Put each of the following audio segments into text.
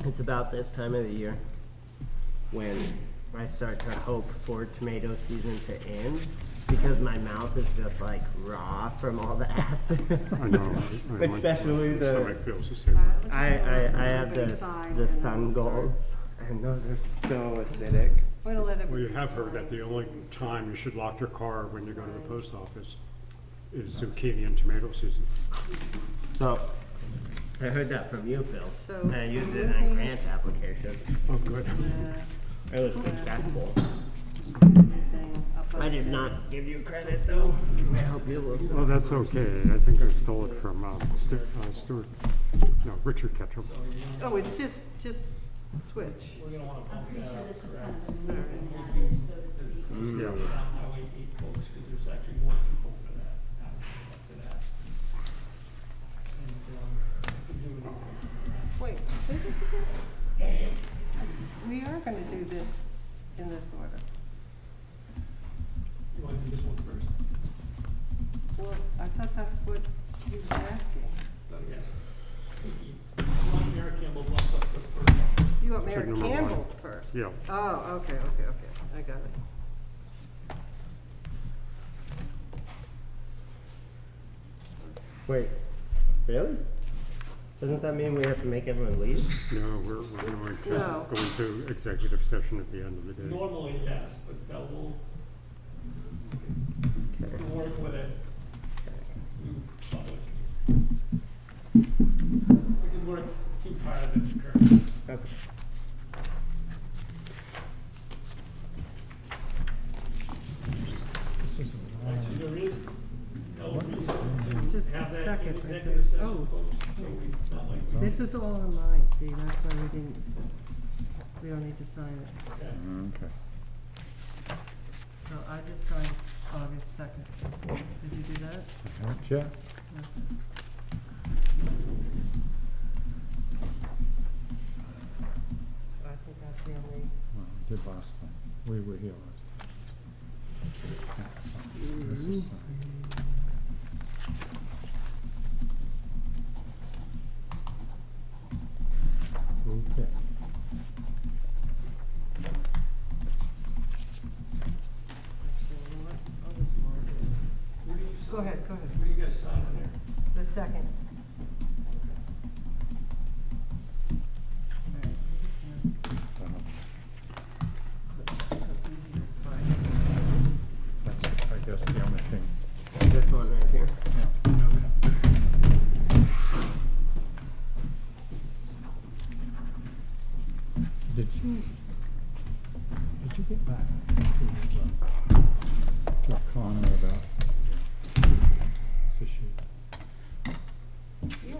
It's about this time of the year when I start to hope for tomato season to end because my mouth is just like raw from all the acid. I know. Especially my the. stomach feels the same. I have the sun golds, and those are so acidic. Well, you have heard that the only time you should lock your car when you go to the post office is zucchini and tomato season. So I heard that from you, Phil. So, And I used it in a grant application. Oh, good. It was successful. Anything up I did not give you credit though. I hope you will. Well, that's okay. I think I stole it from Stuart. No, Richard Ketchum. Oh, it's just switch. We're gonna wanna pump that up, correct? Yeah. Highway 8 folks, cause there's actually more people for that, up to that. And, we can do it. Wait, we are gonna do this in this order. You wanna do this one first? Well, I thought that's what you were asking. But yes, Vicky, you want Merritt Campbell bumps up for the first. You want Check Merritt number one. Campbell first? Yeah. Oh, okay, I got it. Wait, really? Doesn't that mean we have to make everyone leave? No, we're going to No. go into executive session at the end of the day. Normally, yes, but that will, Okay. we'll work with it. We can work too hard at the current. Okay. Actually, there is no reason It's just to have the that second in right there. executive session, Oh. folks, so it's not like we. This is all on mine, see, that's why we don't need to sign it. Okay. Okay. So I just signed August 2nd. Did you do that? Yeah. I think that's the only, Well, we did last time. We were here last time. That's signed. This is signed. Okay. actually, you know what? I'll just mark it. Where do you sign? Go ahead. Where do you guys sign on there? The second. All right, I'm just gonna, that's easier to find. That's, I guess, the only thing. This one right here. Did you get back to Connor about this issue? Yeah,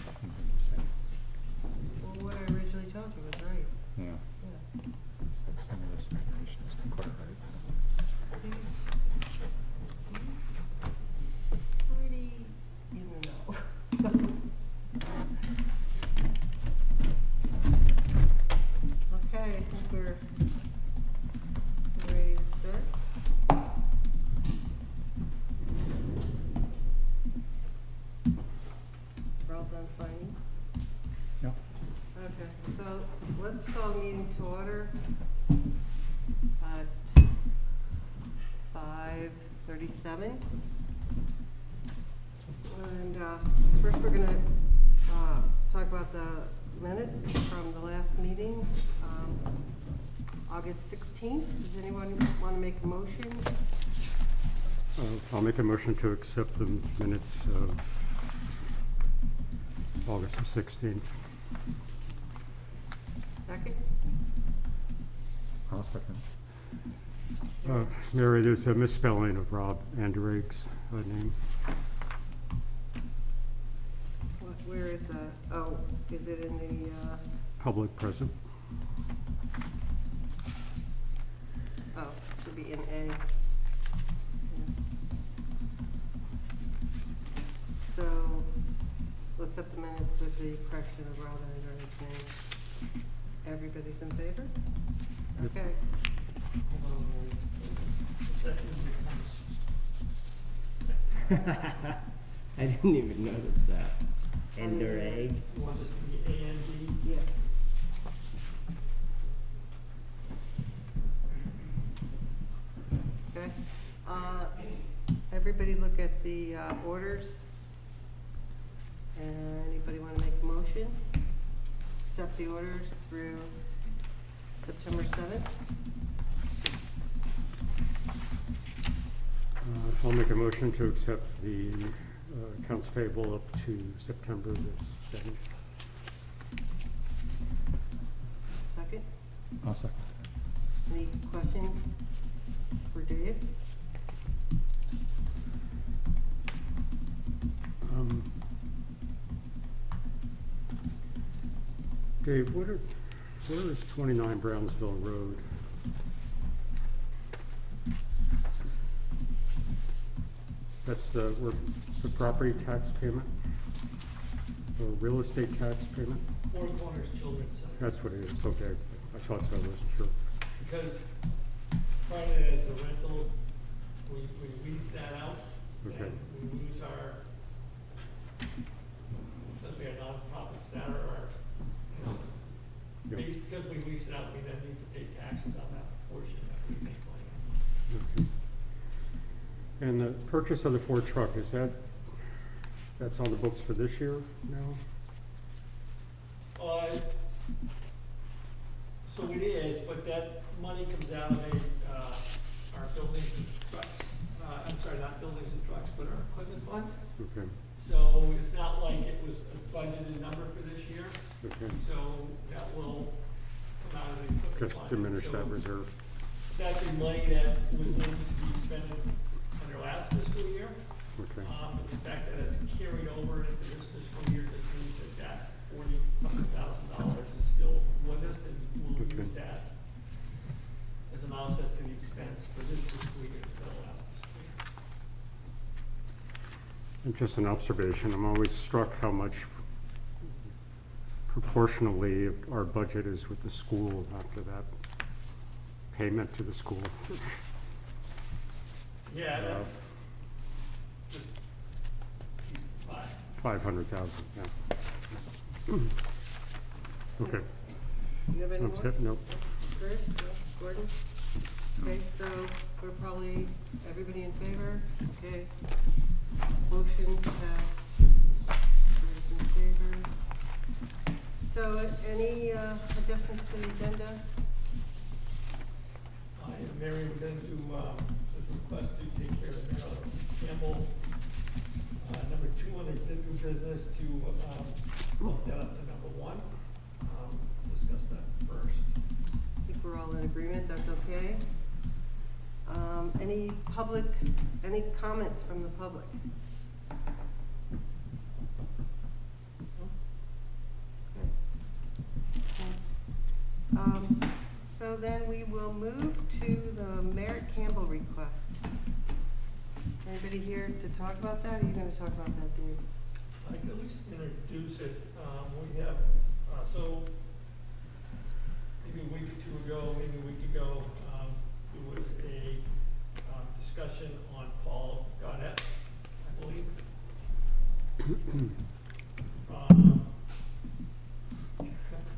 Something to say? well, what I originally told you was right, Yeah. yeah. So some of this information isn't quite right. Pretty in the know. Okay, I think we're ready to start. We're all done signing? Yeah. Okay, so let's call meeting to order at 5:37. And first we're gonna talk about the minutes from the last meeting, August 16th. Does anyone want to make a motion? I'll make a motion to accept the minutes of August the 16th. Second? I'll second. Mary, there's a misspelling of Rob Anderake's name. Where is that? Oh, is it in the, Public present. oh, should be in A. Yeah. So, we'll accept the minutes with the correction of Robin and Ernie's name. Everybody's in favor? Yep. Okay. I didn't even notice that. Ender egg. You want this to be A and B? Yeah. the orders. Anybody want to make a motion? Accept the orders through September 7th? I'll make a motion to accept the accounts payable up to September the 7th. Second? I'll second. Any questions for Dave? Dave, where is 29 Brownsville Road? That's where the property tax payment? Or real estate tax payment? Four Corners Children's Center. That's what it is, okay. I thought so, I wasn't sure. Because part of it is the rental, we lease that out, Okay. and we lose our, essentially our nonprofit status, or, you know, Yeah. because we lease it out, we then need to pay taxes on that portion that we make money on. Okay. And the purchase of the Ford truck, that's on the books for this year now? So it is, but that money comes out of our buildings and trucks, I'm sorry, not buildings and trucks, but our equipment fund. Okay, So it's not like it was a budgeted number for this year, okay. so that will come out of the equipment fund. Just diminish So that reserve. it's actually money that was going to be spent under last fiscal year. Okay, But the fact that it's carried over into this fiscal year just means that $40-something thousand is still with us, and we'll Okay. use that as an offset to the expense for this fiscal year instead of last fiscal year. and just an observation, I'm always struck how much proportionally our budget is with the school after that payment to the school. Yeah, that's just piece of pie. 500,000, yeah. Okay, Do you have any more? that's it, nope. Chris, no? Gordon? Okay, so we're probably, everybody in favor? Okay. Motion passed. Everybody's in favor. So any adjustments to the agenda? Mary was going to, was request to take care of Merritt, Campbell, number 2 under new business to bump that up to number 1. Discuss that first. I think we're all in agreement, that's okay. Any comments from the public? No? Okay. Thanks. So then we will move to the Merritt Campbell request. Anybody here to talk about that, or are you gonna talk about that, Dave? I can at least introduce it. We have, so maybe a week or two ago, maybe a week ago, there was a discussion on Paul Goddett, I believe.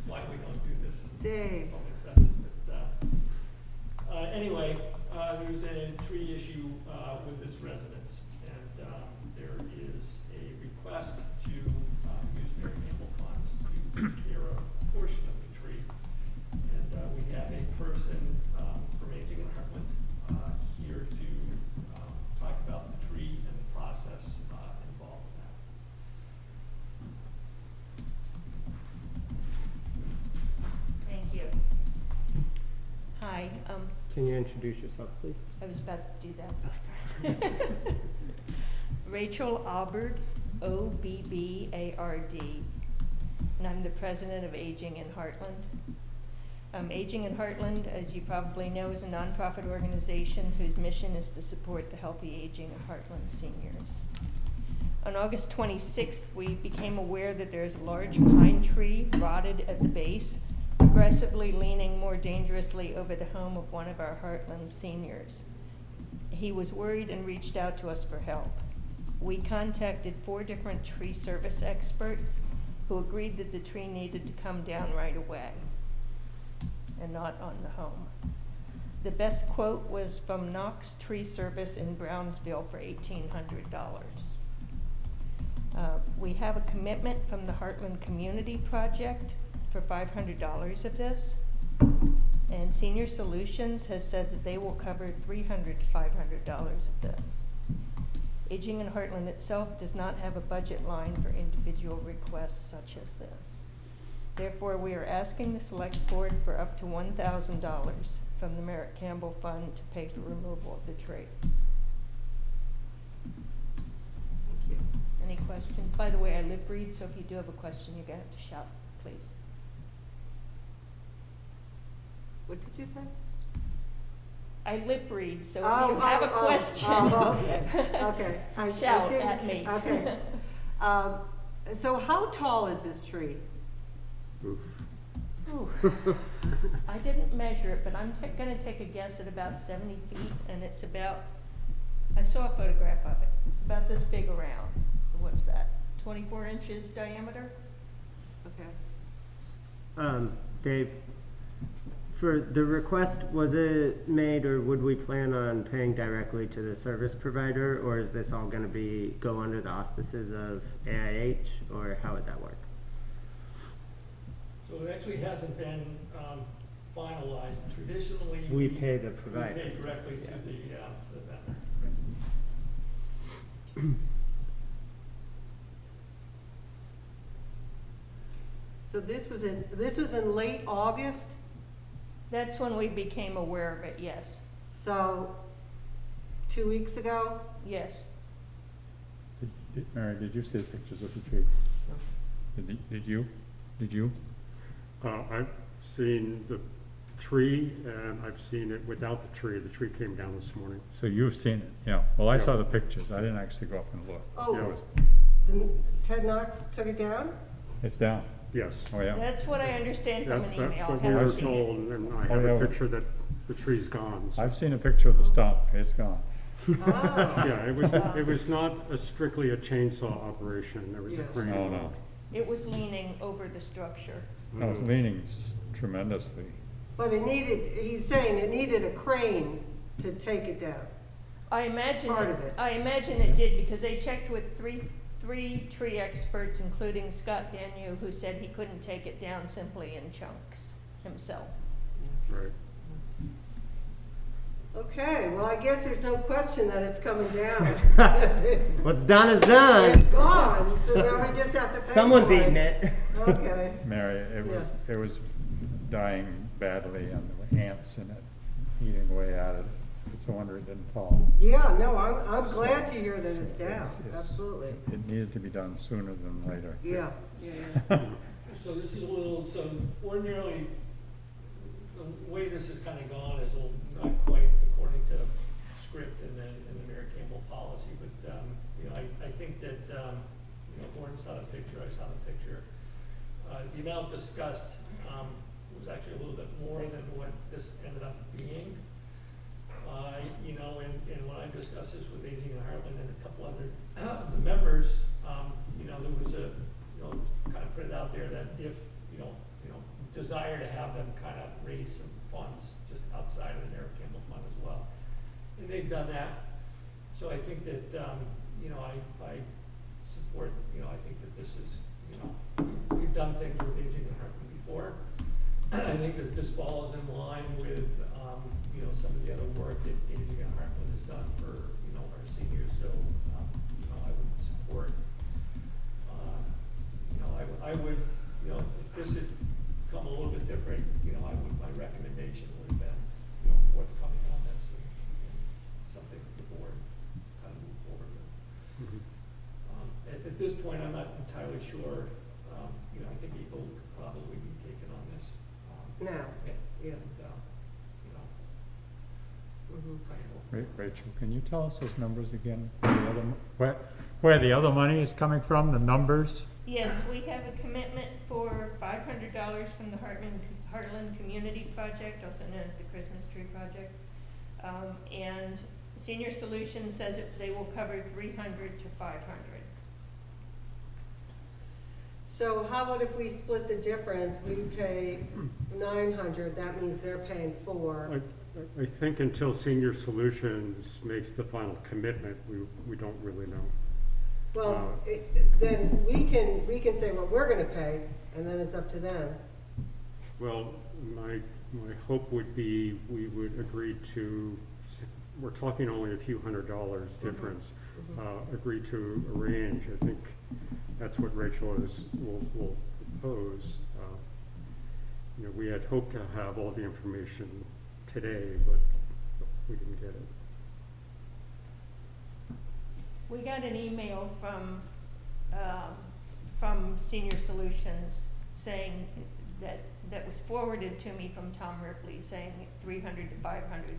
Why we don't do this in Dave. public session, but anyway, there's a tree issue with this residence, and there is a request to use Merritt Campbell funds to take care of a portion of the tree. And we have a person from Aging in Hartland here to talk about the tree and the process involved in that. Thank you. Hi, Can you introduce yourself, please? I was about to do that. Oh, sorry. Rachel Aubard, O-B-B-A-R-D, and I'm the president of Aging in Hartland. Aging in Hartland, as you probably know, is a nonprofit organization whose mission is to support the healthy aging of Hartland seniors. On August 26th, we became aware that there is a large pine tree rotted at the base, progressively leaning more dangerously over the home of one of our Hartland seniors. He was worried and reached out to us for help. We contacted 4 different tree service experts who agreed that the tree needed to come down right away and not on the home. The best quote was from Knox Tree Service in Brownsville for $1,800. We have a commitment from the Hartland Community Project for $500 of this. And Senior Solutions has said that they will cover $300 to $500 of this. Aging in Hartland itself does not have a budget line for individual requests such as this. Therefore, we are asking the Select Board for up to $1,000 from the Merritt Campbell Fund to pay for removal of the tree. Thank you. Any questions? By the way, I lip read, so if you do have a question, you're gonna have to shout, please. What did you say? I lip read, so Oh, if you have a oh, question. Oh, okay, okay. I Shout didn't- at me. Okay. So how tall is this tree? Oof. Ooh. I didn't measure it, but I'm gonna take a guess at about 70 feet, and it's about, I saw a photograph of it. It's about this big around. So what's that, 24 inches diameter? Okay. Dave, for the request, was it made, or would we plan on paying directly to the service provider, or is this all gonna go under the auspices of AIH, or how would that work? So it actually hasn't been finalized. Traditionally, We pay the we provider. pay directly Yeah. to the vendor. So this was in late August, That's when we became aware of it, yes. so 2 weeks ago? Yes. Mary, did you see the pictures of the tree? Did you? Did you? I've seen the tree, and I've seen it without the tree. The tree came down this morning. So you've seen it, yeah. Well, I Yeah. saw the pictures. I didn't actually go up and look. Oh, Yeah. Ted Knox took it down? It's down. Yes. Oh, yeah. That's what I understand from That's an that's email. what we Haven't were seen it. told, and I Oh, have yeah. a picture that the tree's gone. so- I've seen a picture of the stump. It's gone. Oh, Yeah, it was not strictly a chainsaw operation. There was a Yes. crane No, involved. It was leaning over the structure. I was leaning tremendously. but he's saying it needed a crane to take it down. I imagine Part of it. I imagine it did, because they checked with three tree experts, including Scott Danu, who said he couldn't take it down simply in chunks himself. Right. Okay, well, I guess there's no question that it's coming down. It's What's done is done. it's gone, so now we just have to pay Someone's for eating it. Okay, Mary, it was dying badly, and there were ants in it eating away at it. It's a wonder it didn't fall. yeah, no, I'm glad to hear that it's So down, it's- absolutely. It needed to be done sooner than later. Yeah, yeah, So this is a little, so ordinarily, the way this has kind of gone is not quite according to script in the Merritt Campbell policy, but, you know, I think that, you know, Warren saw the picture, I saw the picture. The amount discussed, was actually a little bit more than what this ended up being. You know, and when I discussed this with Aging in Hartland and a couple other the members, you know, there was a, you know, kind of put it out there that if, you know, desire to have them kind of raise some funds just outside of the Merritt Campbell Fund as well. And they've done that. So I think that, you know, I support, you know, I think that this is, you know, we've done things with Aging in Hartland before. I think that this falls in line with, you know, some of the other work that Aging in Hartland has done for, you know, our seniors. So, you know, I would support, you know, I would, you know, if this had come a little bit different, you know, my recommendation would have been, you know, forthcoming on this and something the board kind of move forward with. Mhm. At this point, I'm not entirely sure, you know, I think April could probably be taken on this. now, yeah. And, you know, Mhm. kind of go forward. Rachel, can you tell us those numbers again? Where the other money is coming from, the numbers? Yes, we have a commitment for $500 from the Hartland Community Project, also known as the Christmas Tree Project. And Senior Solutions says that they will cover $300 to $500. So how about if we split the difference, we pay 900, that means they're paying 4. I think until Senior Solutions makes the final commitment, we don't really know. Well, then we can say what we're gonna pay, and then it's up to them. Well, my hope would be we would agree to, we're talking only a few $100s difference, agree to arrange. I think that's what Rachel will propose. You know, we had hoped to have all the information today, but we didn't get it. We got an email from Senior Solutions saying that was forwarded to me from Tom Ripley, saying 300 to 500.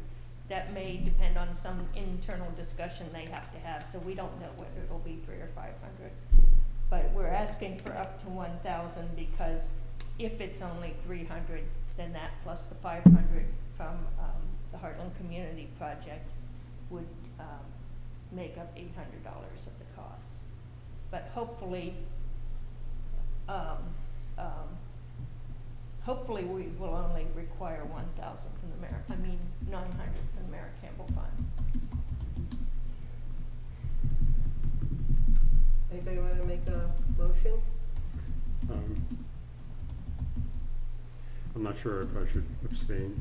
That may depend on some internal discussion they have to have, so we don't know whether it'll be 300 or 500. But we're asking for up to 1,000 because if it's only 300, then that plus the 500 from the Hartland Community Project would make up $800 of the cost. But hopefully, hopefully we will only require 1,000 from the Merritt, 900 from the Merritt Campbell Fund. Anybody want to make a motion? I'm not sure if I should abstain,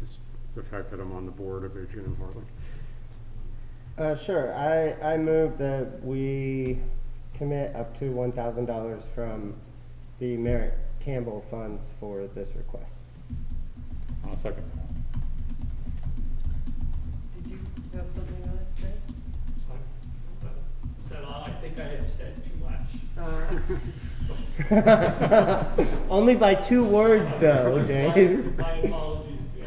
just the fact that I'm on the board of Aging in Hartland. Sure, I move that we commit up to $1,000 from the Merritt Campbell funds for this request. I'll second Did you have something you want to say? Said, I think I have said too much. Only by 2 words though, Dave. My apologies to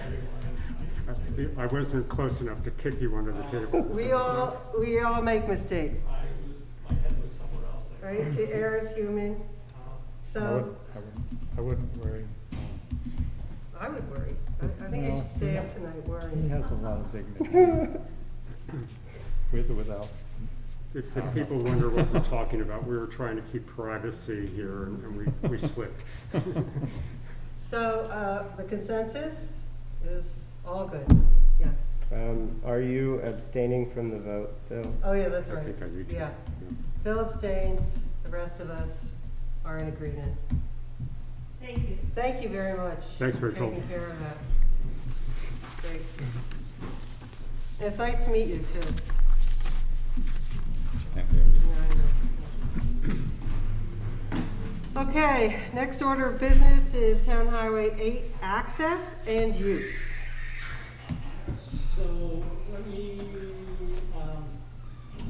everyone. I wasn't close enough to kick you under the table. We all make mistakes, My head was somewhere else. right? To err is human. it. So I wouldn't worry. I would worry. I think you should stay up tonight He worrying. has a lot of dignity. With or without. If people wonder what we're talking about, we were trying to keep privacy here and we slipped. So the consensus is all good. Yes. Are you abstaining from the vote, Phil? Oh, yeah, that's I right. think I do too. Yeah. Phil abstains. The rest of us are in agreement. Thank you. Thank you very much. Thanks, for Rachel. taking care of that. Great. And it's nice to meet you too. Can't hear you. Yeah, I know. Okay, next order of business is Town Highway 8 access and use. So let me,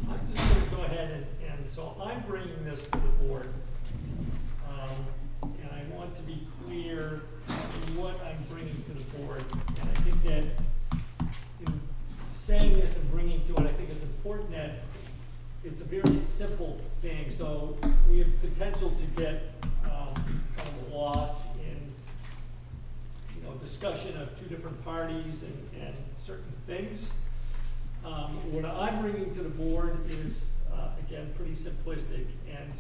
I'm just gonna go ahead and so I'm bringing this to the board. And I want to be clear in what I'm bringing to the board. And I think that in saying this and bringing to it, I think it's important that it's a very simple thing. So we have potential to get kind of lost in, discussion of 2 different parties and certain things. What I'm bringing to the board is, again, pretty simplistic. And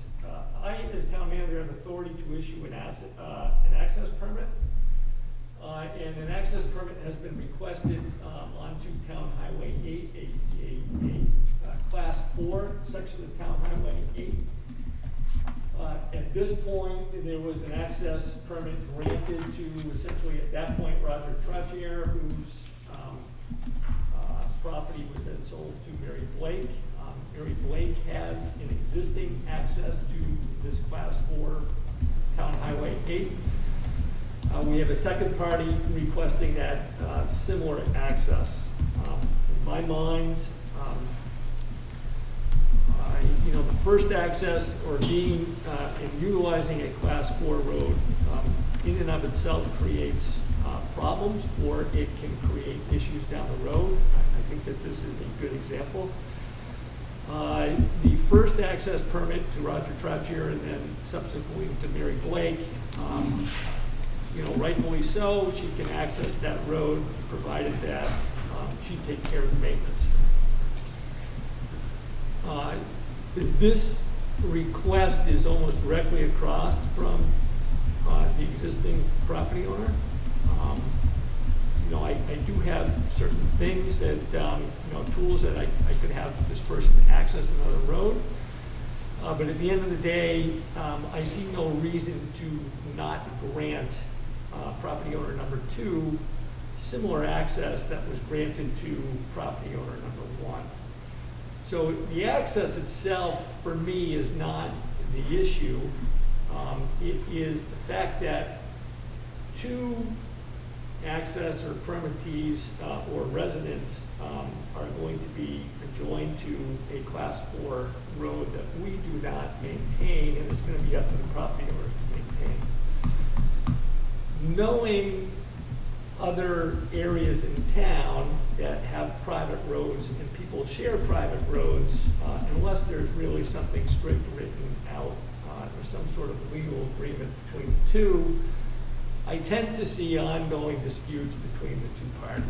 I, as town manager, have authority to issue an access permit. And an access permit has been requested onto Town Highway 8, a Class 4 section of Town Highway 8. At this point, there was an access permit granted to essentially, at that point, Roger Trottier, whose property was then sold to Mary Blake. Mary Blake has an existing access to this Class 4 Town Highway 8. We have a second party requesting that similar access. In my mind, the first access or being and utilizing a Class 4 road in and of itself creates problems, or it can create issues down the road. I think that this is a good example. The first access permit to Roger Trottier and then subsequently to Mary Blake, rightfully so, she can access that road provided that she take care of the maintenance. This request is almost directly across from the existing property owner. you know, I do have certain things that, you know, tools that I could have this person access another road. But at the end of the day, I see no reason to not grant property owner number 2 similar access that was granted to property owner number 1. So the access itself, for me, is not the issue. It is the fact that 2 access or permittees or residents are going to be adjoined to a class 4 road that we do not maintain, and it's going to be up to the property owners to maintain. Knowing other areas in town that have private roads and people share private roads, unless there's really something strict written out or some sort of legal agreement between the 2, I tend to see ongoing disputes between the 2 parties.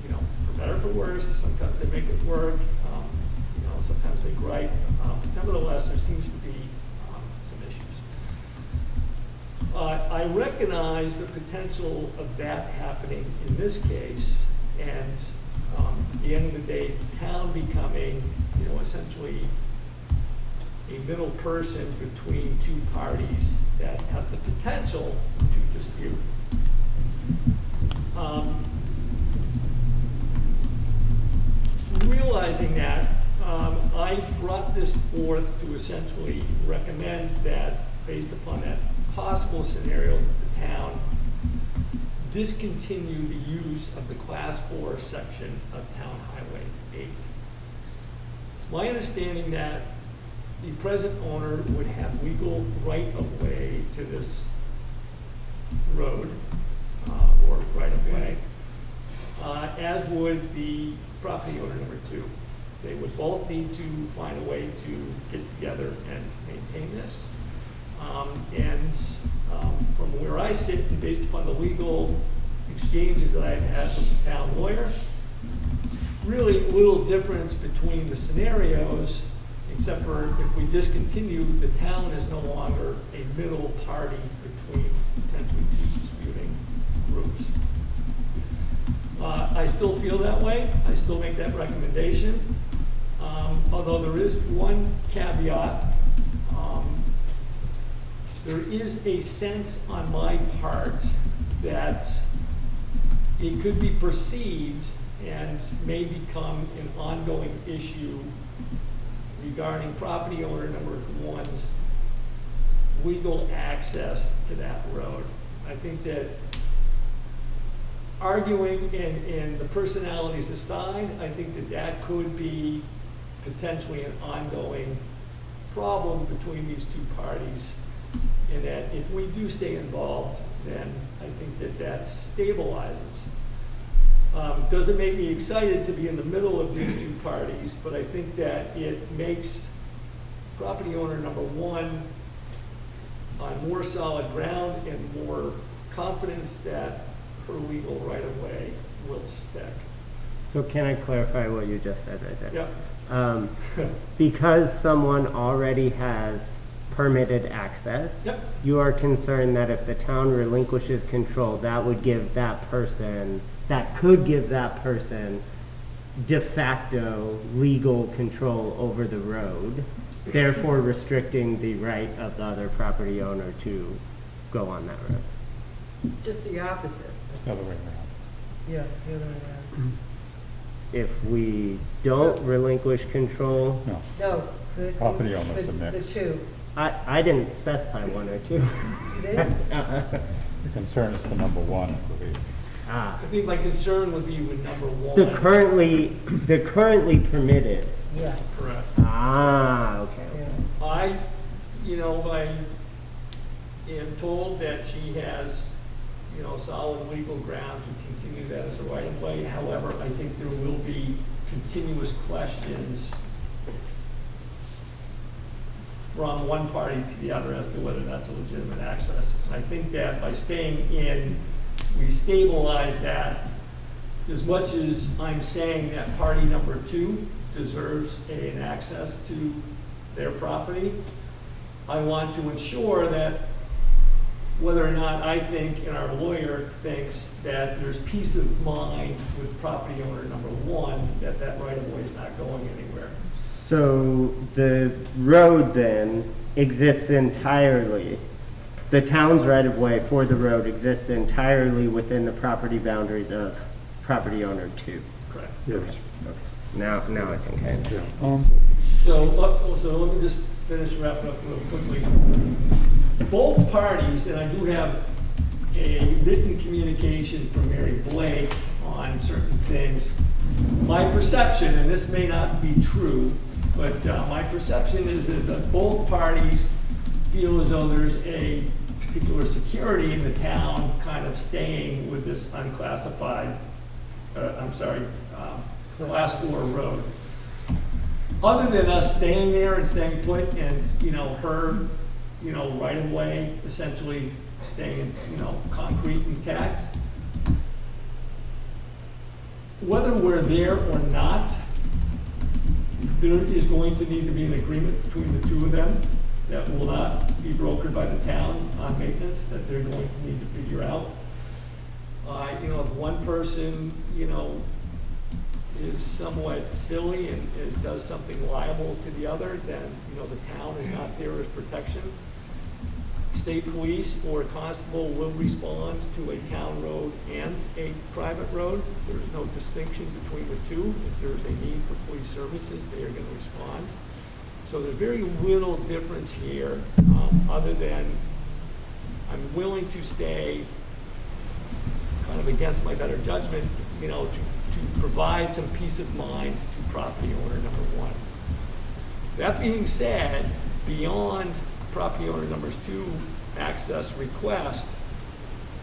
You know, for better or for worse, sometimes they make it work, you know, sometimes they gripe. But nevertheless, there seems to be some issues. I recognize the potential of that happening in this case, and at the end of the day, the town becoming, you know, essentially a middle person between 2 parties that have the potential to dispute. Realizing that, I brought this forth to essentially recommend that, based upon that possible scenario, that the town discontinue the use of the Class 4 section of Town Highway 8. It's my understanding that the present owner would have legal right-of-way to this road, or right-of-way, as would the property owner number 2. They would both need to find a way to get together and maintain this. From where I sit, and based upon the legal exchanges that I've had with the town lawyer, really little difference between the scenarios, except for if we discontinue, the town is no longer a middle party between potentially 2 disputing groups. I still feel that way. I still make that recommendation. Although there is one caveat. There is a sense on my part that it could be perceived and may become an ongoing issue regarding property owner number 1's legal access to that road. I think that arguing and the personalities aside, I think that that could be potentially an ongoing problem between these 2 parties. And that if we do stay involved, then I think that that stabilizes. Doesn't make me excited to be in the middle of these 2 parties, but I think that it makes property owner number 1 on more solid ground and more confidence that her legal right-of-way will stick. So can I clarify what you just said right there? Yep. Because someone already has permitted access, Yep. you are concerned that if the town relinquishes control, that would give that person, that could give that person de facto legal control over the road, therefore restricting the right of the other property owner to go on that road. Just the opposite. The other way around. Yeah, the other way around. If we don't relinquish control, No, No, the. Property owners the- are mixed. The 2. I didn't specify 1 or 2. You did? the concern is for number 1, I believe. Ah, I think my concern would be with number 1. the currently permitted. Yes. Correct. Ah, okay. Yeah. I am told that she has, solid legal ground to continue that as a right of way. However, I think there will be continuous questions from one party to the other as to whether that's a legitimate access. I think that by staying in, we stabilize that. As much as I'm saying that party number 2 deserves an access to their property, I want to ensure that whether or not I think, and our lawyer thinks, that there's peace of mind with property owner number one, that that right-of-way is not going anywhere. So the road then exists entirely, the town's right-of-way for the road exists entirely within the property boundaries of property owner two. Correct. Yes. Now I think I understand. So let me just finish, wrap it up real quickly. Both parties, and I do have a written communication from Mary Blake on certain things. My perception, and this may not be true, but my perception is that both parties feel as though there's a particular security in the town kind of staying with this unclassified, class 4 road. Other than us staying there and staying put and, her, right of way essentially staying, concrete intact. Whether we're there or not, there is going to need to be an agreement between the two of them that will not be brokered by the town on maintenance, that they're going to need to figure out. If one person, is somewhat silly and does something liable to the other, then, the town is not there as protection. State police or a constable will respond to a town road and a private road. There is no distinction between the two. If there's a need for police services, they are going to respond. So there's very little difference here, other than I'm willing to stay kind of against my better judgment, to provide some peace of mind to property owner number one. That being said, beyond property owner number's 2 access request,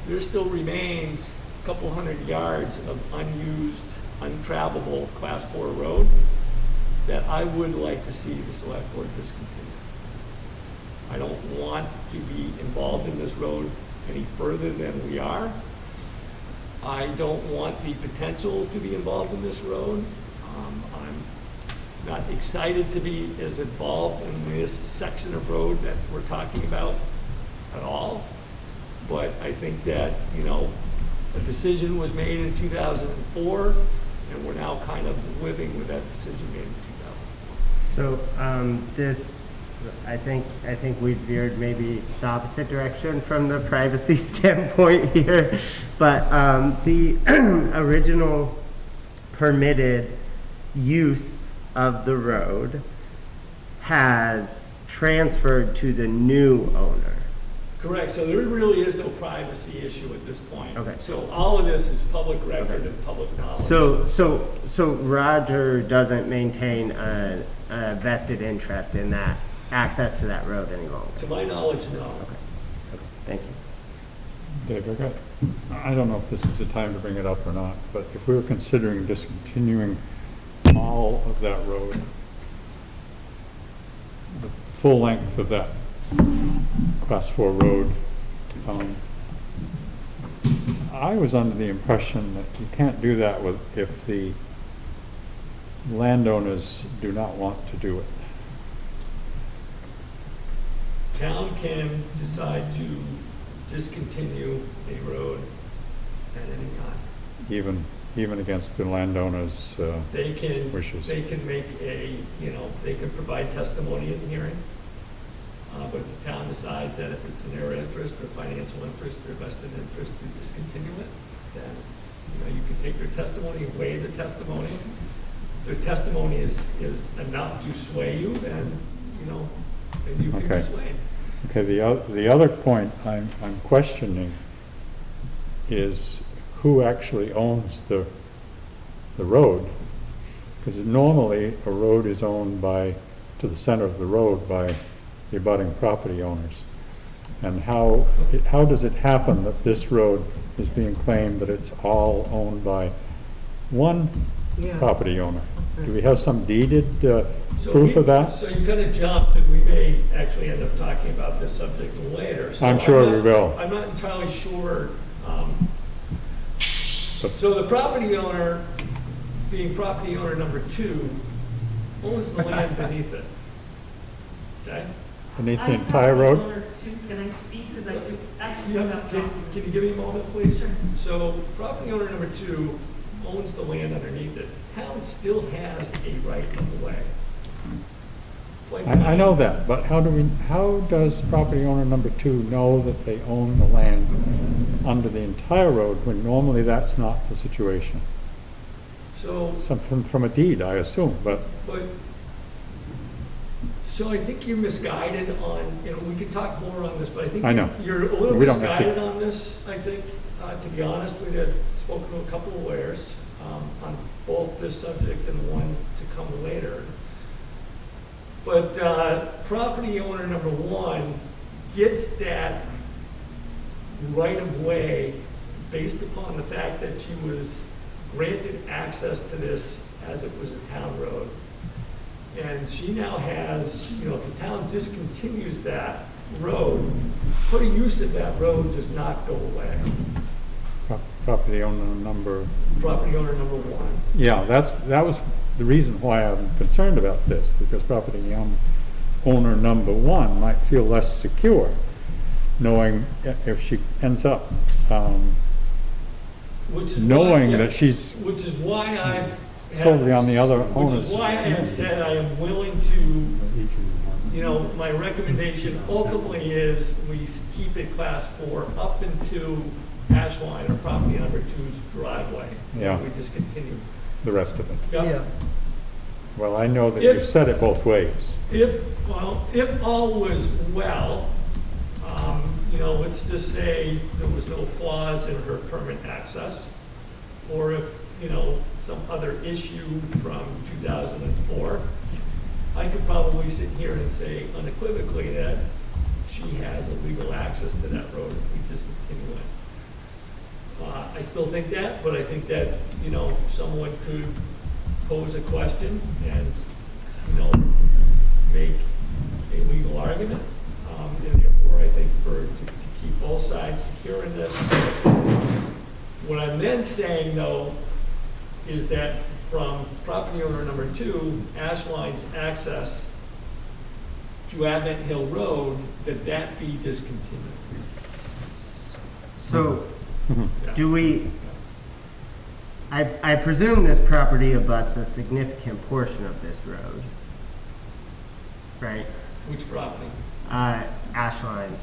there still remains a couple hundred yards of unused, untravelable class 4 road that I would like to see the select board discontinue. I don't want to be involved in this road any further than we are. I don't want the potential to be involved in this road. I'm not excited to be as involved in this section of road that we're talking about at all. But I think that, a decision was made in 2004, and we're now kind of living with that decision made in 2004. So, I think we veered maybe the opposite direction from the privacy standpoint here, but the original permitted use of the road has transferred to the new owner. Correct, so there really is no privacy issue at this point. Okay. So all of this is public record and public knowledge. So Roger doesn't maintain a vested interest in that access to that road any longer? To my knowledge, no. Okay, thank you. Dave, I don't know if this is the time to bring it up or not, but if we were considering discontinuing all of that road, the full length of that class 4 road, I was under the impression that you can't do that if the landowners do not want to do it. Town can decide to discontinue a road at any time. Even against the landowners' wishes. They can make they can provide testimony in the hearing. But if the town decides that if it's in their interest or financial interest or vested interest to discontinue it, then, you can take their testimony and weigh the testimony. If their testimony is enough to sway you, then, then you can be swayed. Okay, the other point I'm questioning is who actually owns the road? Because normally a road is owned to the center of the road by the abutting property owners. And how does it happen that this road is being claimed that it's all owned by one property owner? Do we have some deeded proof of that? So you kind of jumped, and we may actually end up talking about this subject later. So I'm sure we will. I'm not entirely sure. So the property owner, being property owner number 2, owns the land beneath it. Okay? Beneath the entire road? Can I speak? Because I do, actually, Can you give me a moment, please? Sure. So property owner number 2 owns the land underneath it. Town still has a right of way. I know that, but how does property owner number 2 know that they own the land under the entire road when normally that's not the situation? So, From a deed, I assume, but, so I think you're misguided on, we could talk more on this, but I think I know. you're a little We don't have to. misguided on this, I think. To be honest with you, I've spoken to a couple of lawyers on both this subject and the one to come later. But property owner number 1 gets that right of way based upon the fact that she was granted access to this as it was a town road. And she now has, if the town discontinues that road, her use of that road does not go away. property owner number, Property owner number 1. yeah, that was the reason why I'm concerned about this, because property owner number 1 might feel less secure, knowing if she ends up, Which is knowing why, that she's Which is why I've totally on the other Which owner's. is why I have said I am willing to, my recommendation ultimately is we keep it class 4 up into Ashline or property number 2's driveway. Yeah. We discontinue. The rest of it. Yep. Well, I know that you If- said it both ways. If all was well, let's just say there was no flaws in her permit access, or if, some other issue from 2004, I could probably sit here and say unequivocally that she has a legal access to that road if we discontinue it. I still think that, but I think that, someone could pose a question and, make a legal argument. And therefore, I think to keep both sides secure in this. What I'm then saying, though, is that from property owner number 2, Ashline's access to Advent Hill Road, that be discontinued. So, Mhm. Yeah. do we, I presume this property abuts a significant portion of this road, right? Which property? Ashline's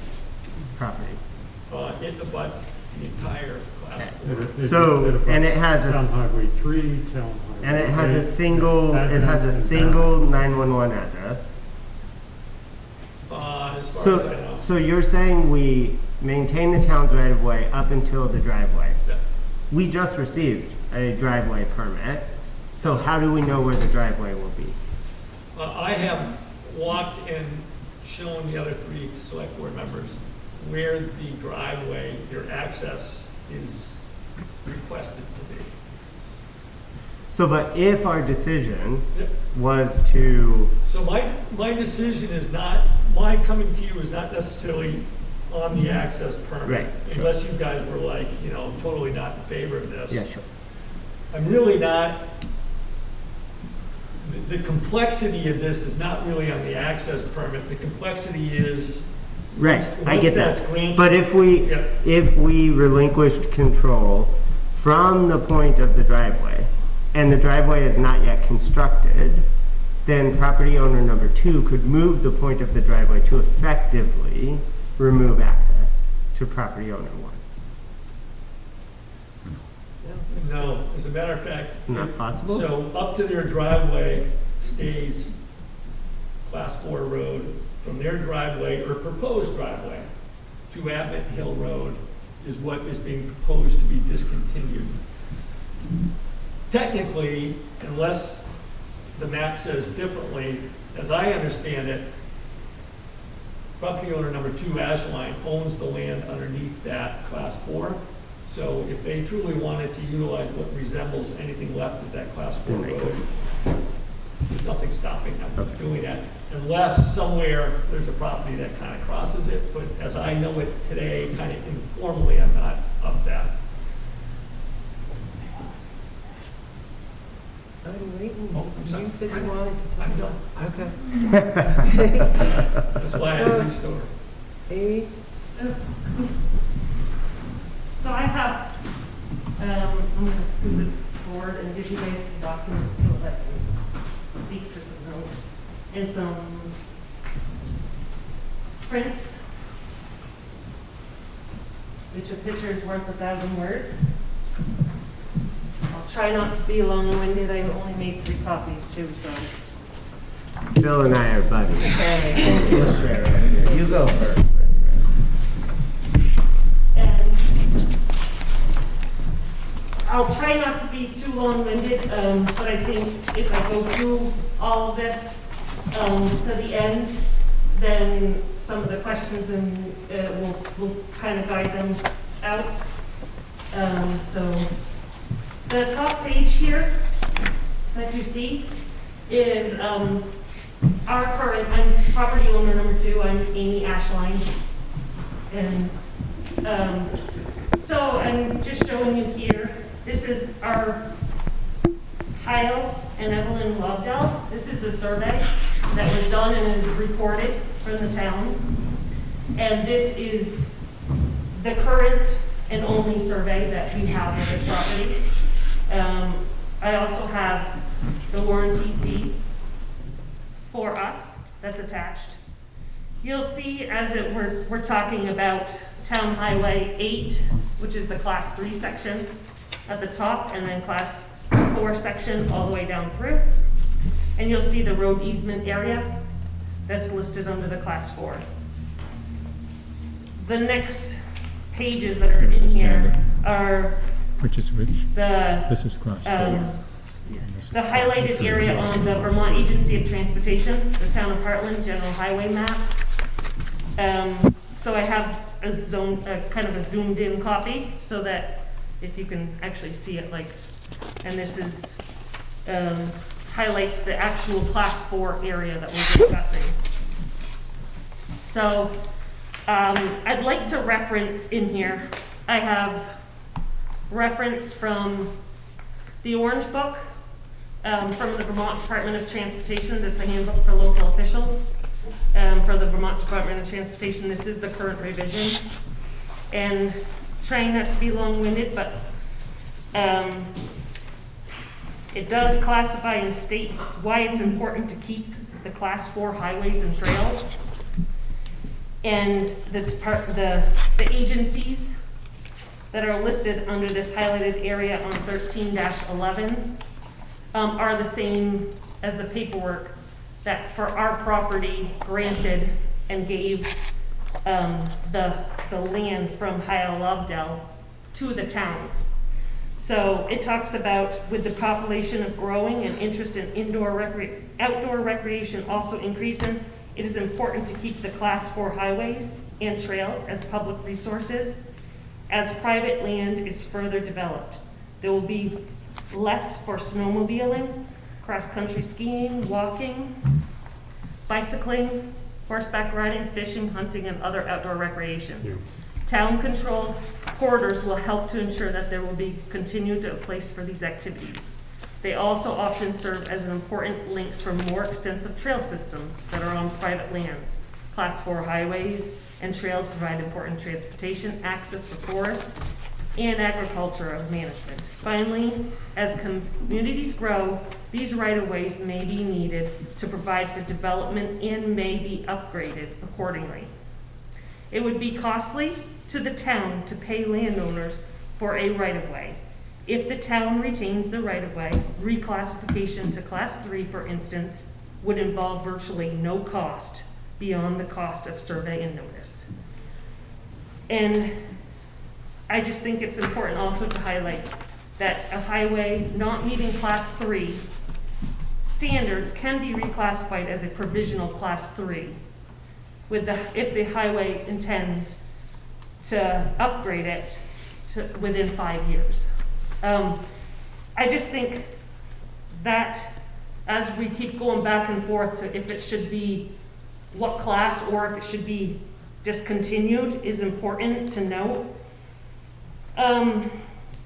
property. It abuts the entire class Okay. 4. So, and it has a Town s- Highway 3, Town Highway. And it has a 8, single, it has a and single 911 address. As far as I So, know. so you're saying we maintain the town's right of way up until the driveway? Yeah. We just received a driveway permit, so how do we know where the driveway will be? I have walked and shown the other 3 select board members where the driveway, your access, is requested to be. So, but if our decision Yep. was to, So my decision is not, my coming to you is not necessarily on the access permit. Right, sure. Unless you guys were like, totally not in favor of this. yeah, sure. I'm really not, the complexity of this is not really on the access permit. The complexity is. Right, I get Once that. that's granted. But if Yeah. we relinquished control from the point of the driveway, and the driveway is not yet constructed, then property owner number 2 could move the point of the driveway to effectively remove access to property owner 1. No, as a matter of fact. It's not if- possible? So up to their driveway stays class 4 road. From their driveway or proposed driveway to Advent Hill Road is what is being proposed to be discontinued. Technically, unless the map says differently, as I understand it, property owner number 2, Ashline, owns the land underneath that class 4. So if they truly wanted to utilize what resembles anything left of that class 4 Then they road, there's nothing stopping them from Okay. doing that. Unless somewhere there's a property that kind of crosses it, but as I know it today, kind of informally, I'm not up that. I'm waiting. Oh, I'm sorry. You said you wanted to talk. I'm done. Okay. That's why I So- reached over. Amy? to this board and give you guys some documents so that I can speak to some notes and some prints, which a picture is worth 1,000 words. I'll try not to be long-winded. I only made 3 copies too, so. Bill and I are buddies. Okay. We'll share it. You go first. And I'll try not to be too long-winded, but I think if I go through all of this to the end, then some of the questions and will kind of guide them out. So the top page here that you see is our current, I'm property owner number 2, I'm Amy Ashline. And so I'm just showing you here, this is our Kyle and Evelyn Lovedell. This is the survey that was done and is recorded for the town. And this is the current and only survey that we have of this property. I also have the warranty deed for us that's attached. You'll see as we're talking about Town Highway 8, which is the Class 3 section at the top, and then Class 4 section all the way down through. And you'll see the road easement area that's listed under the Class 4. The next pages that are in here are Which is which? the This is class 4. the highlighted area on the Vermont Agency of Transportation, the Town of Hartland General Highway map. So I have a kind of a zoomed in copy so that if you can actually see it, like, and this is, highlights the actual Class 4 area that we're discussing. So, I'd like to reference in here, I have reference from the Orange Book, from the Vermont Department of Transportation. That's a handbook for local officials. For the Vermont Department of Transportation, this is the current revision. And trying not to be long-winded, but it does classify and state why it's important to keep the Class 4 highways and trails. And the agencies that are listed under this highlighted area on 13-11 are the same as the paperwork that for our property granted and gave the land from Kyle Lovedell to the town. So it talks about, with the population of growing and interest in outdoor recreation also increasing, it is important to keep the Class 4 highways and trails as public resources. As private land is further developed, there will be less for snowmobiling, cross-country skiing, walking, bicycling, horseback riding, fishing, hunting, and other outdoor recreation. Yeah. Town-controlled corridors will help to ensure that there will be continued a place for these activities. They also often serve as an important links for more extensive trail systems that are on private lands. Class 4 highways and trails provide important transportation, access for forest, and agricultural management. Finally, as communities grow, these right-of-ways may be needed to provide for development and may be upgraded accordingly. It would be costly to the town to pay landowners for a right-of-way. If the town retains the right-of-way, reclassification to Class 3, for instance, would involve virtually no cost beyond the cost of survey and notice. And I just think it's important also to highlight that a highway not meeting Class 3 standards can be reclassified as a provisional Class 3 if the highway intends to upgrade it within 5 years. I just think that as we keep going back and forth to if it should be what class or if it should be discontinued is important to note.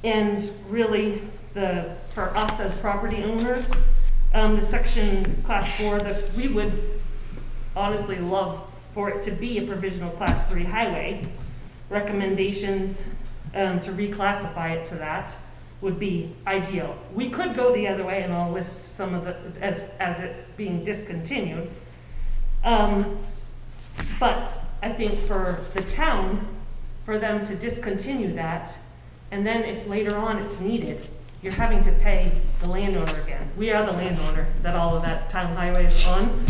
And really, for us as property owners, the section Class 4, that we would honestly love for it to be a provisional Class 3 highway. Recommendations to reclassify it to that would be ideal. We could go the other way, and I'll list some of the, as it being discontinued. But I think for the town, for them to discontinue that, and then if later on it's needed, you're having to pay the landowner again. We are the landowner that all of that town highway is on.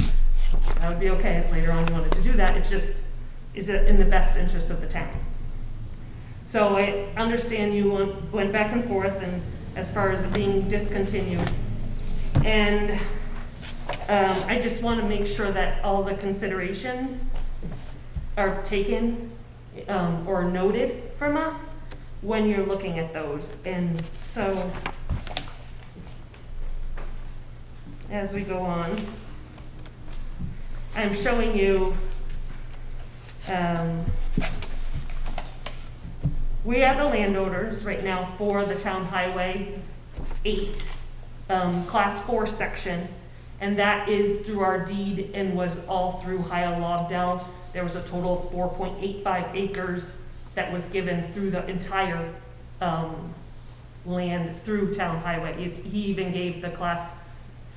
That would be okay if later on you wanted to do that. It's just, is it in the best interest of the town? So I understand you went back and forth, and as far as it being discontinued. And I just want to make sure that all the considerations are taken or noted from us when you're looking at those. And so as we go on, I'm showing you we are the landowners right now for the Town Highway 8 Class 4 section, and that is through our deed and was all through Hialeah-Lobdell. There was a total of 4.85 acres that was given through the entire land through Town Highway. He even gave the Class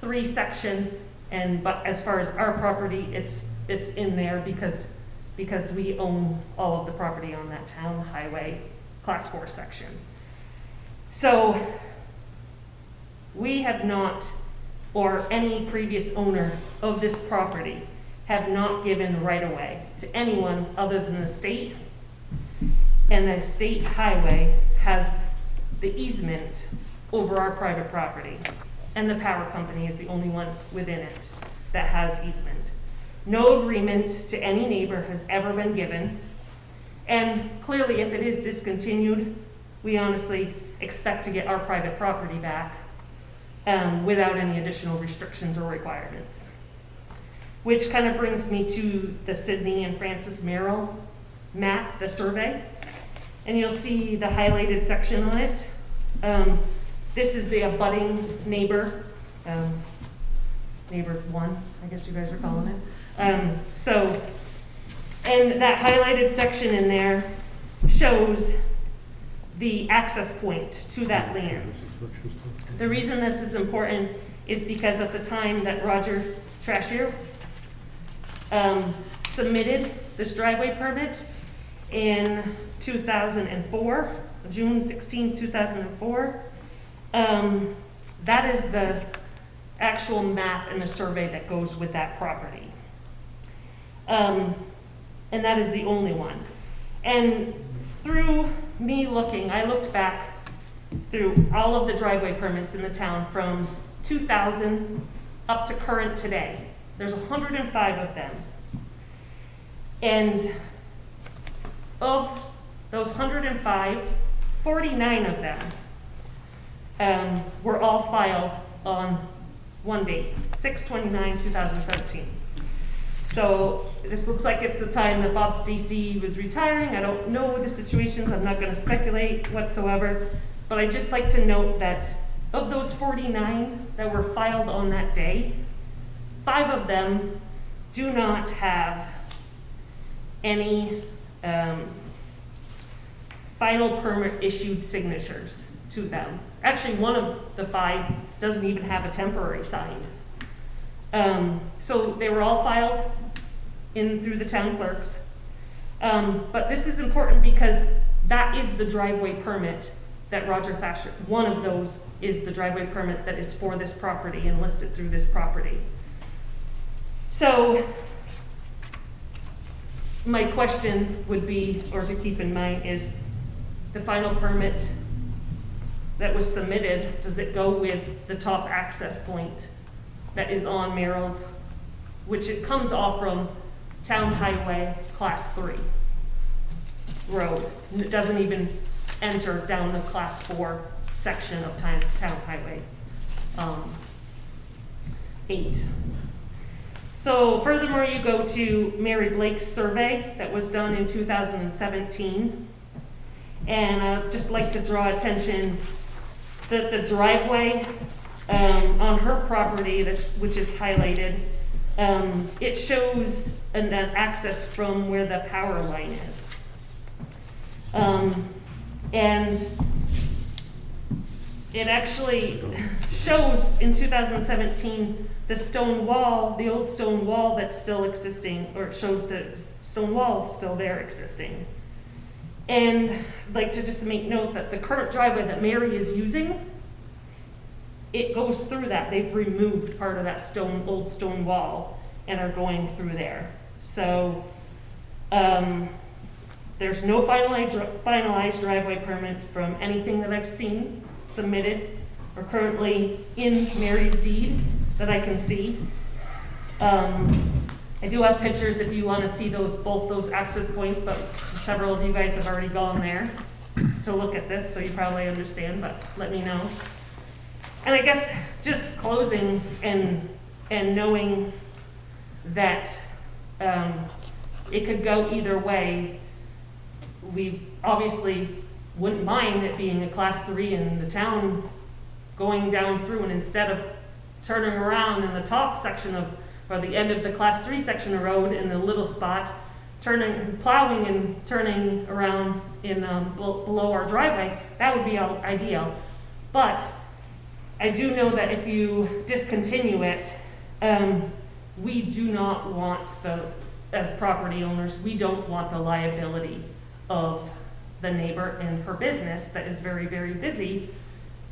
3 section, but as far as our property, it's in there because we own all of the property on that Town Highway Class 4 section. So we have not, or any previous owner of this property, have not given right-of-way to anyone other than the state. And the state highway has the easement over our private property. And the power company is the only one within it that has easement. No agreement to any neighbor has ever been given. And clearly, if it is discontinued, we honestly expect to get our private property back without any additional restrictions or requirements. Which kind of brings me to the Sydney and Francis Merrill map, the survey. And you'll see the highlighted section on it. This is the abutting neighbor, neighbor 1, I guess you guys are calling it. And that highlighted section in there shows the access point to that land. The reason this is important is because at the time that Roger Trashier submitted this driveway permit in 2004, June 16, 2004, that is the actual map and the survey that goes with that property. And that is the only one. And through me looking, I looked back through all of the driveway permits in the town from 2000 up to current today. There's 105 of them. And of those 105, 49 of them were all filed on one date, 6/29/2017. So this looks like it's the time that Bob Stacy was retiring. I don't know the situations. I'm not going to speculate whatsoever. But I'd just like to note that of those 49 that were filed on that day, 5 of them do not have any final permit issued signatures to them. Actually, one of the 5 doesn't even have a temporary signed. So they were all filed in through the town clerks. But this is important because that is the driveway permit that Roger Thatcher, one of those is the driveway permit that is for this property and listed through this property. So my question would be, or to keep in mind, is the final permit that was submitted, does it go with the top access point that is on Merrill's, which it comes off from Town Highway Class 3 road. And it doesn't even enter down the Class 4 section of Town Highway 8. So furthermore, you go to Mary Blake's survey that was done in 2017. And I'd just like to draw attention that the driveway on her property, which is highlighted, it shows an access from where the power line is. And it actually shows in 2017, the stone wall, the old stone wall that's still existing, or it showed the stone wall still there existing. And I'd like to just make note that the current driveway that Mary is using, it goes through that. They've removed part of that old stone wall and are going through there. So, there's no finalized driveway permit from anything that I've seen submitted or currently in Mary's deed that I can see. I do have pictures if you want to see both those access points, but several of you guys have already gone there to look at this, so you probably understand, but let me know. And I guess just closing and knowing that it could go either way. We obviously wouldn't mind it being a class 3 and the town going down through, and instead of turning around in the top section of, or the end of the class 3 section of road in the little spot, plowing and turning around in below our driveway, that would be ideal. But I do know that if you discontinue it, we do not want as property owners, we don't want the liability of the neighbor and her business that is very, very busy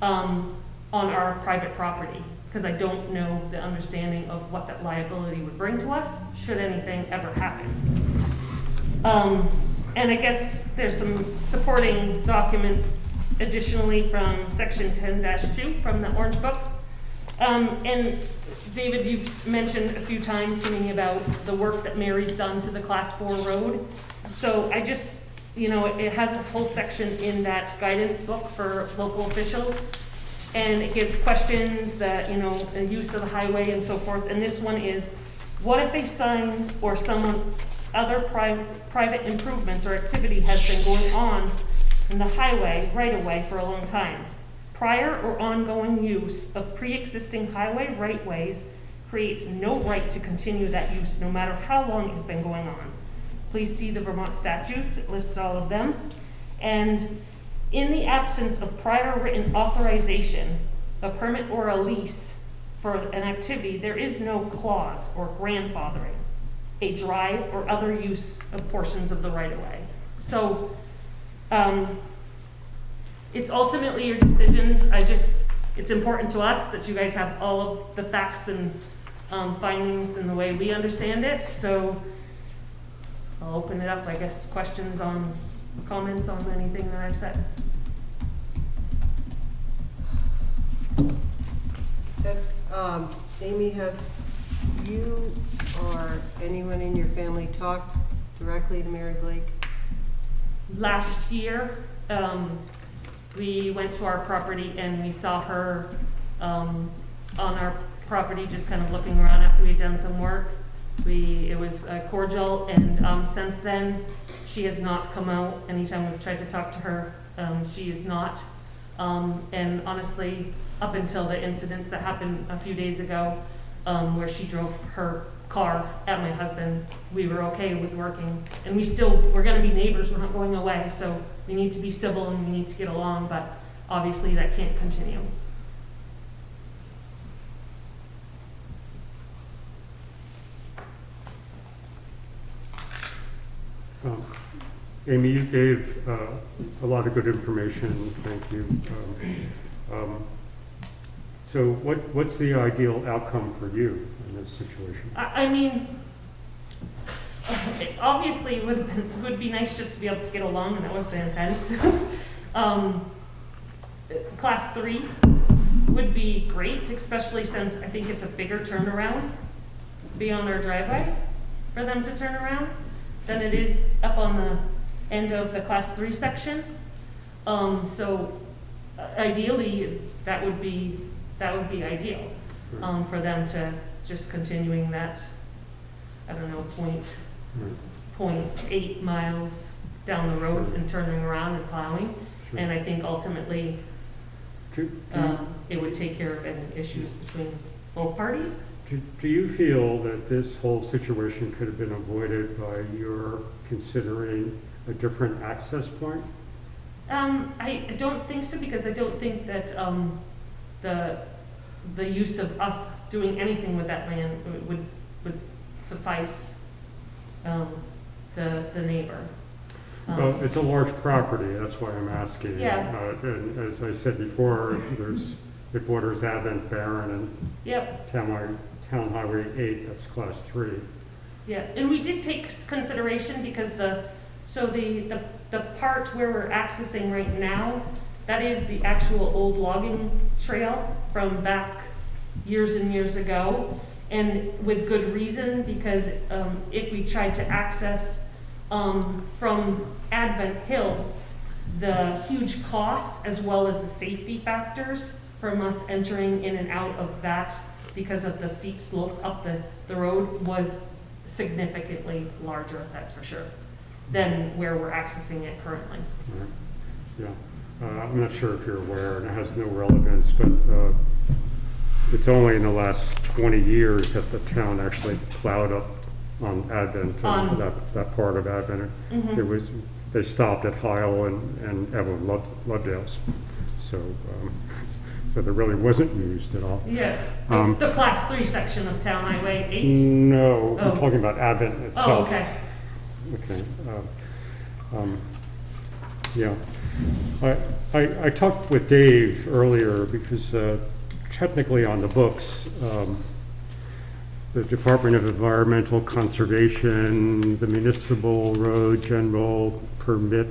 on our private property, because I don't know the understanding of what that liability would bring to us should anything ever happen. And I guess there's some supporting documents additionally from section 10-2 from the Orange Book. And David, you've mentioned a few times to me about the work that Mary's done to the class 4 road. So I just, it has a whole section in that guidance book for local officials, and it gives questions that, the use of the highway and so forth. And this one is, what if a sign or other private improvements or activity has been going on in the highway right of way for a long time? Prior or ongoing use of pre-existing highway right-ways creates no right to continue that use, no matter how long it's been going on. Please see the Vermont statutes, it lists all of them. And in the absence of prior written authorization, a permit or a lease for an activity, there is no clause or grandfathering a drive or other use of portions of the right-of-way. So, it's ultimately your decisions. It's important to us that you guys have all of the facts and findings in the way we understand it. So I'll open it up, I guess, comments on anything that I've said. Amy, have you or anyone in your family talked directly to Mary Blake? Last year, we went to our property and we saw her on our property, just kind of looking around after we'd done some work. It was cordial, and since then, she has not come out. Anytime we've tried to talk to her, she is not. And honestly, up until the incidents that happened a few days ago, where she drove her car at my husband, we were okay with working. And we're gonna be neighbors, we're not going away, so we need to be civil and we need to get along, but obviously that can't continue. Amy, you gave a lot of good information, thank you. So what's the ideal outcome for you in this situation? I mean, obviously it would be nice just to be able to get along, and that was the intent. Class 3 would be great, especially since I think it's a bigger turnaround beyond our driveway for them to turn around than it is up on the end of the class 3 section. So ideally, that would be ideal for them to just continuing that, I don't know, 0.8 miles down the road and turning around and plowing. Sure. And I think ultimately it would take care of any issues between both parties. Do you feel that this whole situation could have been avoided by your considering a different access point? I don't think so, because I don't think that, the use of us doing anything with that land would suffice, the neighbor. Well, it's a large property, that's why I'm asking. Yeah. And as I said before, it borders Advent, Barron, and Yep, Town Highway 8, that's Class 3. yeah, and we did take consideration because the part where we're accessing right now, that is the actual old logging trail from back years and years ago. And with good reason, because if we tried to access from Advent Hill, the huge cost as well as the safety factors from us entering in and out of that because of the steep slope up the road was significantly larger, that's for sure, than where we're accessing it currently. Right. Yeah, I'm not sure if you're aware, and it has no relevance, but it's only in the last 20 years that the town actually plowed up on Advent, that part of Advent. Mhm. They stopped at Heil and Evelyn Lovedale's, so that really wasn't used at all. Yeah, the class 3 section of Town Highway 8? No, Oh. I'm talking about Advent Oh, itself. okay. Okay. Yeah. I talked with Dave earlier because technically on the books, the Department of Environmental Conservation, the municipal road general permit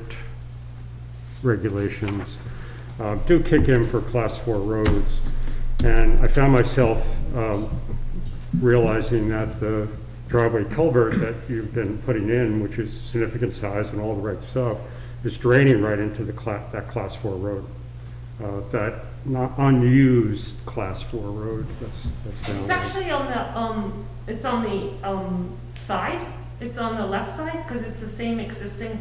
regulations do kick in for Class 4 roads. And I found myself realizing that the driveway culvert that you've been putting in, which is significant size and all the right stuff, is draining right into that Class 4 road. That not unused Class 4 road that's down It's there. actually on the side, it's on the left side, because it's the same existing,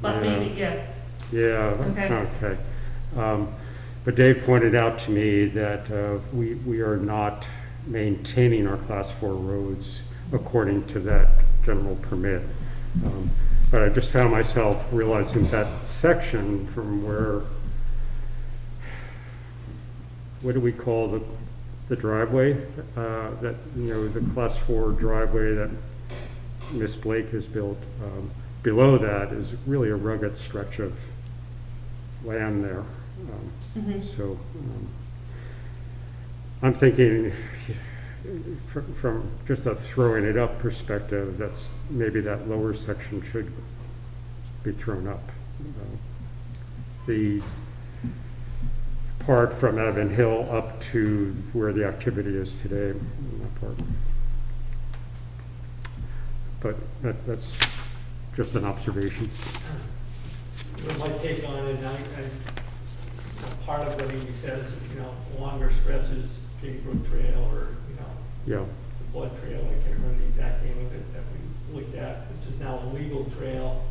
but Yeah. maybe, yeah. Yeah, Okay. okay. But Dave pointed out to me that we are not maintaining our Class 4 roads according to that general permit. But I just found myself realizing that section from where, what do we call the driveway? That, the Class 4 driveway that Miss Blake has built. Below that is really a rugged stretch of land there. Mhm. So I'm thinking from just a throwing it up perspective, that's maybe that lower section should be thrown up. The part from Advent Hill up to where the activity is today, that part. But that's just an observation. My take on it, part of what he says, longer stretches, Pig Brook Trail or, Yeah, the Blood Trail, I can't remember the exact name of it, that we looked at, which is now a legal trail,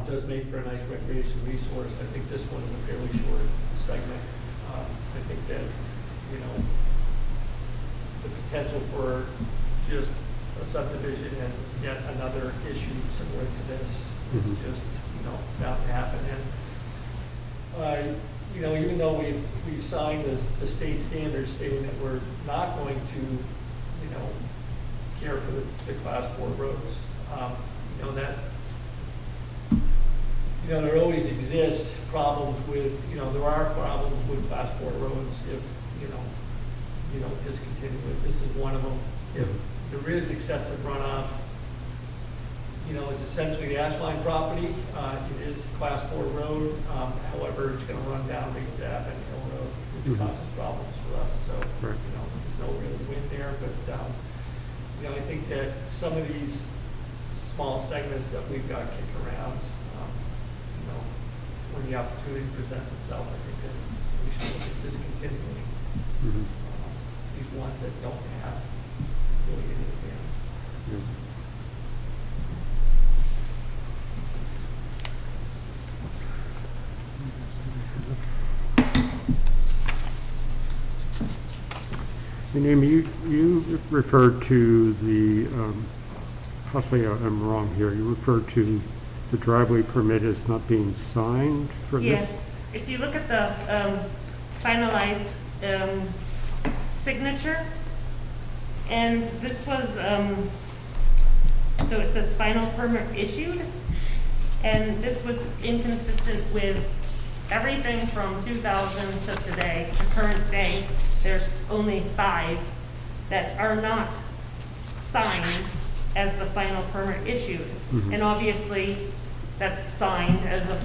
does make for a nice recreation resource. I think this one is a fairly short segment. I think that, the potential for just a subdivision and yet another issue similar to this is Mhm. just, bound to happen. And, even though we've signed the state standards stating that we're not going to, care for the Class 4 roads, there always exist problems with, there are problems with Class 4 roads if, you don't discontinue it. This is one of them. If there is excessive runoff, it's essentially the ash line property. It is Class 4 road. However, it's gonna run down to Advent Hill Road, which Mhm. causes problems for us. So, Right. there's no real win there. But, I think that some of these small segments that we've got kicked around, when the opportunity presents itself, I think that we should look at discontinuing Mhm. these ones that don't have really any advantage. Yeah. And Amy, you referred to the, possibly I'm wrong here, you referred to the driveway permit is not being signed for this? Yes, if you look at the finalized signature, and this was, so it says final permit issued, and this was inconsistent with everything from 2000 to today, to current day. There's only 5 that are not signed as the final permit issued. Mhm. And obviously, that's signed as a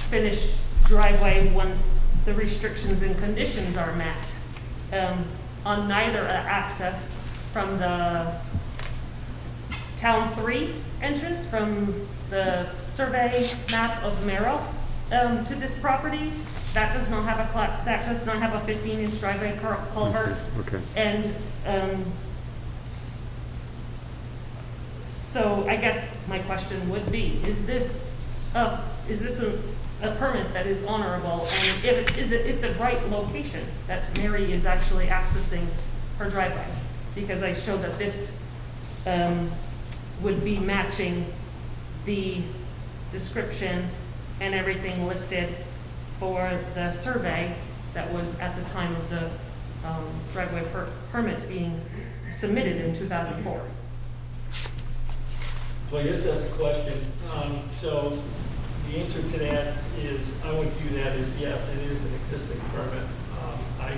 finished driveway once the restrictions and conditions are met. On neither access from the Town 3 entrance, from the survey map of Merritt, to this property, that does not have that does not have a 15-inch driveway culvert. Okay. And, so I guess my question would be, is this a permit that is honorable? And is it at the right location that Mary is actually accessing her driveway? Because I showed that this, would be matching the description and everything listed for the survey that was at the time of the driveway permit being submitted in 2004. So I guess that's a question. So the answer to that is, I would view that as, yes, it is an existing permit. I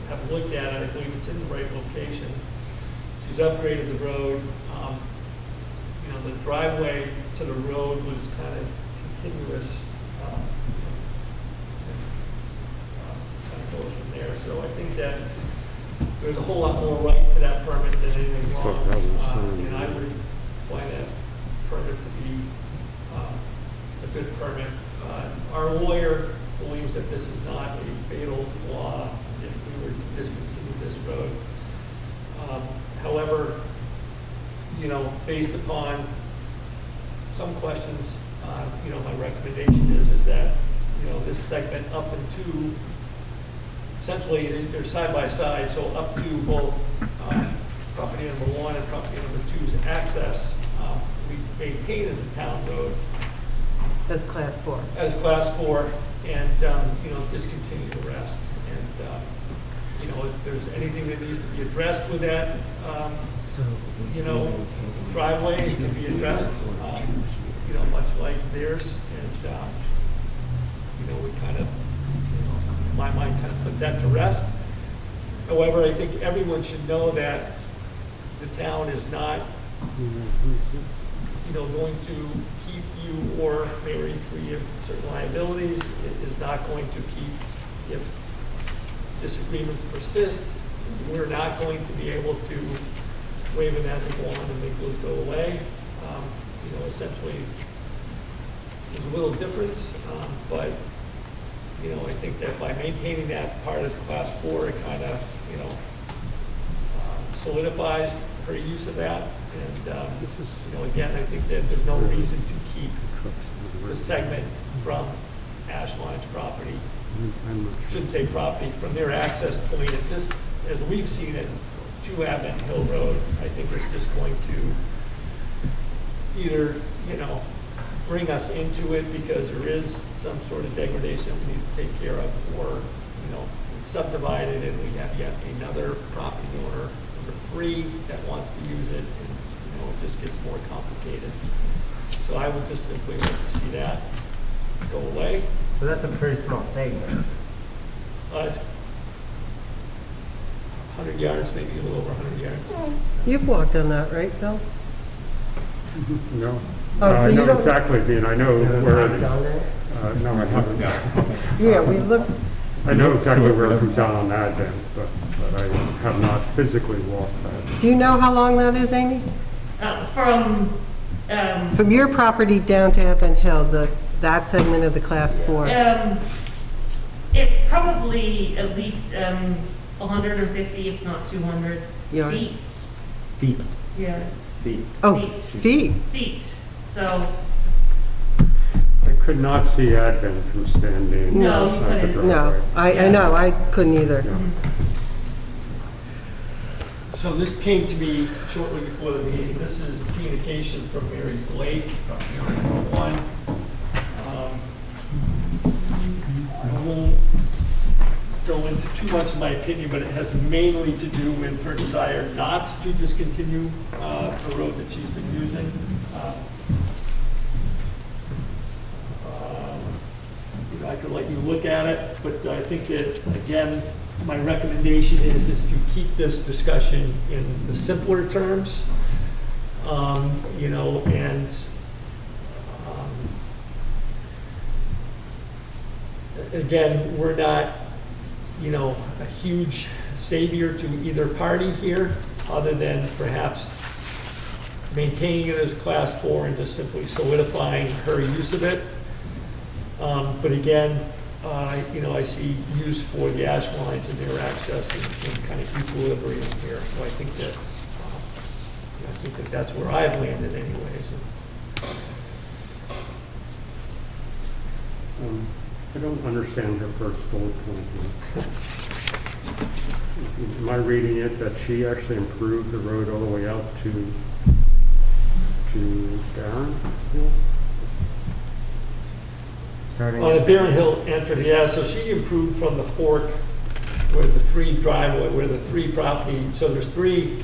have looked at it, I believe it's in the right location. She's upgraded the road. You know, the driveway to the road was kind of continuous. Kind of goes from there. So I think that there's a whole lot more right to that permit than anything I wrong. thought that was signed. And I would find that permit to be a good permit. Our lawyer believes that this is not a fatal flaw if we were to discontinue this road. However, you know, based upon some questions, you know, my recommendation is that, you know, this segment up into, essentially, they're side by side, so up to both property number 1 and property number 2's access, we maintain as a town road. That's class 4. As class 4, and, you know, discontinue the rest. And, you know, if there's anything that needs to be addressed with that, you know, driveway, it can be addressed, you know, much like theirs. And, you know, we kind of, in my mind, kind of put that to rest. However, I think everyone should know that the town is not, you know, going to keep you or Mary free of certain liabilities. It is not going to keep, if disagreements persist, we're not going to be able to wave a magic wand and make those go away. You know, essentially, there's a little difference, but, you know, I think that by maintaining that part as class 4, it kind of, you know, solidifies her use of that. And, you know, again, I think that there's no reason to keep the segment from Ashline's property, shouldn't say property, from their access point. If this, as we've seen it, to Advent Hill Road, I think it's just going to either, you know, bring us into it because there is some sort of degradation we need to take care of, or, you know, it's subdivided and we have yet another property owner, number 3, that wants to use it, and, you know, it just gets more complicated. So I would just simply like to see that go away. So that's a pretty small segment. It's 100 yards, maybe a little over 100 yards. You've walked on that, right, Bill? No. Oh, so I you know don't- exactly, I know where, I've done it. no, I haven't. Yeah, we looked, I know exactly where it comes out on Advent, but I have not physically walked that. do you know how long that is, Amy? From, From your property down to Advent Hill, that segment of the class 4? it's probably at least 150, if not 200 Yards. feet. Feet. Yeah, Feet. Oh, Feet. feet. So, I could not see Advent from standing No, you at the couldn't. driveway. No, I know, I couldn't either. Yeah. So this came to me shortly before the meeting. This is communication from Mary Blake, property owner number 1. too much in my opinion, but it has mainly to do with her desire not to discontinue the road that she's been using. You know, I could let you look at it, but I think that, again, my recommendation is to keep this discussion in the simpler terms, you know, and again, we're not, you know, a huge savior to either party here, other than perhaps maintaining it as Class 4 and just simply solidifying her use of it. But again, you know, I see use for the ash lines and their access in kind of equilibrium here. So I think that that's where I've landed anyways. I don't understand her first bullet point here. Am I reading it that she actually improved the road all the way out to Barron Hill? Starting On the Barron Hill entrance, yeah, so she improved from the fork where the three driveway, where the three property, so there's three,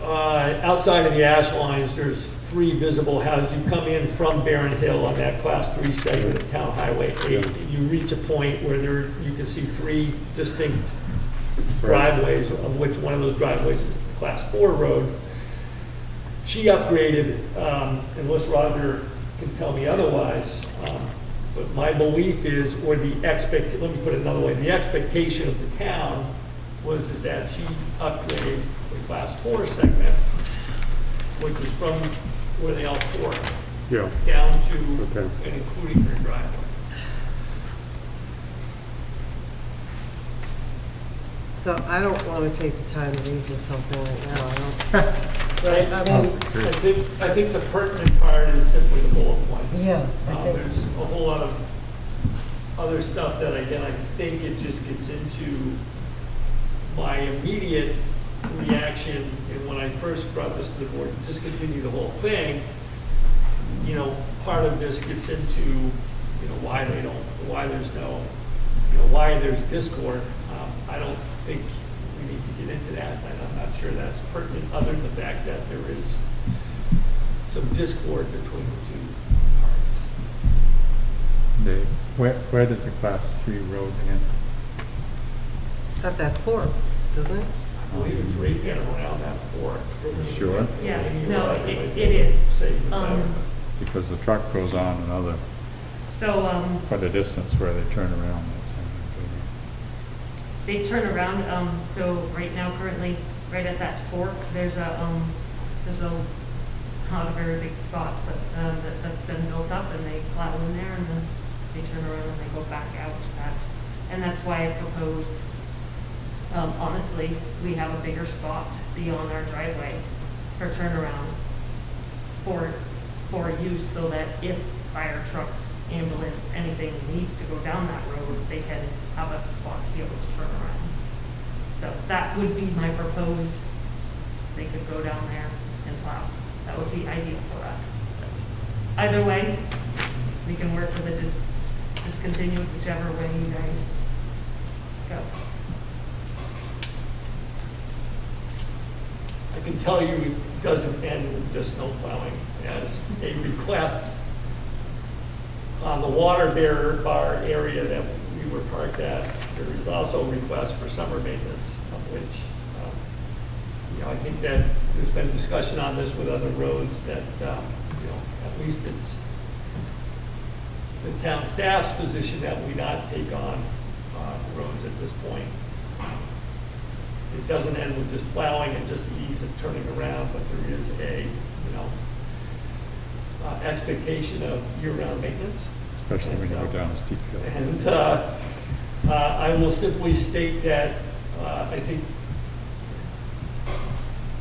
outside of the ash lines, there's three visible houses. You come in from Barron Hill on that Class 3 segment of Town Highway 8. You reach a point where you can see three distinct driveways, of which one of those driveways is the Class 4 road. She upgraded, unless Roger can tell me otherwise, but my belief is, or let me put it another way, the expectation of the town was that she upgraded the Class 4 segment, which is from where they all fork, Yeah. down to Okay. and including her driveway. So I don't want to take the time to read this whole thing right now. I don't, Right, I mean, I think the pertinent part is simply the bullet points. yeah, I think, There's a whole lot of other stuff that, again, I think it just gets into my immediate reaction, and when I first brought this to the board, discontinue the whole thing, you know, part of this gets into, you know, why there's no, you know, why there's discord. I don't think we need to get into that, and I'm not sure that's pertinent, other than the fact that there is some discord between the two parties. Dave, where does the Class 3 road end? it's at that fork, doesn't it? I believe it's right there around that fork. Sure. Yeah, Maybe no, you're right, it- might be it able to is. save it better. Because the truck goes on another, So, quite a distance where they turn around. they turn around, so right now, currently, right at that fork, there's a not a very big spot, but, that's been built up, and they plow in there, and then they turn around and they go back out to that. And that's why I propose, honestly, we have a bigger spot beyond our driveway for turnaround for use, so that if fire trucks, ambulance, anything needs to go down that road, they can have a spot to be able to turn around. So that would be my proposed, they could go down there and plow. That would be ideal for us. But either way, we can work with it, discontinue it, whichever way you guys go. I can tell you it doesn't end with just snow plowing. As a request on the water bearer bar area that we were parked at, there is also a request for summer maintenance, of which, you know, I think that there's been discussion on this with other roads that, you know, at least it's the town staff's position that we not take on roads at this point. It doesn't end with just plowing and just the ease of turning around, but there is a, you know, expectation of year-round maintenance. Especially when you go down a steep hill. And I will simply state that I think,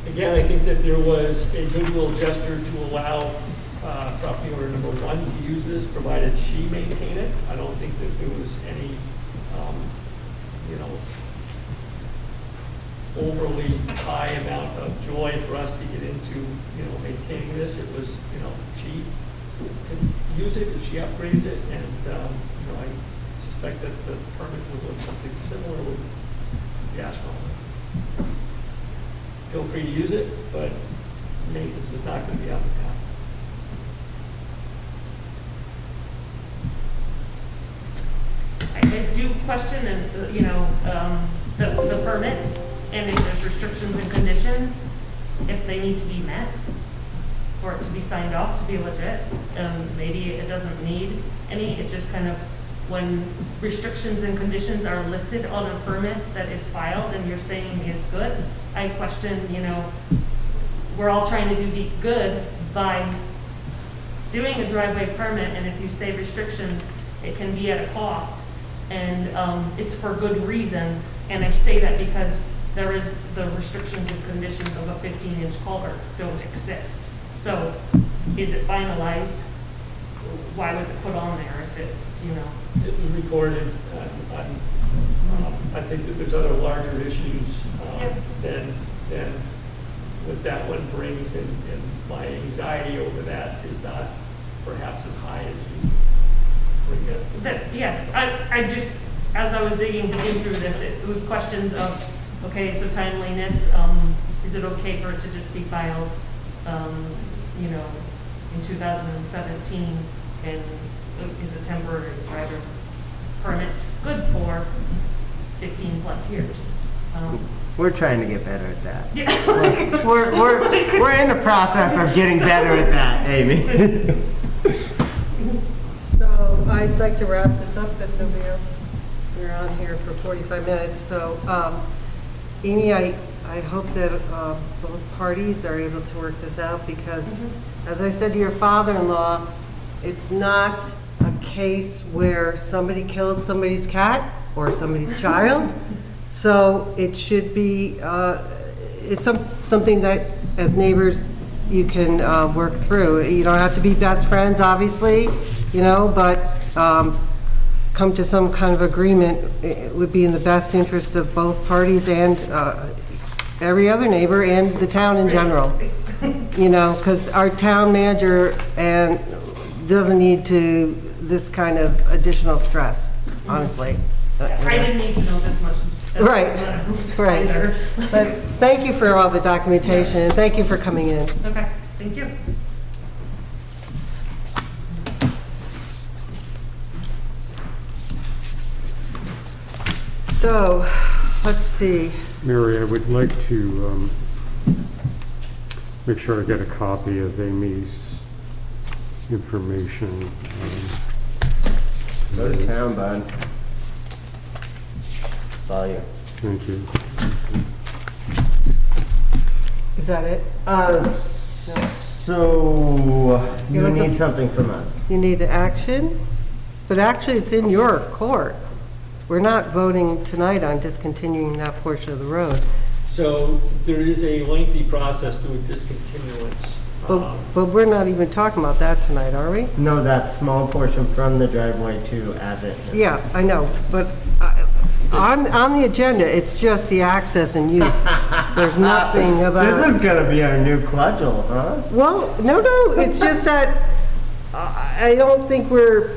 again, I think that there was a goodwill gesture to allow property owner number one to use this, provided she maintain it. I don't think that there was any, you know, overly high amount of joy for us to get into, you know, maintaining this. It was, you know, she can use it if she upgrades it, and, you know, I just suspect that the permit would look something similar with the asphalt. Feel free to use it, but maintenance is not gonna be on the town. I do question and, the permit, and if there's restrictions and conditions, if they need to be met for it to be signed off to be legit. Maybe it doesn't need any, it just kind of, when restrictions and conditions are listed on a permit that is filed and you're saying is good, I question, we're all trying to be good by doing a driveway permit, and if you say restrictions, it can be at a cost, and it's for good reason, and I say that because the restrictions and conditions of a 15-inch culvert don't exist. So, is it finalized? Why was it put on there if it's, It was recorded, I think that there's other larger issues than what that one brings, and my anxiety over that is not perhaps as high as you bring it. I just, as I was digging through this, it was questions of, okay, so timeliness, is it okay for it to just be filed, in 2017, and is a temporary driver permit good for 15+ years? We're trying to get better at that. Yeah. We're in the process of getting better at that, Amy. So I'd like to wrap this up if nobody else, we're on here for 45 minutes. So Amy, I hope that both parties are able to work this out, because as I said to your father-in-law, it's not a case where somebody killed somebody's cat or somebody's child. So it should be, it's something that as neighbors you can work through. You don't have to be best friends, obviously, but come to some kind of agreement. It would be in the best interest of both parties and every other neighbor and the town in general. Because our town manager doesn't need this kind of additional stress, honestly. I didn't need to know this much. Right. Either. But thank you for all the documentation, and thank you for coming in. Okay, thank you. So, let's see. Mary, I would like to make sure I get a copy of Amy's information. Go to town, bud. That's all you. Thank you. Is that it? So, you You're looking- need something from us. You need action? But actually, it's in your court. We're not voting tonight on discontinuing that portion of the road. So there is a lengthy process to a discontinuance. But we're not even talking about that tonight, are we? No, that small portion from the driveway to Abbott. Yeah, I know, but on the agenda, it's just the access and use. There's nothing about. This is gonna be our new cudgel, huh? Well, no, it's just that I don't think we're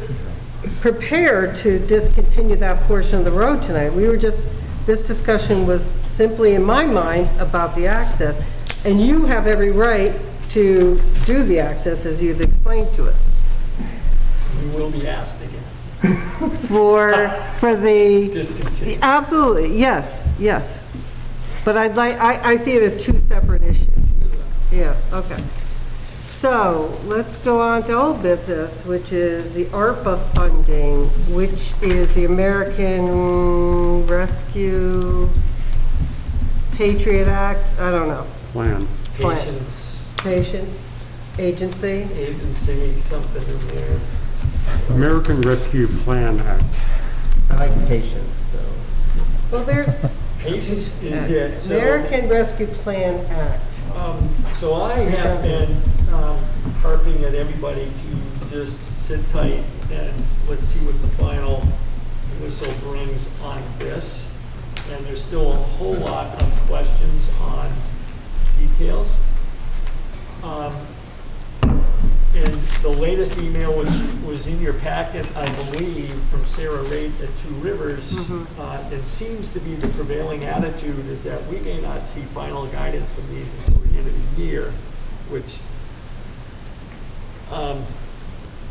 prepared to discontinue that portion of the road tonight. This discussion was simply in my mind about the access, and you have every right to do the access as you've explained to us. You will be asked again. For the, Discontinue. absolutely, yes. But I see it as two separate issues. Yeah, okay. So, let's go on to old business, which is the ARPA funding, which is the American Rescue Patriot Act, I don't know. Plan. Plan. Patience, Agency. something in there. American Rescue Plan Act. I like patience, though. Well, there's Patience is it. So, American Rescue Plan Act. So I have been harping at everybody to just sit tight and let's see what the final whistle brings on this. And there's still a whole lot of questions on details. And the latest email, which was in your packet, I believe, from Sarah Raitt at Two Rivers, and seems to be the prevailing attitude, is that we may not see final guidance from these until the end of the year, which,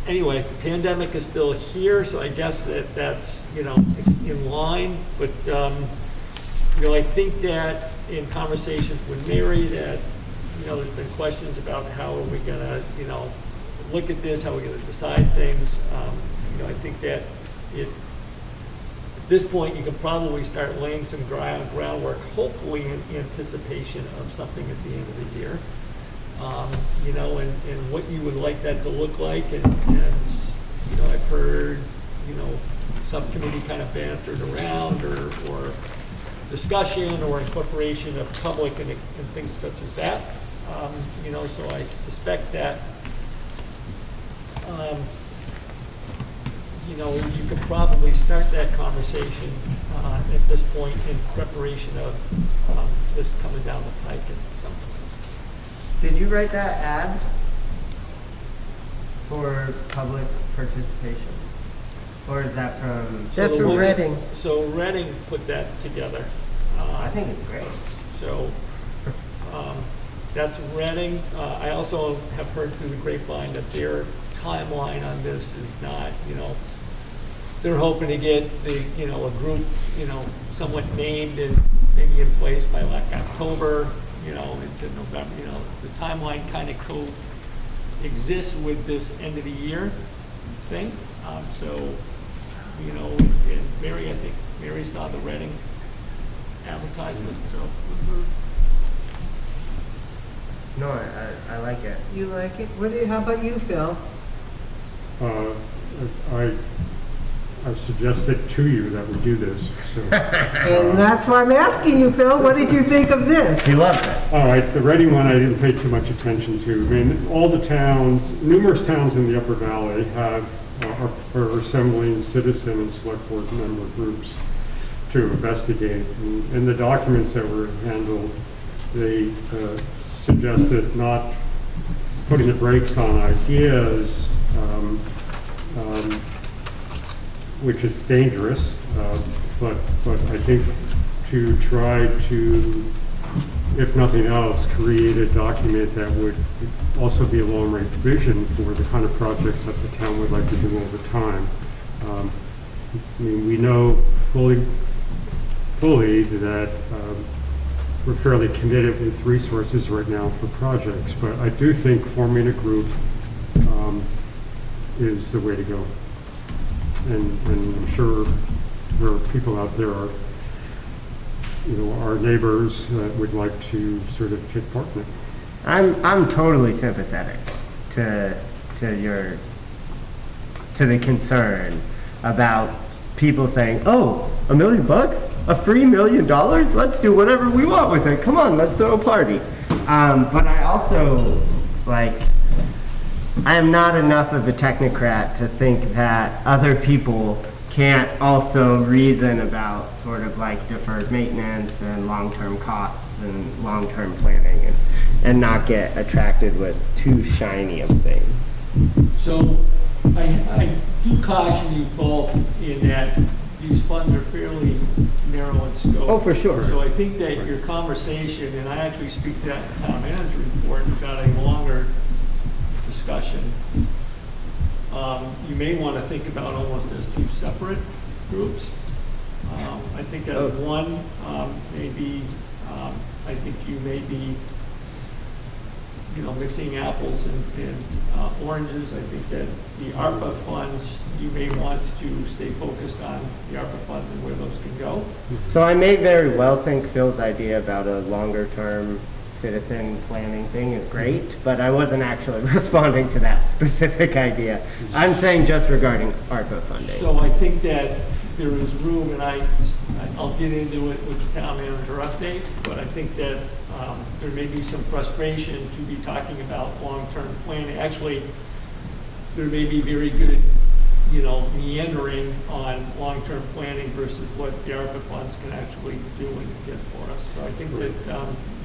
anyway, the pandemic is still here, so I guess that's, it's in line, but, I think that in conversations with Mary that, there's been questions about how are we gonna, look at this, how are we gonna decide things. I think that at this point, you can probably start laying some groundwork, hopefully in anticipation of something at the end of the year. And what you would like that to look like, and I've heard, subcommittee kind of bantered around, or discussion, or incorporation of public and things such as that. So I suspect that, you could probably start that conversation at this point in preparation of this coming down the pike at some point. Did you write that ad for public participation? Or is that from? That's So from what- Reading. So Reading put that together. I think it's great. So, that's Reading. I also have heard through the grapevine that their timeline on this is not, they're hoping to get a group, somewhat named and maybe in place by like October, into November, the timeline kind of coexists with this end of the year thing. So, and Mary, I think Mary saw the Reading advertisement, so. No, I like it. You like it? How about you, Phil? I've suggested to you that we do this, so. And that's why I'm asking you, Phil, what did you think of this? He loves it. All right, the Reading one I didn't pay too much attention to. I mean, all the towns, numerous towns in the Upper Valley are assembling citizen and select board member groups to investigate. And in the documents that were handled, they suggested not putting the brakes on ideas, which is dangerous, but I think to try to, if nothing else, create a document that would also be a long-range vision for the kind of projects that the town would like to do over time. I mean, we know fully that we're fairly committed with resources right now for projects, but I do think forming a group is the way to go. And I'm sure there are people out there, our neighbors that would like to sort of take part in it. I'm totally sympathetic to the concern about people saying, "Oh, $1 million bucks? A free $1 million? Let's do whatever we want with it. Come on, let's throw a party." But I also, I am not enough of a technocrat to think that other people can't also reason about sort of deferred maintenance and long-term costs and long-term planning and not get attracted with too shiny of things. So I do caution you both in that these funds are fairly narrow in scope. Oh, for sure. So I think that your conversation, and I actually speak to that in the town manager report, got a longer discussion. You may want to think about almost as two separate groups. I think as one, maybe, I think you may be, mixing apples and oranges. I think that the ARPA funds, you may want to stay focused on the ARPA funds and where those can go. So I may very well think Phil's idea about a longer-term citizen planning thing is great, but I wasn't actually responding to that specific idea. I'm saying just regarding ARPA funding. So I think that there is room, and I'll get into it with the town manager update, but I think that there may be some frustration to be talking about long-term planning. Actually, there may be very good, meandering on long-term planning versus what the ARPA funds can actually do and get for us. So I think that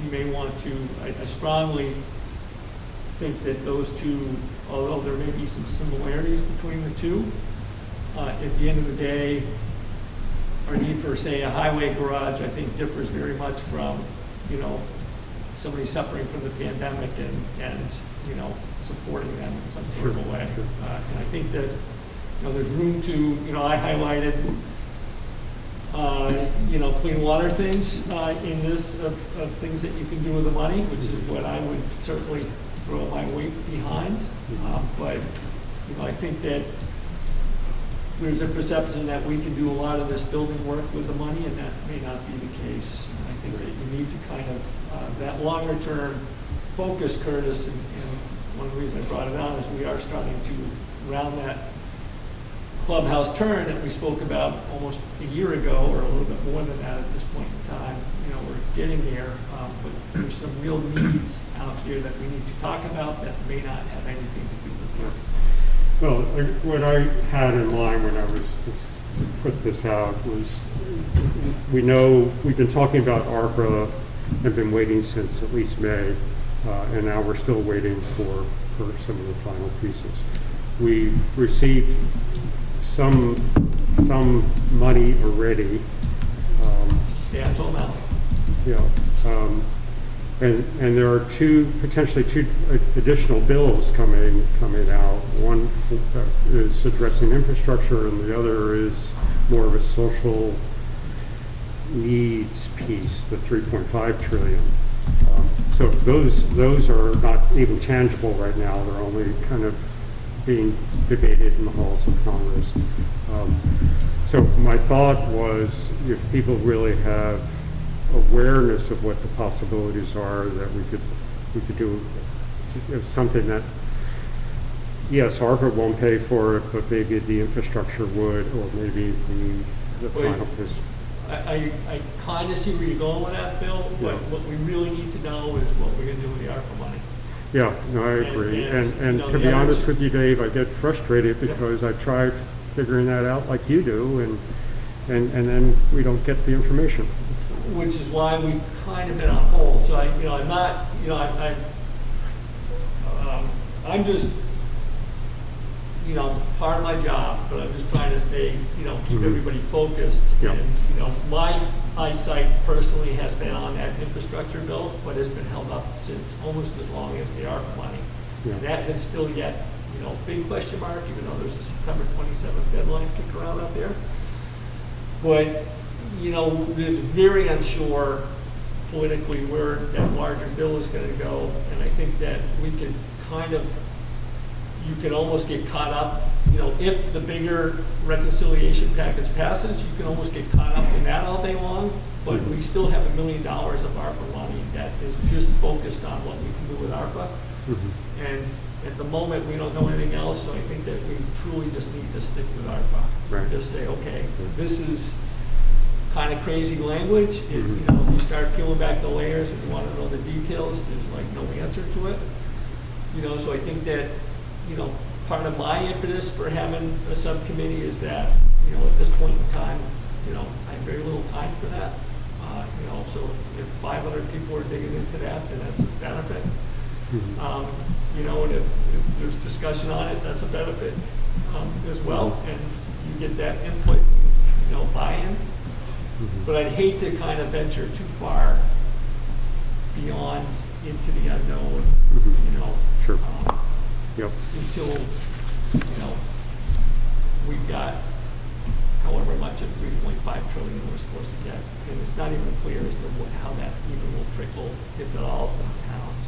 you may want to, I strongly think that those two, although there may be some similarities between the two, at the end of the day, our need for, say, a highway garage, I think differs very much from, somebody suffering from the pandemic and supporting them in some sort of a way. And I think that, there's room to, I highlighted, clean water things in this of things that you can do with the money, which is what I would certainly throw my weight behind. But, I think that there's a perception that we can do a lot of this building work with the money, and that may not be the case. I think that you need to kind of, that longer term focus, Curtis, and one of the reasons I brought it on is we are starting to round that clubhouse turn that we spoke about almost a year ago, or a little bit more than that at this point in time. We're getting there, but there's some real needs out here that we need to talk about that may not have anything to do with work. Well, what I had in mind when I was just put this out was, we know, we've been talking about ARPA and been waiting since at least May, and now we're still waiting for some of the final pieces. We received some money already. Substantial amount. Yeah. And there are potentially two additional bills coming out. One is addressing infrastructure, and the other is more of a social needs piece, the 3.5 trillion. So those are not even tangible right now. They're only kind of being debated in the halls of Congress. So my thought was, if people really have awareness of what the possibilities are, that we could do something that, yes, ARPA won't pay for it, but maybe the infrastructure would, or maybe the final piece. I kind of see where you're going with that, Phil, but what we really need to know is what we're going to do with the ARPA money. Yeah, no, I agree. And to the be honest others- with you, Dave, I get frustrated because I try figuring that out like you do, and then we don't get the information. Which is why we've kind of been on hold. So I'm not, I'm just, part of my job, but I'm just trying to stay, keep everybody focused. Yeah. And, my eyesight personally has been on that infrastructure bill, but it's been held up since almost as long as the ARPA money. Yeah. And that is still yet, big question mark, even though there's a September 27th deadline kicked around out there. But, it's very unsure politically where that larger bill is going to go. And I think that we could you can almost get caught up, if the bigger reconciliation package passes, you can almost get caught up in that all day long. But we still have $1 million of ARPA money that is just focused on what we can do with ARPA. Mm-hmm. And at the moment, we don't know anything else, so I think that we truly just need to stick with ARPA. Right. Just say, okay, this is kind of crazy language. If you start peeling back the layers and you want to know the details, there's like no answer to it. So I think that, part of my impetus for having a subcommittee is that, at this point in time, I have very little time for that. So if 500 people are digging into that, then that's a benefit. And if there's discussion on it, that's a benefit as well. And you get that input, buy-in. But I'd hate to kind of venture too far beyond into the unknown, Sure. Yep. until, we've got however much of 3.5 trillion we're supposed to get. And it's not even clear as to how that even will trickle, if at all, to the towns.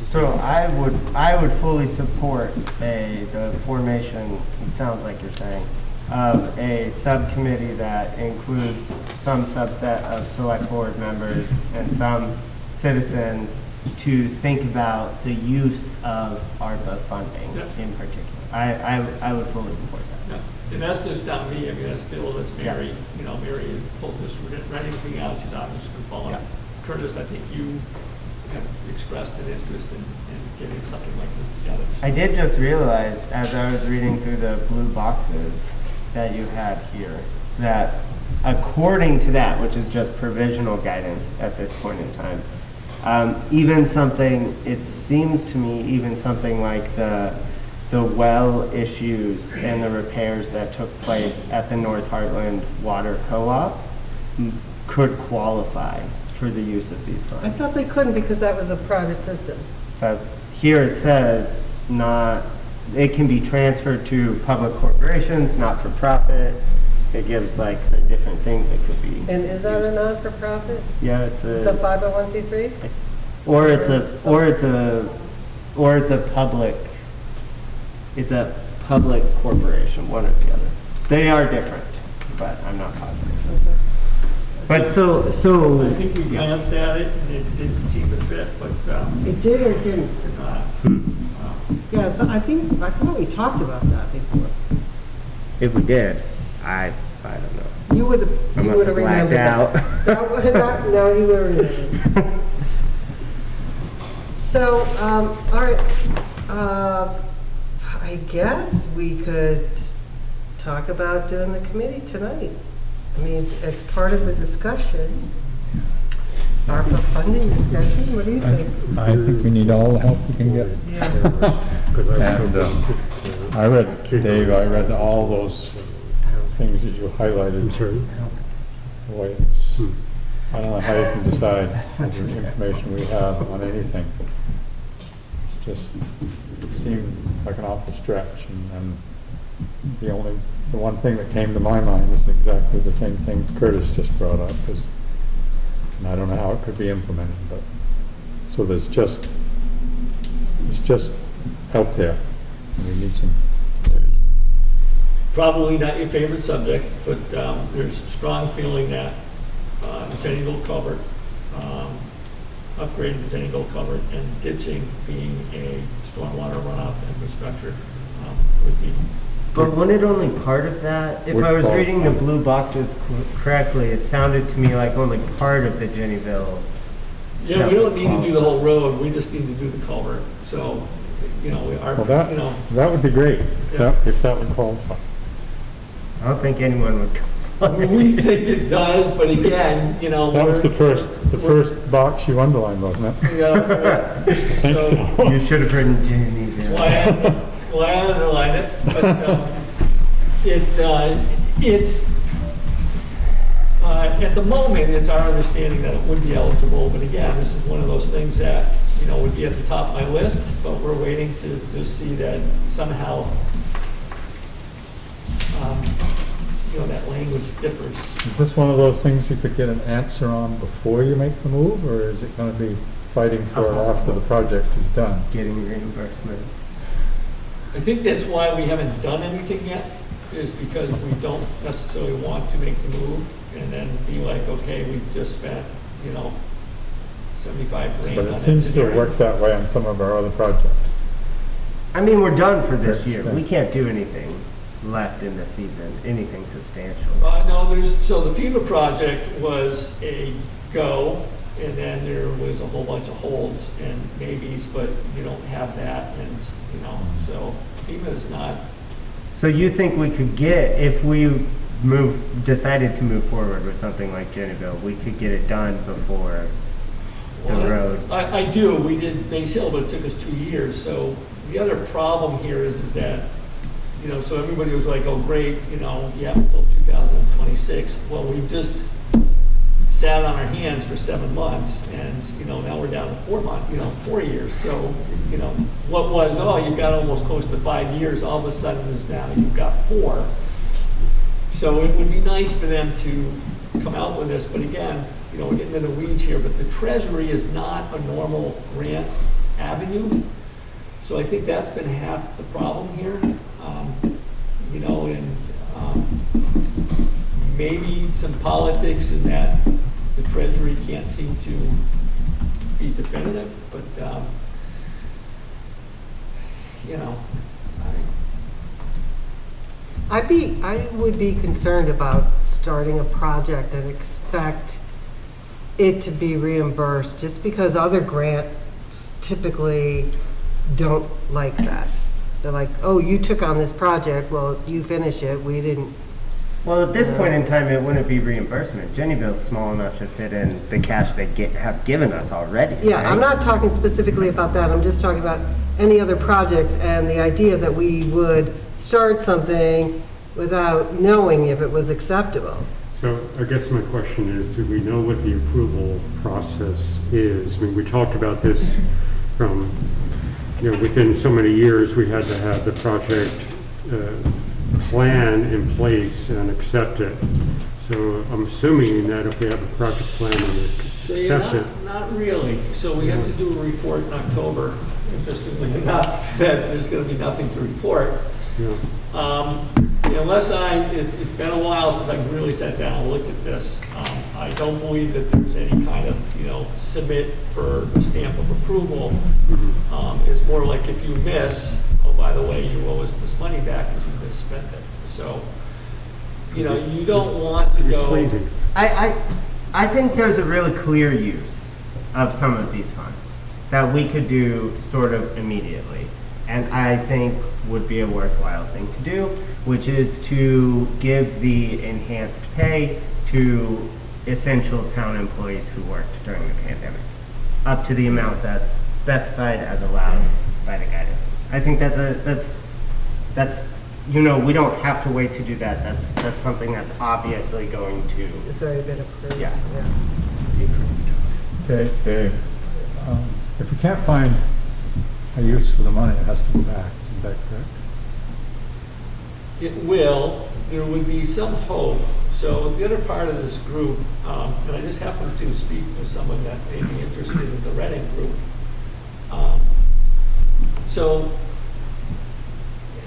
So I would fully support the formation, it sounds like you're saying, of a subcommittee that includes some subset of select board members and some citizens to think about the use of ARPA funding in particular. I would fully support that. Yeah. And that's just not me, that's Phil, that's Mary. Mary has told us we're getting anything out, she's obviously been following. Yeah. Curtis, I think you have expressed an interest in getting something like this together. I did just realize, as I was reading through the blue boxes that you had here, that according to that, which is just provisional guidance at this point in time, Even something, it seems to me, even something like the well issues and the repairs that took place at the North Heartland Water Co-op could qualify for the use of these I funds. thought they couldn't because that was a private system. But here it says not, it can be transferred to public corporations, not for profit. It gives like the different things it could be. And is that a non-for-profit? Yeah, It's a 501c3? or it's a public corporation, one or the other. They are different, but I'm not positive. But so, I think we glanced at it and it didn't seem to fit, but, It did or didn't? did not. Yeah, but I thought we talked about that before. if we did, I don't know. You would have, I you must would have have blacked remembered out. that. No, you would have remembered. So, all right, I guess we could talk about doing the committee tonight. I mean, it's part of the discussion. ARPA funding discussion, what do you think? I think we need all the help we can get. Yeah. Because I was And, so I read, Dave, I read all those things that you highlighted. I'm sorry? Boy, it's, I don't know how you can decide with the information we have on anything. It's just, it seemed like an awful stretch, and the one thing that came to my mind is exactly the same thing Curtis just brought up, and I don't know how it could be implemented, but, so it's just out there, and we need some. Probably not your favorite subject, but there's a strong feeling that Jennyville culvert, upgrading the Jennyville culvert and ditching being a stormwater runoff infrastructure would be. But wasn't it only part of that? If I was reading the blue boxes correctly, it sounded to me like only part of the Jennyville. Yeah, we don't need to do the whole road, we just need to do the culvert, so, you know, we are, Well, you know. that would be great, if that would qualify. I don't think anyone would. We think it does, but again, you know. That was the we're- first box you underlined, wasn't it? Yeah, I think so. You should have written Jennyville. That's why I underlined it, but it's, at the moment, it's our understanding that it would be eligible, but again, this is one of those things that, you know, would be at the top of my list, but we're waiting to see that somehow, you know, that language differs. Is this one of those things you could get an answer on before you make the move, or is it gonna be fighting for it after the project is done? Getting reimbursements. I think that's why we haven't done anything yet, is because we don't necessarily want to make the move and then be like, okay, we've just spent, you know, 75 grand on But it seems to have engineering. worked that way on some of our other projects. I mean, we're done for this Fair year. extent. We can't do anything left in the season, anything substantial. No, so the FEMA project was a go, and then there was a whole bunch of holds and maybes, but you don't have that, and, you know, so FEMA is not, So you think we could get, if we decided to move forward with something like Jennyville, we could get it done before the well, road? I do, we did Base Hill, but it took us 2 years, so the other problem here is that, you know, so everybody was like, oh, great, you know, you have until 2026. Well, we've just sat on our hands for 7 months, and, you know, now we're down to 4 months, you know, 4 years. So, you know, what was, oh, you've got almost close to 5 years, all of a sudden is now you've got 4. So it would be nice for them to come out with this, but again, you know, we're getting into the weeds here, but the Treasury is not a normal grant avenue. So I think that's been half the problem here, you know, and maybe some politics in that the Treasury can't seem to be definitive, but, you know, I would be concerned about starting a project and expect it to be reimbursed, just because other grants typically don't like that. They're like, oh, you took on this project, well, you finish it, we didn't Well, at this point in time, it wouldn't be reimbursement. Jennyville's small enough to fit in the cash they have given us already. Yeah, I'm right? not talking specifically about that, I'm just talking about any other projects and the idea that we would start something without knowing if it was acceptable. So I guess my question is, do we know what the approval process is? I mean, we talked about this from, within so many years, we had to have the project plan in place and accept it. So I'm assuming that if we have a project plan and So accept it. not really. So we have to do a report in October, interestingly enough, that there's gonna be nothing to report. Yeah. Unless it's been a while since I've really sat down and looked at this. I don't believe that there's any kind of, submit for a stamp of approval. It's more like if you miss, oh, by the way, you owe us this money back if you misspent it. So, you don't want to You're go. sleazy. I think there's a really clear use of some of these funds that we could do sort of immediately, and I think would be a worthwhile thing to do, which is to give the enhanced pay to essential town employees who worked during the pandemic, up to the amount that's specified as allowed by the guidance. I think that's we don't have to wait to do that. That's something that's obviously going to It's already been approved. Yeah. be approved. Okay, Dave, if we can't find a use for the money, it has to go back, is that correct? It will. There would be some hope. So the other part of this group, and I just happened to speak with someone that may be interested in the Reading group. So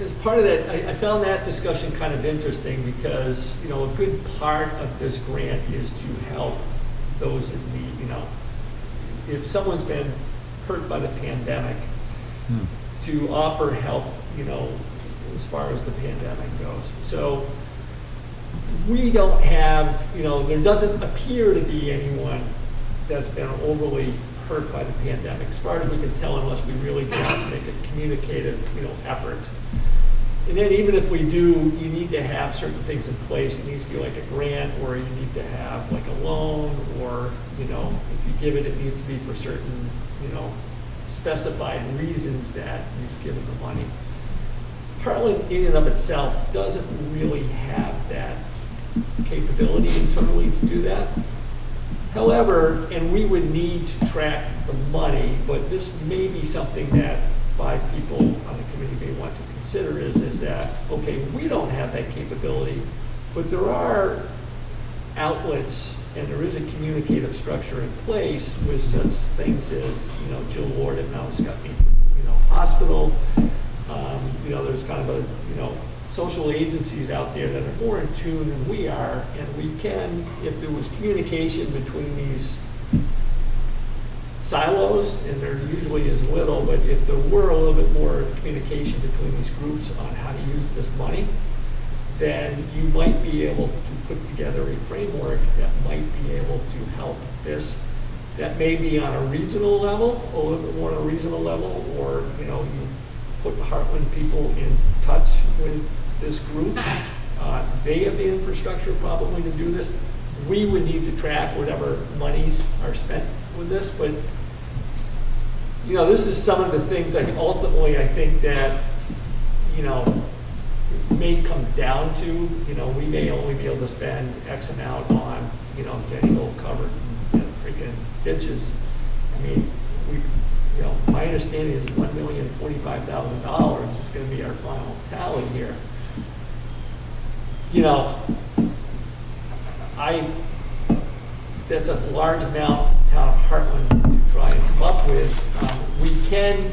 as part of that, I found that discussion kind of interesting because, a good part of this grant is to help those in need, If someone's been hurt by the pandemic, to offer help, as far as the pandemic goes. So we don't have, there doesn't appear to be anyone that's been overly hurt by the pandemic, as far as we can tell, unless we really go out and make a communicative, effort. And then even if we do, you need to have certain things in place. It needs to be like a grant, or you need to have like a loan, or, if you give it, it needs to be for certain, specified reasons that you've given the money. Hartland in and of itself doesn't really have that capability internally to do that. However, and we would need to track the money, but this may be something that 5 people on the committee may want to consider is that, okay, we don't have that capability, but there are outlets and there is a communicative structure in place with such things as, Jill Ward at Mount Scottney, Hospital. There's kind of a, social agencies out there that are more in tune than we are, and we can, if there was communication between these silos, and there usually is little, but if there were a little bit more communication between these groups on how to use this money, then you might be able to put together a framework that might be able to help this. That may be on a regional level, a little bit more on a regional level, or, you put Hartland people in touch with this group. They have the infrastructure probably to do this. We would need to track whatever monies are spent with this, but, this is some of the things ultimately I think that, may come down to, we may only be able to spend X amount on, getting old covered and freaking ditches. I mean, my understanding is $1,045,000 is going to be our final tally here. That's a large amount the town of Hartland to try and come up with. We can,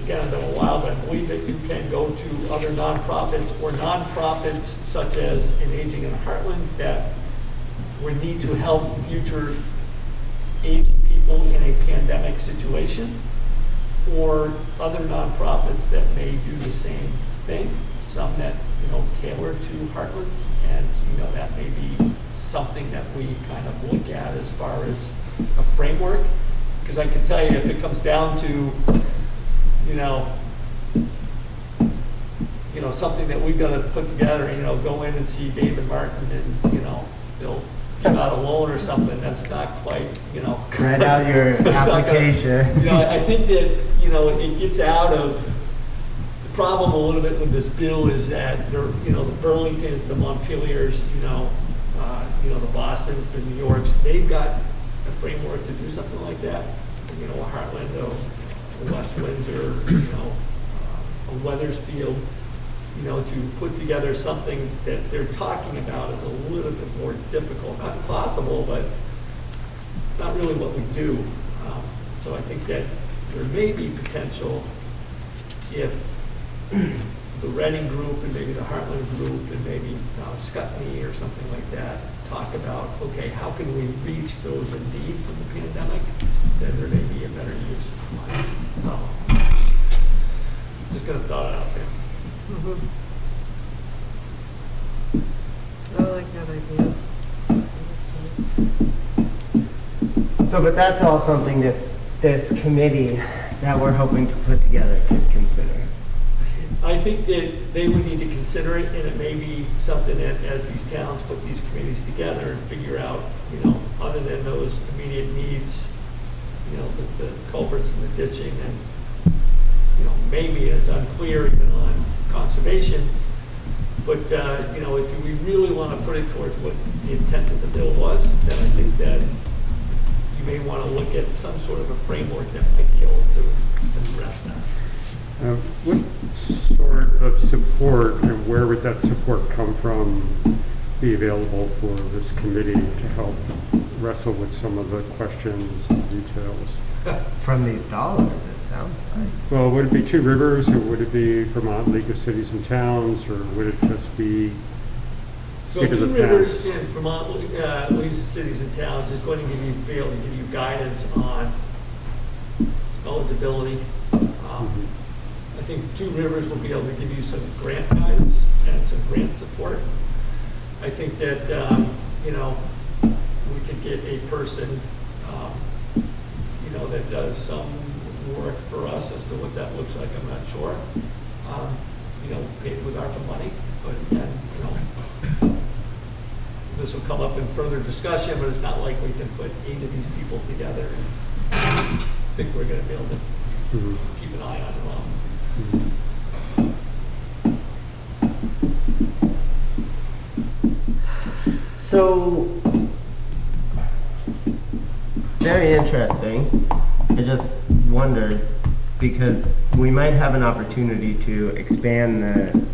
again, it's been a while, but I believe that you can go to other nonprofits or nonprofits such as in Aging in Hartland that would need to help future aging people in a pandemic situation, or other nonprofits that may do the same thing, some that, tailor to Hartland, and, that may be something that we kind of look at as far as a framework, because I can tell you if it comes down to, something that we've gotta put together, go in and see David Martin and, they'll give out a loan or something, that's not quite, Write out your It's not gonna- application. I think that, it gets out of, the problem a little bit with this bill is that there, the Burlingtons, the Montpeliers, the Bostons, the New Yorks, they've got a framework to do something like that. Hartland, a West Windsor, a Weathersfield, to put together something that they're talking about is a little bit more difficult, not impossible, but not really what we do. So I think that there may be potential if the Reading group and maybe the Hartland group and maybe Scutney or something like that talk about, okay, how can we reach those in need from the pandemic, then there may be a better use of money. So, just gonna throw it out there. I like that idea. That makes sense. So, but that's all something this committee that we're hoping to put together could consider. I think that they would need to consider it, and it may be something that as these towns put these committees together and figure out, other than those immediate needs, the culverts and the ditching, and, maybe it's unclear even on conservation, but, if we really want to put it towards what the intent of the bill was, then I think that you may want to look at some sort of a framework that might be able to address that. What sort of support and where would that support come from, be available for this committee to help wrestle with some of the questions and details? From these dollars, it sounds like. Well, would it be Two Rivers, or would it be Vermont League of Cities and Towns, or would it just be So Seat of Two the Rivers Past? in Vermont, League of Cities and Towns is going to be able to give you guidance on eligibility. I think Two Rivers will be able to give you some grant guidance and some grant support. I think that, we could get a person, that does some work for us as to what that looks like, I'm not sure. Paid with ARPA money, but again, this will come up in further discussion, but it's not like we can put 8 of these people together and think we're gonna be able to keep an eye on them all. So, very interesting. I just wondered, because we might have an opportunity to expand the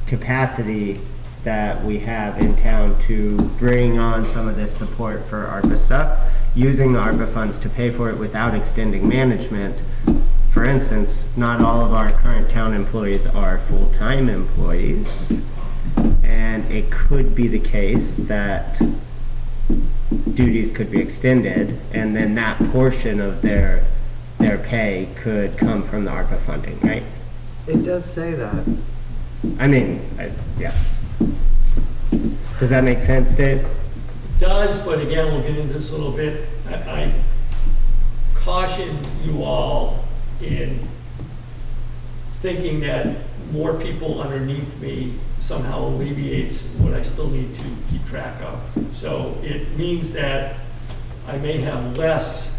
capacity that we have in town to bring on some of this support for ARPA stuff, using the ARPA funds to pay for it without extending management. For instance, not all of our current town employees are full-time employees, and it could be the case that duties could be extended, and then that portion of their pay could come from the ARPA funding, right? It does say that. Yeah. Does that make sense, Dave? Does, but again, we'll get into this a little bit. I caution you all in thinking that more people underneath me somehow alleviates what I still need to keep track of. So it means that I may have less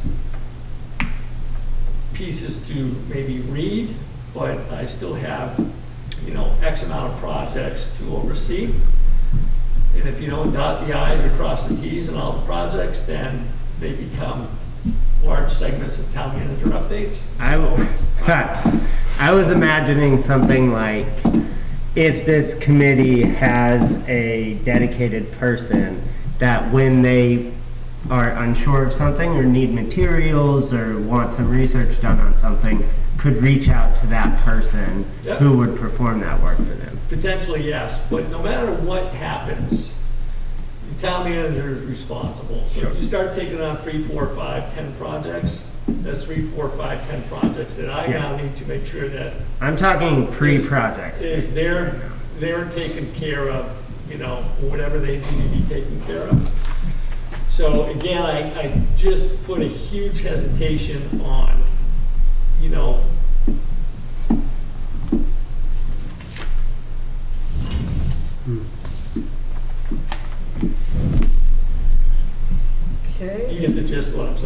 pieces to maybe read, but I still have, X amount of projects to oversee. And if you don't dot the i's or cross the t's on all the projects, then they become large segments of town manager updates. I was imagining something like, if this committee has a dedicated person that when they are unsure of something or need materials or want some research done on something, could reach out to that person who would perform that work for them. Potentially, yes, but no matter what happens, the town manager is responsible. So if you start taking on 3, 4, 5, 10 projects, that's 3, 4, 5, 10 projects that I now need to make sure that I'm talking pre-projects. is they're taken care of, whatever they need to be taken care of. So again, I just put a huge hesitation on,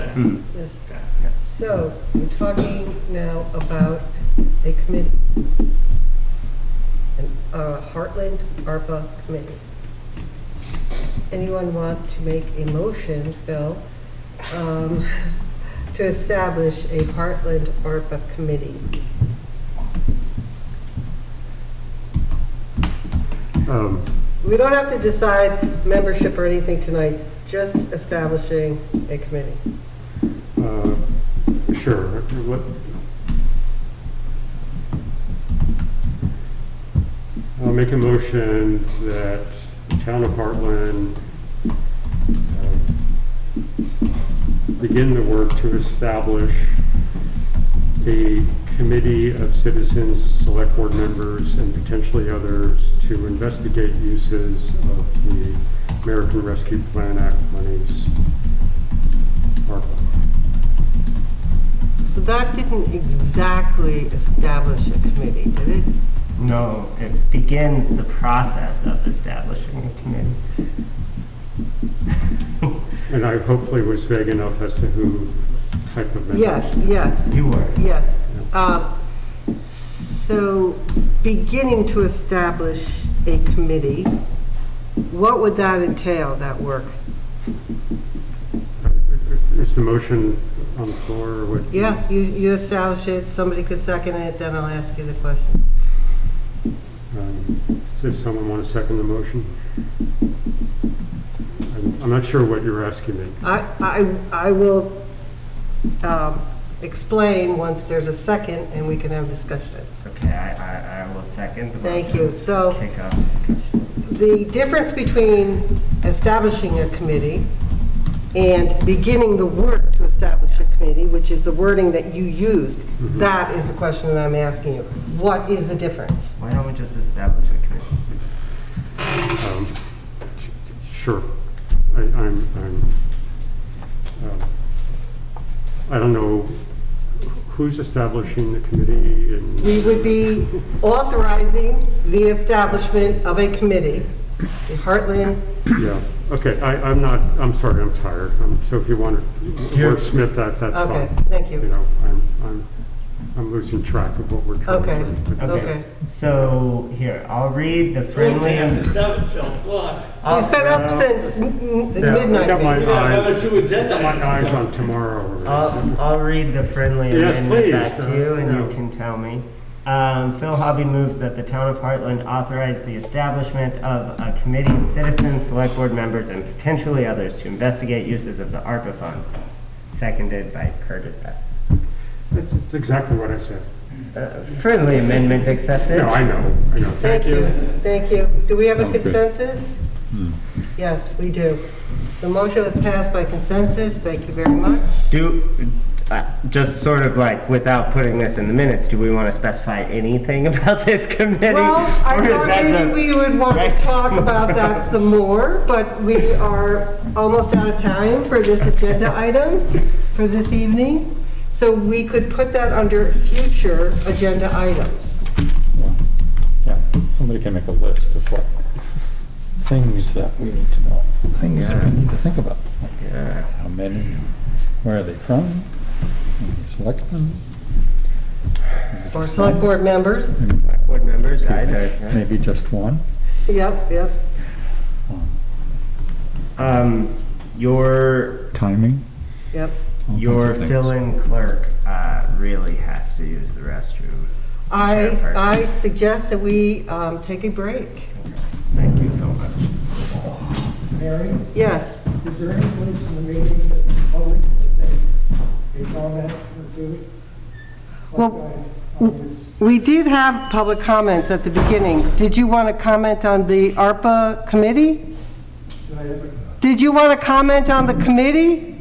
that. Yes. So, we're talking now about a committee, an Hartland ARPA committee. Does anyone want to make a motion, Phil, to establish a Hartland ARPA committee? We don't have to decide membership or anything tonight, just establishing a committee. Sure. I'll make a motion that the town of Hartland begin the work to establish a committee of citizens, select board members, and potentially others to investigate uses of the American Rescue Plan Act monies. ARPA. So that didn't exactly establish a committee, did it? No, it begins the process of establishing a committee. And I hopefully was vague enough as to who type of members. Yes, You were. yes. So, beginning to establish a committee, what would that entail, that work? Is the motion on the floor or what? Yeah, you establish it, somebody could second it, then I'll ask you the question. Does someone want to second the motion? I'm not sure what you're asking me. I will explain once there's a second and we can have discussion. Okay, I will second the motion. Thank you. So Kick off discussion. the difference between establishing a committee and beginning the work to establish a committee, which is the wording that you used, that is the question that I'm asking you. What is the difference? Why don't we just establish a committee? Sure. I don't know who's establishing the committee and. We would be authorizing the establishment of a committee. Heartland. Yeah, okay, I'm sorry, I'm tired. So if you want to wordsmith that, that's fine. Okay, thank You you. know, I'm losing track of what we're trying Okay, to do. okay. So, here, I'll read the friendly. After 7, Phil, come on. He's been up since midnight. I got my maybe. Yeah, another eyes, 2 agenda my items. eyes on tomorrow. I'll read the friendly Yes, amendment back please, to you, and yeah. you can tell me. Phil Hobby moves that the town of Hartland authorize the establishment of a committee of citizens, select board members, and potentially others to investigate uses of the ARPA funds. Seconded by Curtis. That's exactly what I said. Friendly amendment accepted. No, I know. Thank you, thank you. Do we have a Sounds good. consensus? Yes, we do. The motion was passed by consensus. Thank you very much. Just sort of like, without putting this in the minutes, do we want to specify anything about this committee? Well, I Or is thought that maybe just we would want to right talk about that some more, but we are almost out of time for this agenda item for this evening. So we could put that under future agenda items. Well, yeah, somebody can make a list of what things that we need to know, things that we need to think about. Yeah. How many, where are they from? Select them. Or select board members. Select board members, either. Maybe just one. Yep, yep. Your Timing. Yep. all kinds Your of things. fill-in clerk really has to use the restroom. Chairperson. I suggest that we take a break. Thank you so much. Mary, Yes. is there any place in the meeting that the public could make a comment or two? Well, we did have public comments at the beginning. Did you want to comment on the ARPA committee? Did you want to comment on the committee?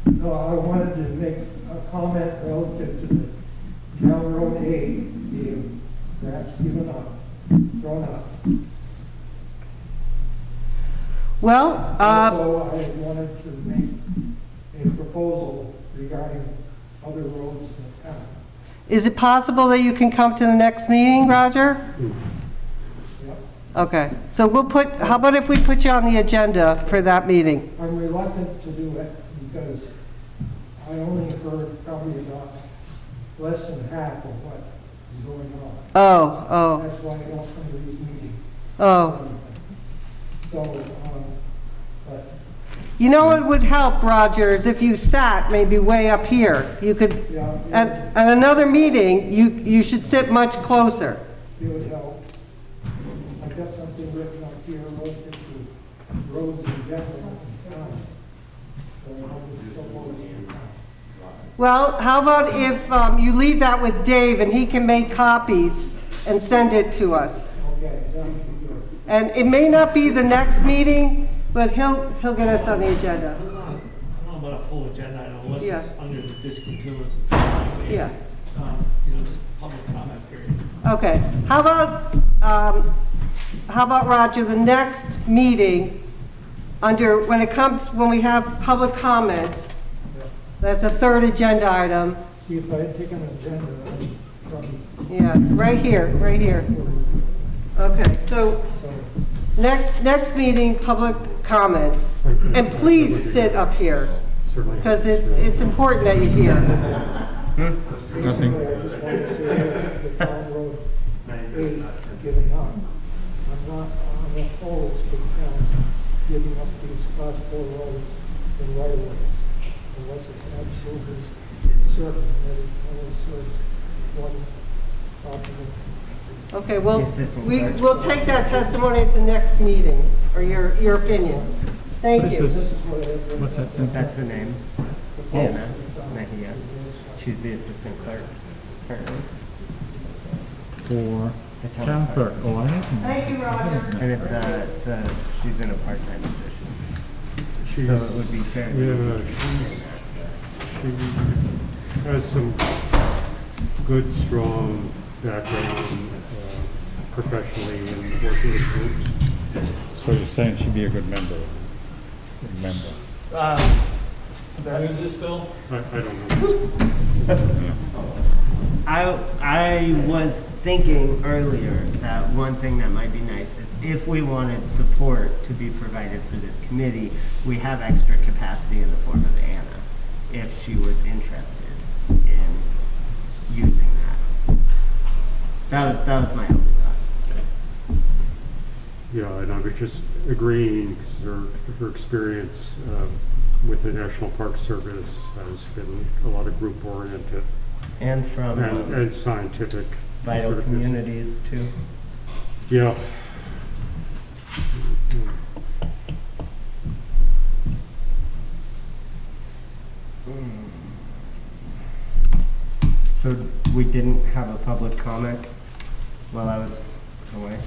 No, I wanted to make a comment relative to the town road aid being perhaps given up, thrown out. Well, Also, I wanted to make a proposal regarding other roads in the town. is it possible that you can come to the next meeting, Roger? Yep. Okay, so we'll put, how about if we put you on the agenda for that meeting? I'm reluctant to do it because I only heard probably about less than half of what is going on. Oh, That's why I don't come to these meetings. oh. So, but You know what would help, Roger, is if you sat maybe way up here. You could, yeah, at another meeting, you should sit much closer. it would help. I've got something written up here relative to roads in general in town. So I'll just go over it. Well, how about if you leave that with Dave and he can make copies and send it to us? Okay, that would be good. And it may not be the next meeting, but he'll get us on the agenda. I don't know about a full agenda item unless Yeah. it's under the discontinuance of time. Yeah. Just public comment period. Okay, how about, Roger, the next meeting, under, when we have public comments, that's the third agenda item, See, if I had taken an agenda, I'd probably, yeah, right here. Okay, so, next meeting, public comments, and please sit up here, Certainly. because it's important that you're here. Nothing. I just wanted to say that the town road 8 giving up. I'm opposed to the town giving up these class 4 roads and right of ways unless it's absolutely certain that it only serves one property. Okay, well, The assistant clerk. we'll take that testimony at the next meeting, or your opinion. Thank What is you. this? What I have written What's that up. thing? That's her name, Anna Mejia. She's the assistant clerk currently. For The town clerk. Oh, I didn't. Thank you, Roger. And she's in a part-time position. So it would be fairly Yeah, easy. she has some good, strong background professionally in working with groups. So you're saying she'd be a good member? Good member. Who's this, Phil? I don't know. Yeah. I was thinking earlier that one thing that might be nice is if we wanted support to be provided for this committee, we have extra capacity in the form of Anna, if she was interested in using that. That was my only thought. Yeah, and I was just agreeing, because her experience with the National Park Service has been a lot of group oriented And from and scientific. vital sort of communities too. Yeah. So we didn't have a public comment while I was away?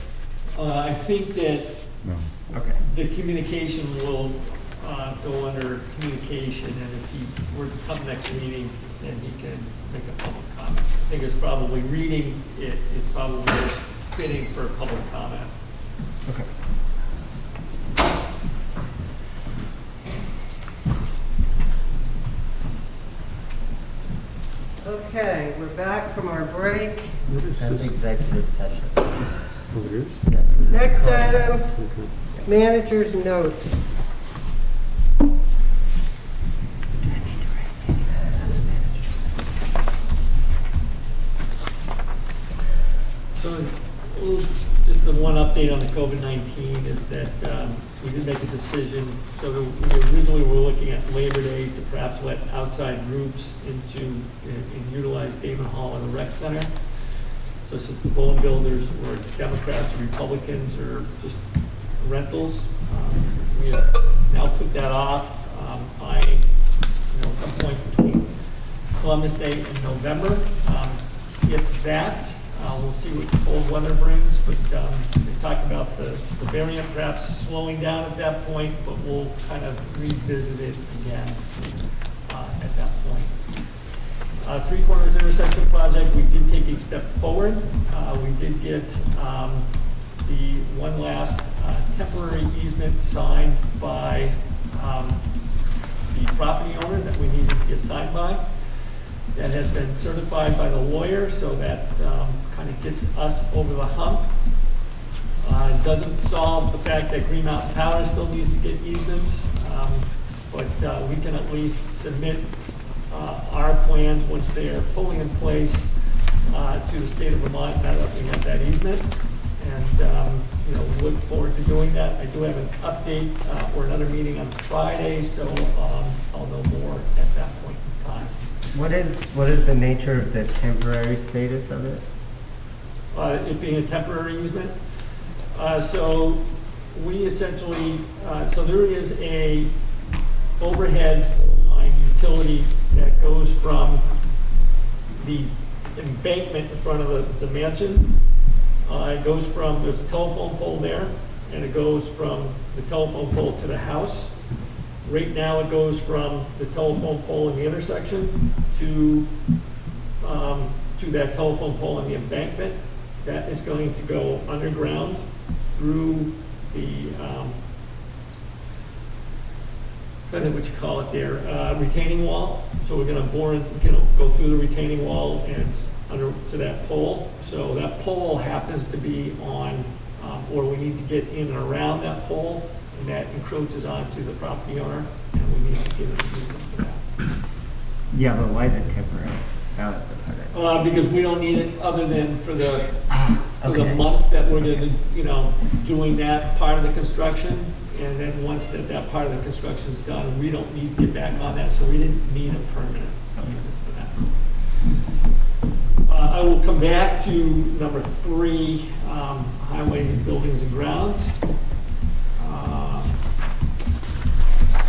I think that No. Okay. the communication will go under communication, and if he were to come next meeting, then he can make a public comment. I think it's probably reading it, it's probably more fitting for a public comment. Okay. Okay, we're back from our break. What is That's this? executive session. Oh, it is? Next item, Okay. manager's notes. So, just the one update on the COVID-19 is that we did make a decision. So we originally were looking at Labor Day to perhaps let outside groups into and utilize Damon Hall and the rec center. So since the Bone Builders were Democrats or Republicans or just rentals, we have now put that off by some point between Columbus Day and November. If that, we'll see what the cold weather brings, but they talked about the variant perhaps slowing down at that point, but we'll kind of revisit it again at that point. Three Corners intersection project, we did take a step forward. We did get the one last temporary easement signed by the property owner that we needed to get signed by. That has been certified by the lawyer, so that kind of gets us over the hump. It doesn't solve the fact that Green Mountain Power still needs to get easements, but we can at least submit our plans once they are fully in place to the state of Vermont now that we have that easement. And, you know, we look forward to doing that. I do have an update or another meeting on Friday, so I'll know more at that point in time. What is the nature of the temporary status of it? It being a temporary easement. So we essentially, so there is a overhead line utility that goes from the embankment in front of the mansion. It goes from, there's a telephone pole there, and it goes from the telephone pole to the house. Right now, it goes from the telephone pole in the intersection to that telephone pole in the embankment. That is going to go underground through the, I don't know what you call it there, retaining wall. So we're gonna bore, go through the retaining wall and under to that pole. So that pole happens to be on, or we need to get in and around that pole, and that encroaches onto the property owner, and we need to get an easement for that. Yeah, but why is it temporary? That was the part. Because we don't need it other than for the Okay. month that we're gonna, you know, doing that part of the construction. And then once that part of the construction is done, we don't need to get back on that, so we didn't need a permanent easement for that. I will come back to number 3, highway buildings and grounds.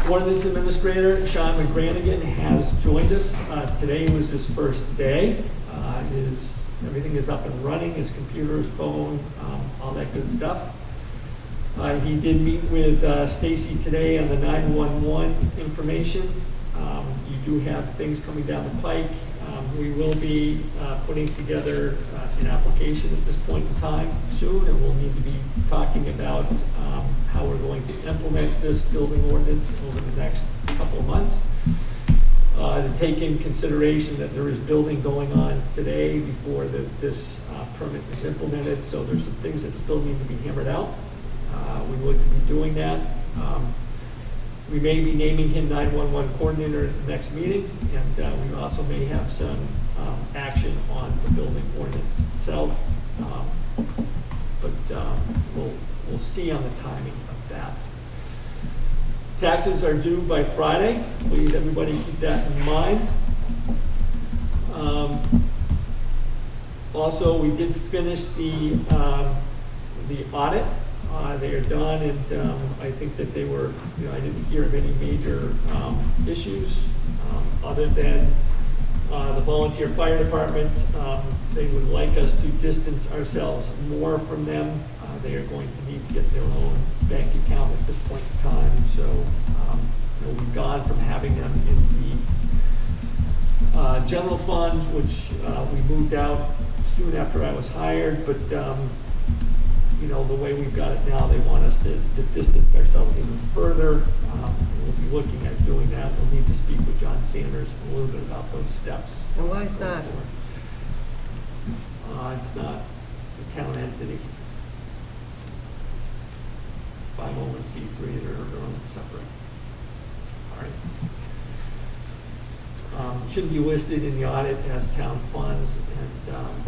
Ordinance Administrator Sean McGranigan has joined us. Today was his first day. Everything is up and running, his computer, his phone, all that good stuff. He did meet with Stacy today on the 911 information. You do have things coming down the pike. We will be putting together an application at this point in time soon, and we'll need to be talking about how we're going to implement this building ordinance over the next couple of months. To take in consideration that there is building going on today before this permit is implemented, so there's some things that still need to be hammered out. We would be doing that. We may be naming him 911 coordinator at the next meeting, and we also may have some action on the building ordinance itself. But we'll see on the timing of that. Taxes are due by Friday. Please, everybody keep that in mind. Also, we did finish the audit. They are done, and I think that they were, you know, I didn't hear of any major issues other than the volunteer fire department. They would like us to distance ourselves more from them. They are going to need to get their own bank account at this point in time. So, you know, we've gone from having them in the general fund, which we moved out soon after I was hired, but you know, the way we've got it now, they want us to distance ourselves even further. We'll be looking at doing that. We'll need to speak with John Sanders a little bit about those steps. And why is that? It's not a town entity. It's 501c3, they're on separate. All right. Shouldn't be listed in the audit as town funds, and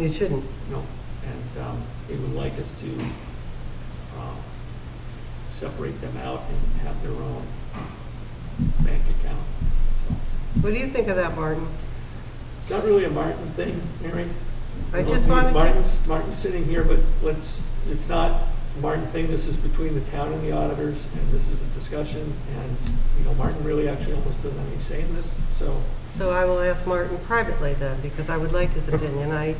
You shouldn't. no, and they would like us to separate them out and have their own bank account. So, What do you think of that, Martin? it's not really a Martin thing, Mary. I You know, just wanted to, Martin's sitting here, but it's not a Martin thing. This is between the town and the auditors, and this is a discussion, and, you know, Martin really actually almost doesn't have any say in this, so. so I will ask Martin privately then, because I would like his opinion. I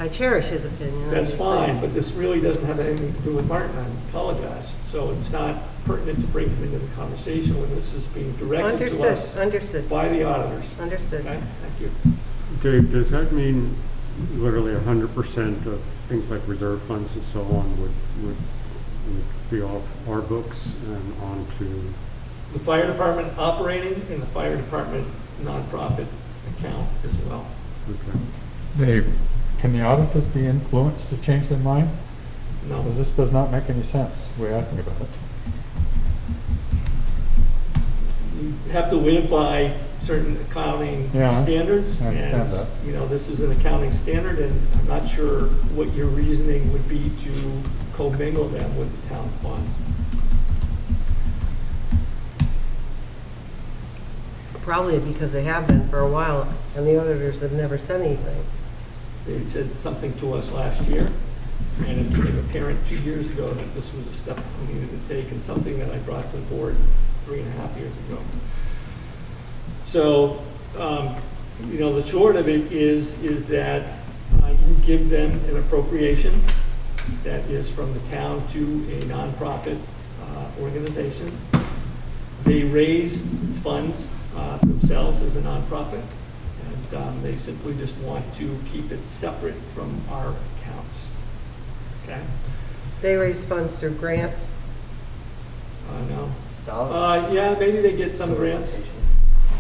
cherish his opinion. on That's these fine, things. but this really doesn't have anything to do with Martin, I apologize. So it's not pertinent to bring him into the conversation when this is being directed to us Understood, by the auditors. understood. Okay, thank you. Dave, does that mean literally 100% of things like reserve funds and so on would be off our books and onto? The fire department operating and the fire department nonprofit account as well. Okay. Dave, can the auditors be influenced to change their mind? No. Because this does not make any sense, the way I think about it. You have to live by certain accounting Yeah, standards. I understand and, that. You know, this is an accounting standard, and I'm not sure what your reasoning would be to commingle them with the town funds. Probably because they have been for a while, and the auditors have never said anything. They said something to us last year, and it became apparent 2 years ago that this was a step we needed to take, and something that I brought to the board 3.5 years ago. So, you know, the short of it is that you give them an appropriation that is from the town to a nonprofit organization. They raise funds themselves as a nonprofit, and they simply just want to keep it separate from our accounts. Okay? They raise funds through grants. No. Dollars? Yeah, maybe they get some grants.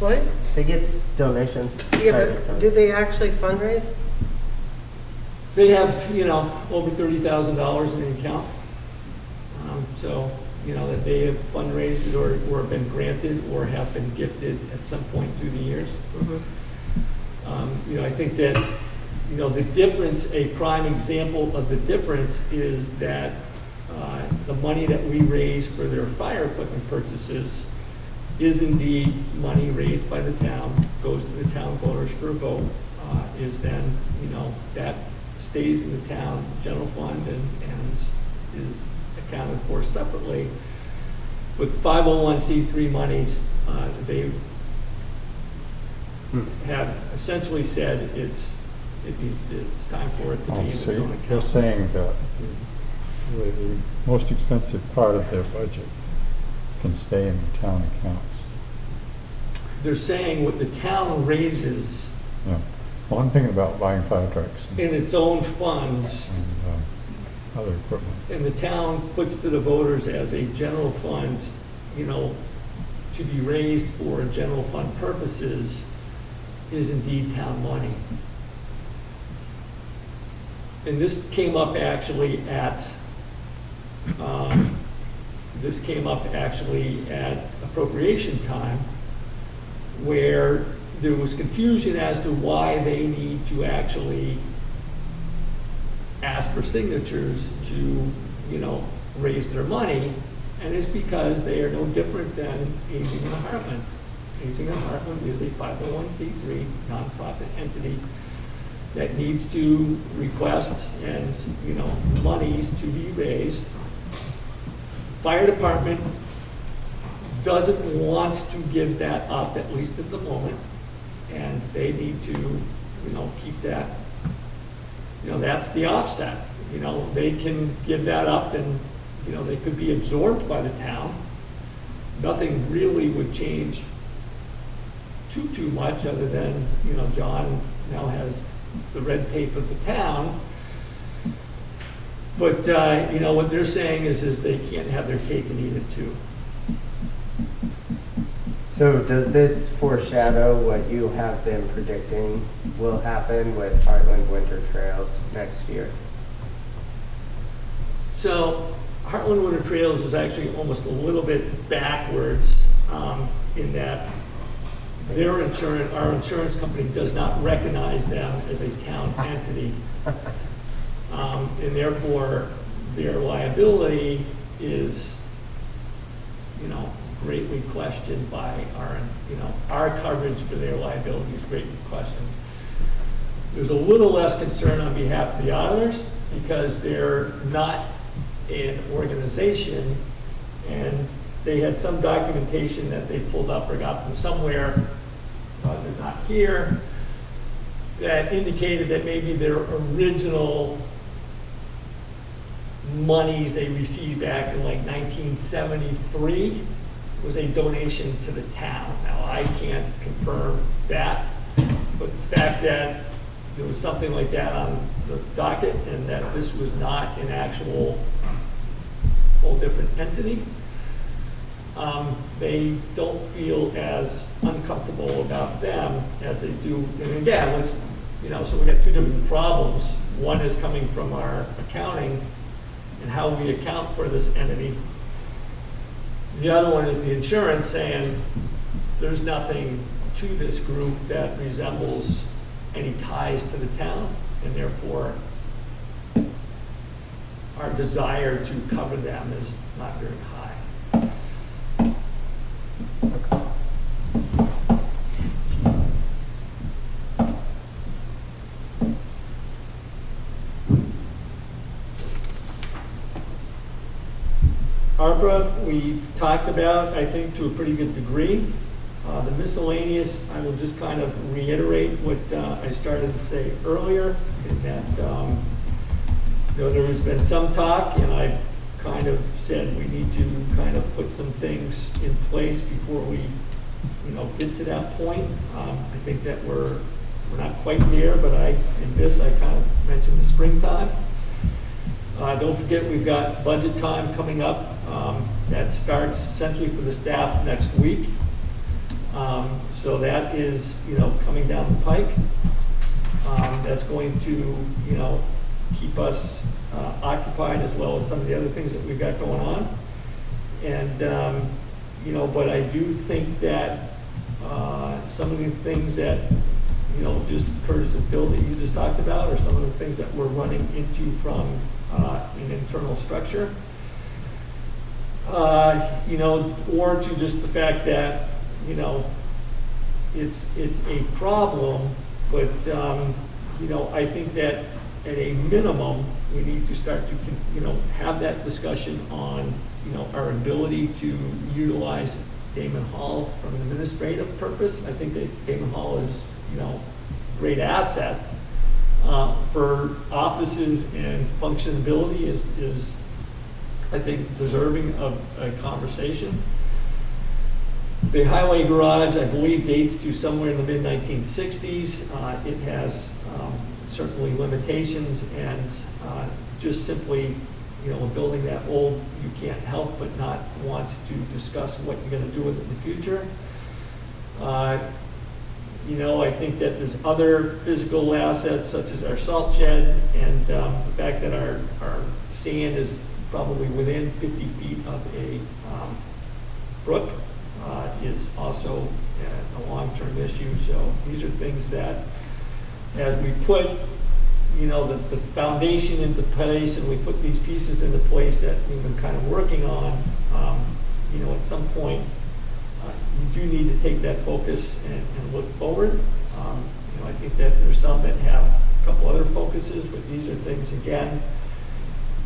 What? They get donations. Yeah, private but do they actually fundraise? They have, you know, over $30,000 in the account. So, you know, that they have fundraised or been granted or have been gifted at some point through the years. You know, I think that, you know, the difference, a prime example of the difference is that the money that we raise for their fire equipment purchases is indeed money raised by the town, goes to the town voters for a vote, is then, you know, that stays in the town general fund and is accounted for separately. With 501c3 monies, they have essentially said it's time for it to be in its So own you're account. saying that the most expensive part of their budget can stay in the town accounts? They're saying what the town raises Yeah. Well, I'm thinking about buying fire trucks and in its own funds, other equipment. and the town puts to the voters as a general fund, you know, to be raised for general fund purposes, is indeed town money. And this came up actually at appropriation time, where there was confusion as to why they need to actually ask for signatures to, you know, raise their money, and it's because they are no different than Aging in Hartland. Aging in Hartland is a 501c3 nonprofit entity that needs to request and, you know, monies to be raised. Fire department doesn't want to give that up, at least at the moment, and they need to, you know, keep that, you know, that's the offset. You know, they can give that up and, you know, they could be absorbed by the town. Nothing really would change too much other than, you know, John now has the red tape of the town. But, you know, what they're saying is they can't have their cake and eat it too. So does this foreshadow what you have been predicting will happen with Hartland Winter Trails next year? So Hartland Winter Trails is actually almost a little bit backwards in that our insurance company does not recognize them as a town entity. And therefore, their liability is, you know, greatly questioned by our coverage for their liability is greatly questioned. There's a little less concern on behalf of the auditors because they're not an organization, and they had some documentation that they pulled up or got from somewhere, they're not here, that indicated that maybe their original monies they received back in like 1973 was a donation to the town. Now, I can't confirm that, but the fact that there was something like that on the docket and that this was not an actual whole different entity, they don't feel as uncomfortable about them as they do. And again, let's, you know, so we got two different problems. One is coming from our accounting and how we account for this entity. The other one is the insurance saying there's nothing to this group that resembles any ties to the town, and therefore our desire to cover them is not very high. ARPA, we've talked about, I think, to a pretty good degree. The miscellaneous, I will just kind of reiterate what I started to say earlier, in that there has been some talk, and I've kind of said we need to kind of put some things in place before we, get to that point. I think that we're not quite there, but in this, I kind of mentioned the springtime. Don't forget, we've got budget time coming up. That starts essentially for the staff next week. So that is, coming down the pike. That's going to, keep us occupied, as well as some of the other things that we've got going on. And, but I do think that some of the things that, just Curtis and Phil that you just talked about, are some of the things that we're running into from an internal structure. Or to just the fact that, it's a problem, but, I think that at a minimum, we need to start to, have that discussion on, our ability to utilize Damon Hall from an administrative purpose. I think that Damon Hall is, a great asset for offices, and functionability is, I think, deserving of a conversation. The highway garage, I believe, dates to somewhere in the mid-1960s. It has certainly limitations, and just simply, a building that old, you can't help but not want to discuss what you're going to do with it in the future. I think that there's other physical assets, such as our salt shed, and the fact that our sand is probably within 50 feet of a brook is also a long-term issue. So these are things that, as we put, the foundation into place, and we put these pieces into place that we've been kind of working on, at some point, you do need to take that focus and look forward. I think that there's some that have a couple other focuses, but these are things, again,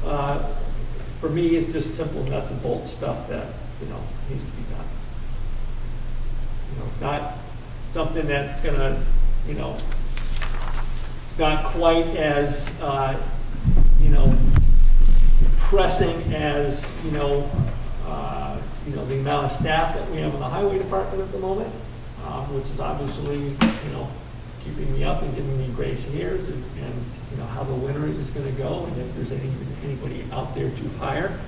for me, it's just simple nuts and bolts stuff that, needs to be done. It's not something that's gonna, it's not quite as, pressing as, the amount of staff that we have in the highway department at the moment, which is obviously, keeping me up and giving me grace hairs, and how the winter is gonna go, and if there's anybody out there to hire.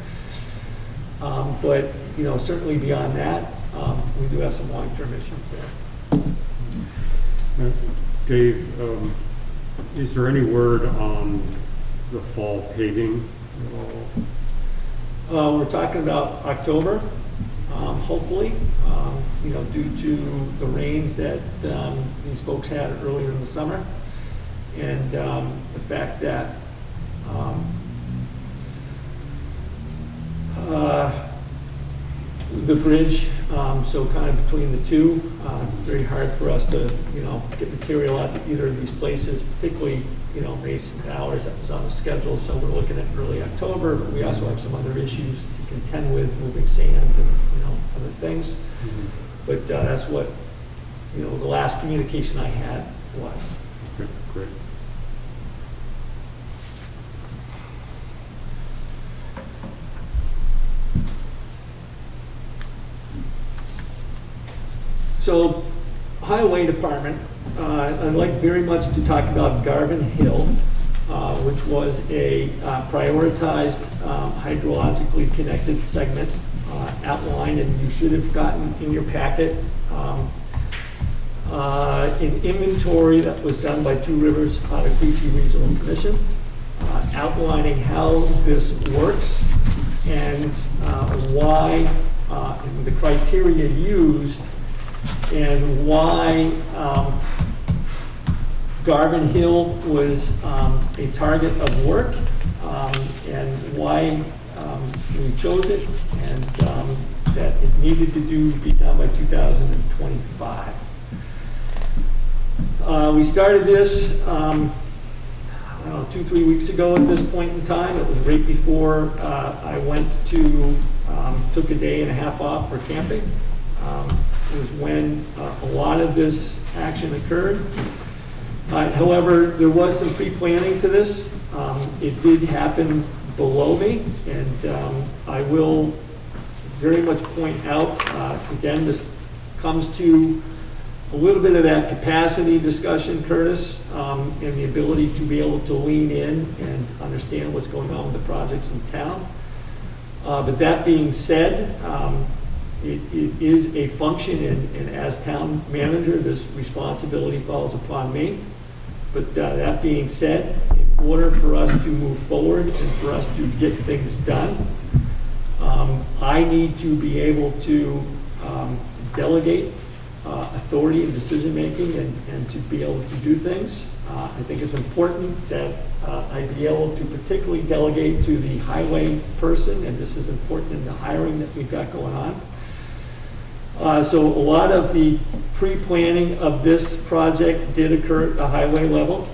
But, certainly beyond that, we do have some long-term issues there. Dave, is there any word on the fall paving at all? We're talking about October, hopefully, due to the rains that these folks had earlier in the summer, and the fact that the bridge, so kind of between the two, it's very hard for us to, get material out to either of these places, particularly, Mason Towers, that was on the schedule, so we're looking at early October, but we also have some other issues to contend with, moving sand and, other things. Mm-hmm. But that's what, the last communication I had was. Okay, great. So, Highway Department, I'd like very much to talk about Garvin Hill, which was a prioritized hydrologically connected segment outlined, and you should have gotten in your packet an inventory that was done by Two Rivers Ottacricue Regional Commission. outlining how this works and why, and the criteria used, and why Garvin Hill was a target of work, and why we chose it, and that it needed to be done by 2025. We started this, I don't know, 2-3 weeks ago at this point in time. It was right before I went to, took a day and a half off for camping. It was when a lot of this action occurred. However, there was some pre-planning to this. It did happen below me, and I will very much point out, again, this comes to a little bit of that capacity discussion, Curtis, and the ability to be able to lean in and understand what's going on with the projects in town. But that being said, it is a function, and as town manager, this responsibility falls upon me. But that being said, in order for us to move forward and for us to get things done, I need to be able to delegate authority and decision-making and to be able to do things. I think it's important that I be able to particularly delegate to the highway person, and this is important in the hiring that we've got going on. So a lot of the pre-planning of this project did occur at the highway level.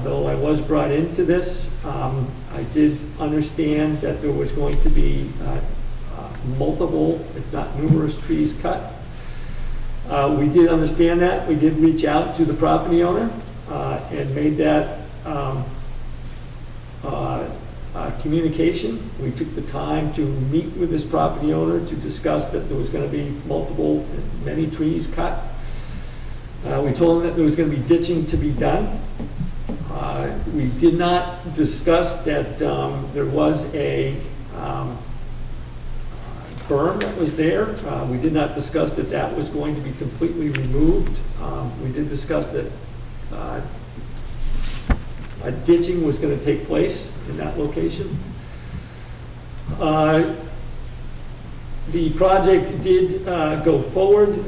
Though I was brought into this, I did understand that there was going to be multiple, if not numerous, trees cut. We did understand that. We did reach out to the property owner and made that communication. We took the time to meet with this property owner to discuss that there was going to be multiple, many trees cut. We told him that there was going to be ditching to be done. We did not discuss that there was a berm that was there. We did not discuss that that was going to be completely removed. We did discuss that ditching was going to take place in that location. The project did go forward.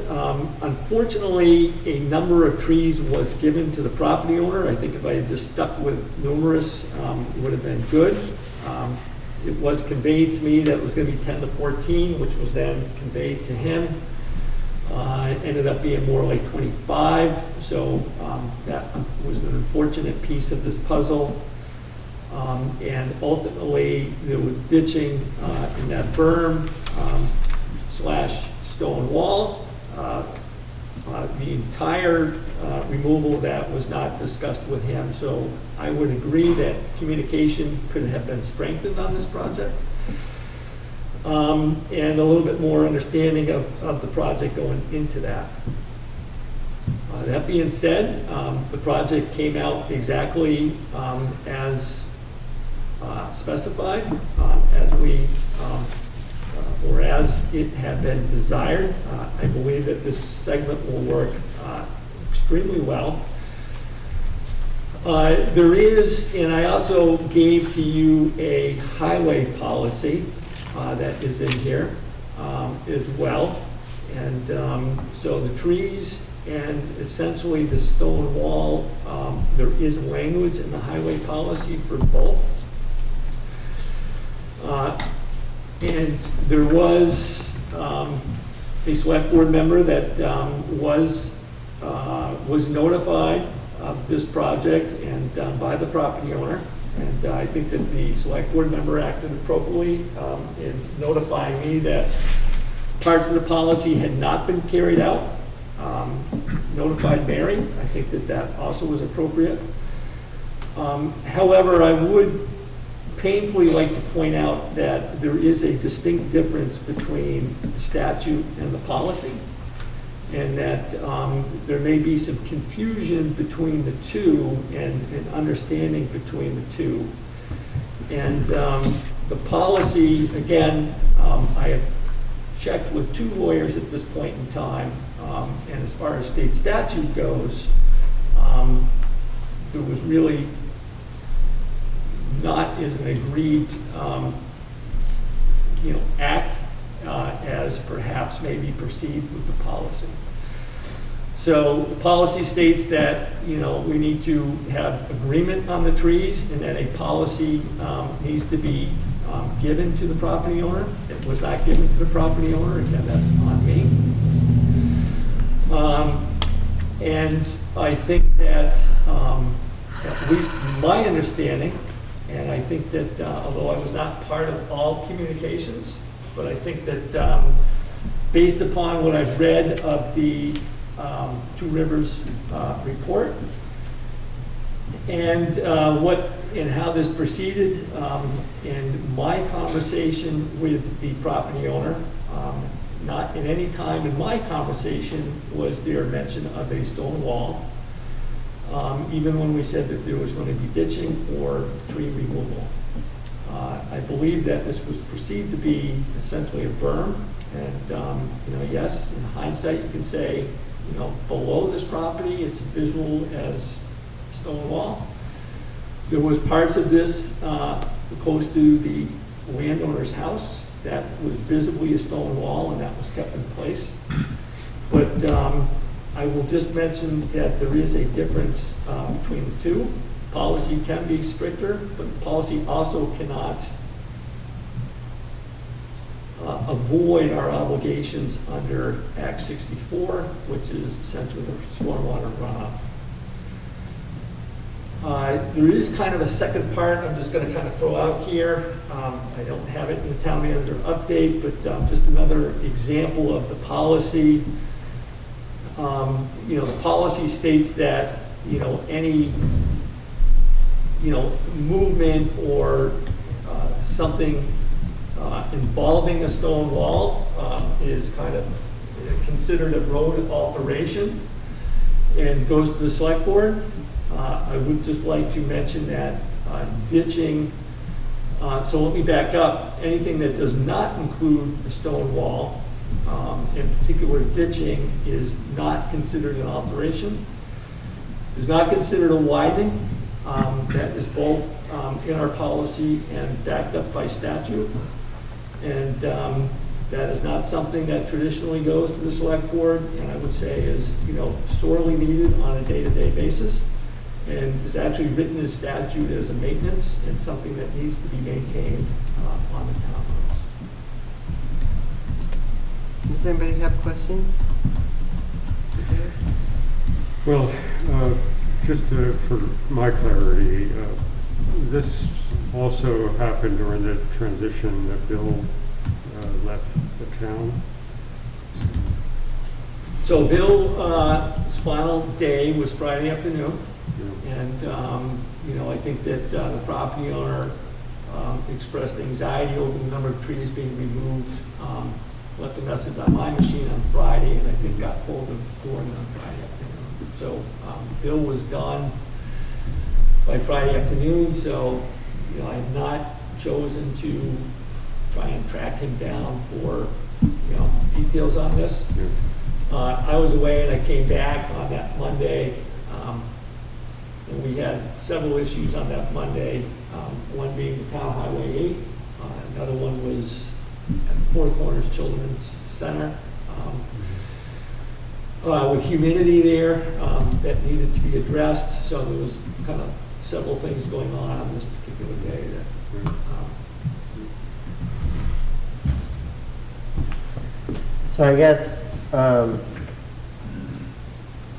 Unfortunately, a number of trees was given to the property owner. I think if I had just stuck with numerous, it would have been good. It was conveyed to me that it was going to be 10 to 14, which was then conveyed to him. It ended up being more like 25, so that was an unfortunate piece of this puzzle. And ultimately, there was ditching in that berm slash stone wall. The entire removal of that was not discussed with him, so I would agree that communication could have been strengthened on this project. And a little bit more understanding of the project going into that. That being said, the project came out exactly as specified, as we, or as it had been desired. I believe that this segment will work extremely well. There is, and I also gave to you a highway policy that is in here as well. And so the trees and essentially the stone wall, there is language in the highway policy for both. And there was a select board member that was notified of this project and by the property owner. And I think that the select board member acted appropriately in notifying me that parts of the policy had not been carried out. Notified Mary. I think that that also was appropriate. However, I would painfully like to point out that there is a distinct difference between the statute and the policy, and that there may be some confusion between the two and understanding between the two. And the policy, again, I have checked with 2 lawyers at this point in time, and as far as state statute goes, there was really not is an agreed, act, as perhaps may be perceived with the policy. So the policy states that, we need to have agreement on the trees, and that a policy needs to be given to the property owner. It was not given to the property owner, again, that's on me. And I think that, at least my understanding, and I think that, although I was not part of all communications, but I think that based upon what I've read of the Two Rivers report, and how this proceeded, in my conversation with the property owner, not at any time in my conversation was there mention of a stone wall, even when we said that there was going to be ditching or tree removal. I believe that this was perceived to be essentially a berm, and yes, in hindsight you can say, below this property it's visual as a stone wall. There was parts of this close to the landowner's house that was visibly a stone wall, and that was kept in place. But I will just mention that there is a difference between the two. Policy can be stricter, but policy also cannot avoid our obligations under Act 64, which is essentially the stormwater runoff. There is kind of a second part I'm just going to kind of throw out here. I don't have it in the town manager update, but just another example of the policy. The policy states that, any, movement or something involving a stone wall is kind of considered a road alteration and goes to the select board. I would just like to mention that ditching, so let me back up, anything that does not include a stone wall, in particular ditching, is not considered an alteration, is not considered a widening. That is both in our policy and backed up by statute. And that is not something that traditionally goes to the select board, and I would say is, sorely needed on a day-to-day basis, and is actually written as statute as a maintenance and something that needs to be maintained on the town roads. Does anybody have questions? Well, just for my clarity, this also happened during the transition that Bill left the town. So Bill's final day was Friday afternoon. Yeah. And, I think that the property owner expressed anxiety over the number of trees being removed, left a message on my machine on Friday, and I think got hold of Gordon on Friday afternoon. So Bill was done by Friday afternoon, so I have not chosen to try and track him down for details on this. Yeah. I was away and I came back on that Monday, and we had several issues on that Monday, one being the Town Highway 8, another one was at Four Corners Children's Center, with humidity there that needed to be addressed, so there was kind of several things going on this particular day that So I guess,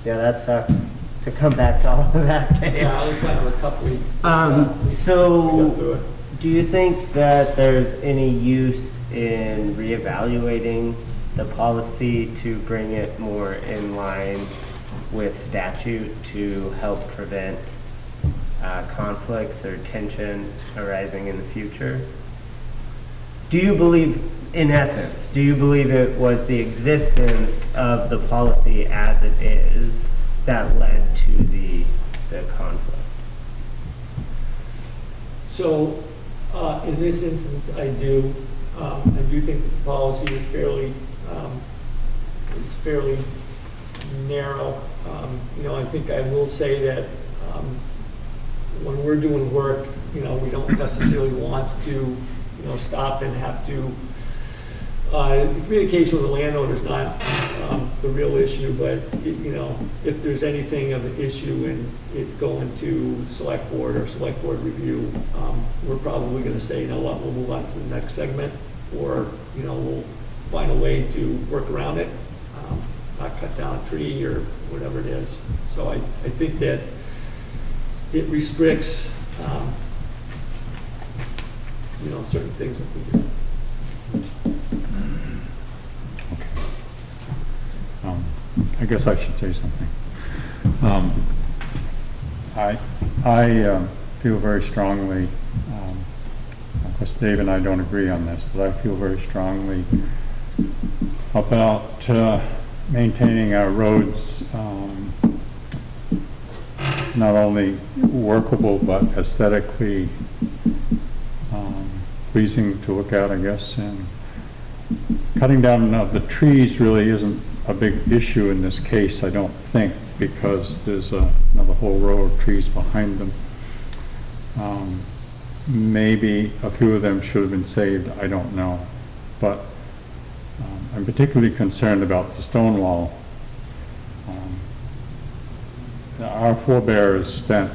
that sucks to come back to all of that. yeah, it was kind of a tough week. We got So through it. do you think that there's any use in reevaluating the policy to bring it more in line with statute to help prevent conflicts or tension arising in the future? Do you believe, in essence, do you believe it was the existence of the policy as it is that led to the conflict? So, in this instance, I do think that the policy is fairly narrow. I think I will say that when we're doing work you know, we don't necessarily want to, you know, stop and have to, communication with the landowner is not the real issue, but, you know, if there's anything of an issue in it going to select board or select board review, we're probably gonna say, you know what, we'll move on to the next segment, or, you know, we'll find a way to work around it, not cut down a tree or whatever it is. So I think that it restricts, you know, certain things that we do. I guess I should say something. I feel very strongly, of course Dave and I don't agree on this, but I feel very strongly about maintaining our roads not only workable but aesthetically pleasing to look at, I guess. And cutting down of the trees really isn't a big issue in this case, I don't think, because there's another whole row of trees behind them. Maybe a few of them should have been saved, I don't know. But I'm particularly concerned about the stone wall. Our forebears spent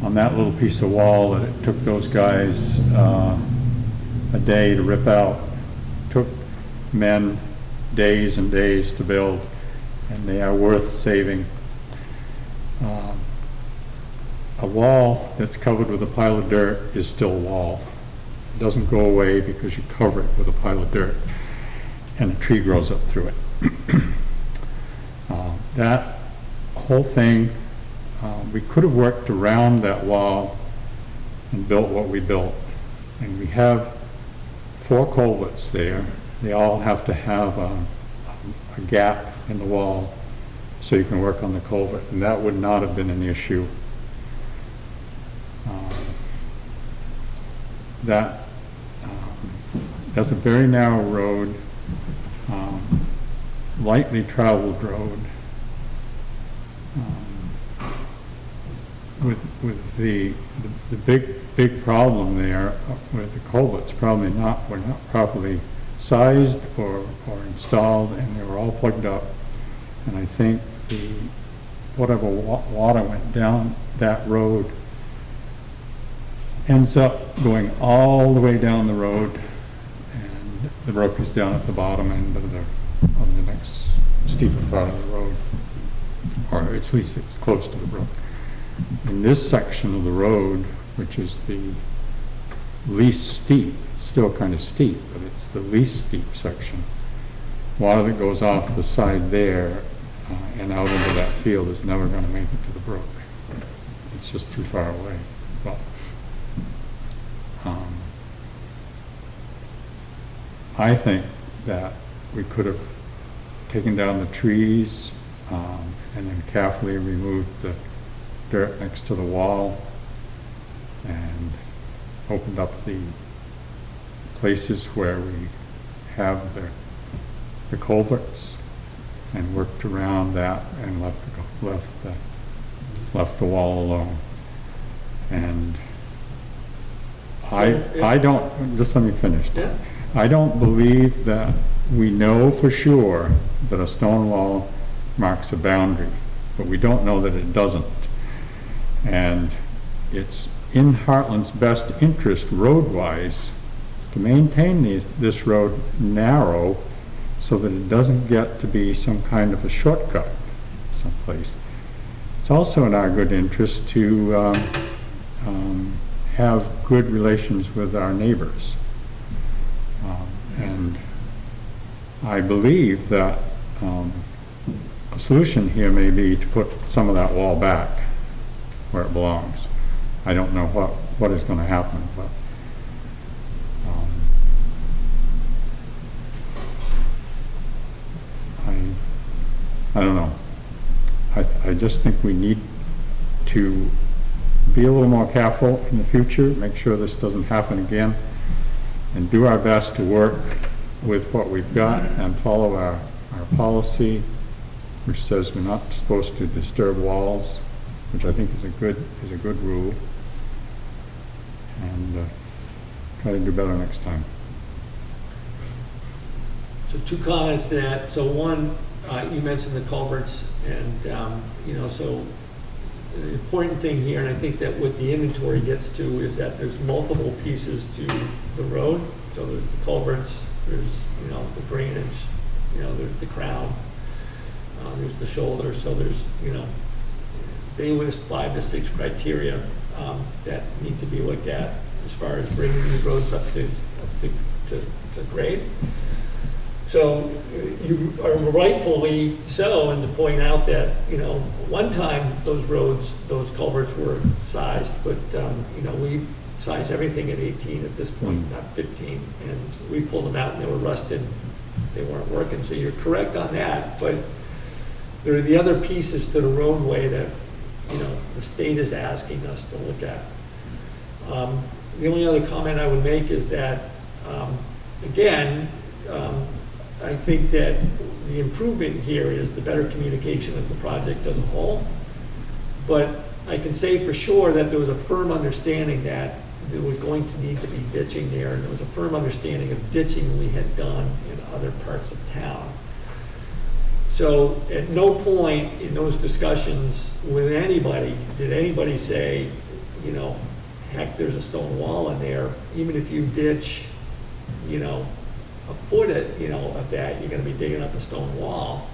on that little piece of wall that it took those guys a day to rip out. Took men days and days to build, and they are worth saving. A wall that's covered with a pile of dirt is still a wall. It doesn't go away because you cover it with a pile of dirt and a tree grows up through it. That whole thing, we could have worked around that wall and built what we built. And we have 4 culverts there. They all have to have a gap in the wall so you can work on the culvert, and that would not have been an issue. That's a very narrow road, lightly traveled road. With the big problem there with the culverts, were not properly sized or installed, and they were all plugged up. And I think whatever water went down that road ends up going all the way down the road, and the brook is down at the bottom end of the next steepest part of the road, or at least it's close to the brook. In this section of the road, which is the least steep, still kind of steep, but it's the least steep section, water that goes off the side there and out into that field is never going to make it to the brook. It's just too far away. But I think that we could have taken down the trees and then carefully removed the dirt next to the wall and opened up the places where we have the culverts and worked around that and left the wall alone. And I don't, just let me finish. Yeah. I don't believe that we know for sure that a stone wall marks a boundary, but we don't know that it doesn't. And it's in Hartland's best interest road-wise to maintain this road narrow so that it doesn't get to be some kind of a shortcut someplace. It's also in our good interest to have good relations with our neighbors. And I believe that a solution here may be to put some of that wall back where it belongs. I don't know what is going to happen, but I don't know. I just think we need to be a little more careful in the future, make sure this doesn't happen again, and do our best to work with what we've got and follow our policy, which says we're not supposed to disturb walls, which I think is a good rule. try to do better next time. So 2 comments to that. So one, you mentioned the culverts and, you know, so the important thing here, and I think that what the inventory gets to is that there's multiple pieces to the road. So there's the culverts, there's, you know, the drainage, you know, there's the crown, there's the shoulder. So there's, you know, they list 5 to 6 criteria that need to be looked at as far as bringing these roads up to grade. So you are rightfully so, and to point out that, you know, one time those roads, those culverts were sized, but, you know, we sized everything at 18 at this point, not 15. And we pulled them out and they were rusted, they weren't working. So you're correct on that, but there are the other pieces to the roadway that, you know, the state is asking us to look at. The only other comment I would make is that, again, I think that the improvement here is the better communication of the project as a whole. But I can say for sure that there was a firm understanding that there was going to need to be ditching there, and there was a firm understanding of ditching we had done in other parts of town. So at no point in those discussions with anybody did anybody say, you know, heck, there's a stone wall in there. Even if you ditch, you know, a foot at, you know, of that, you're gonna be digging up a stone wall.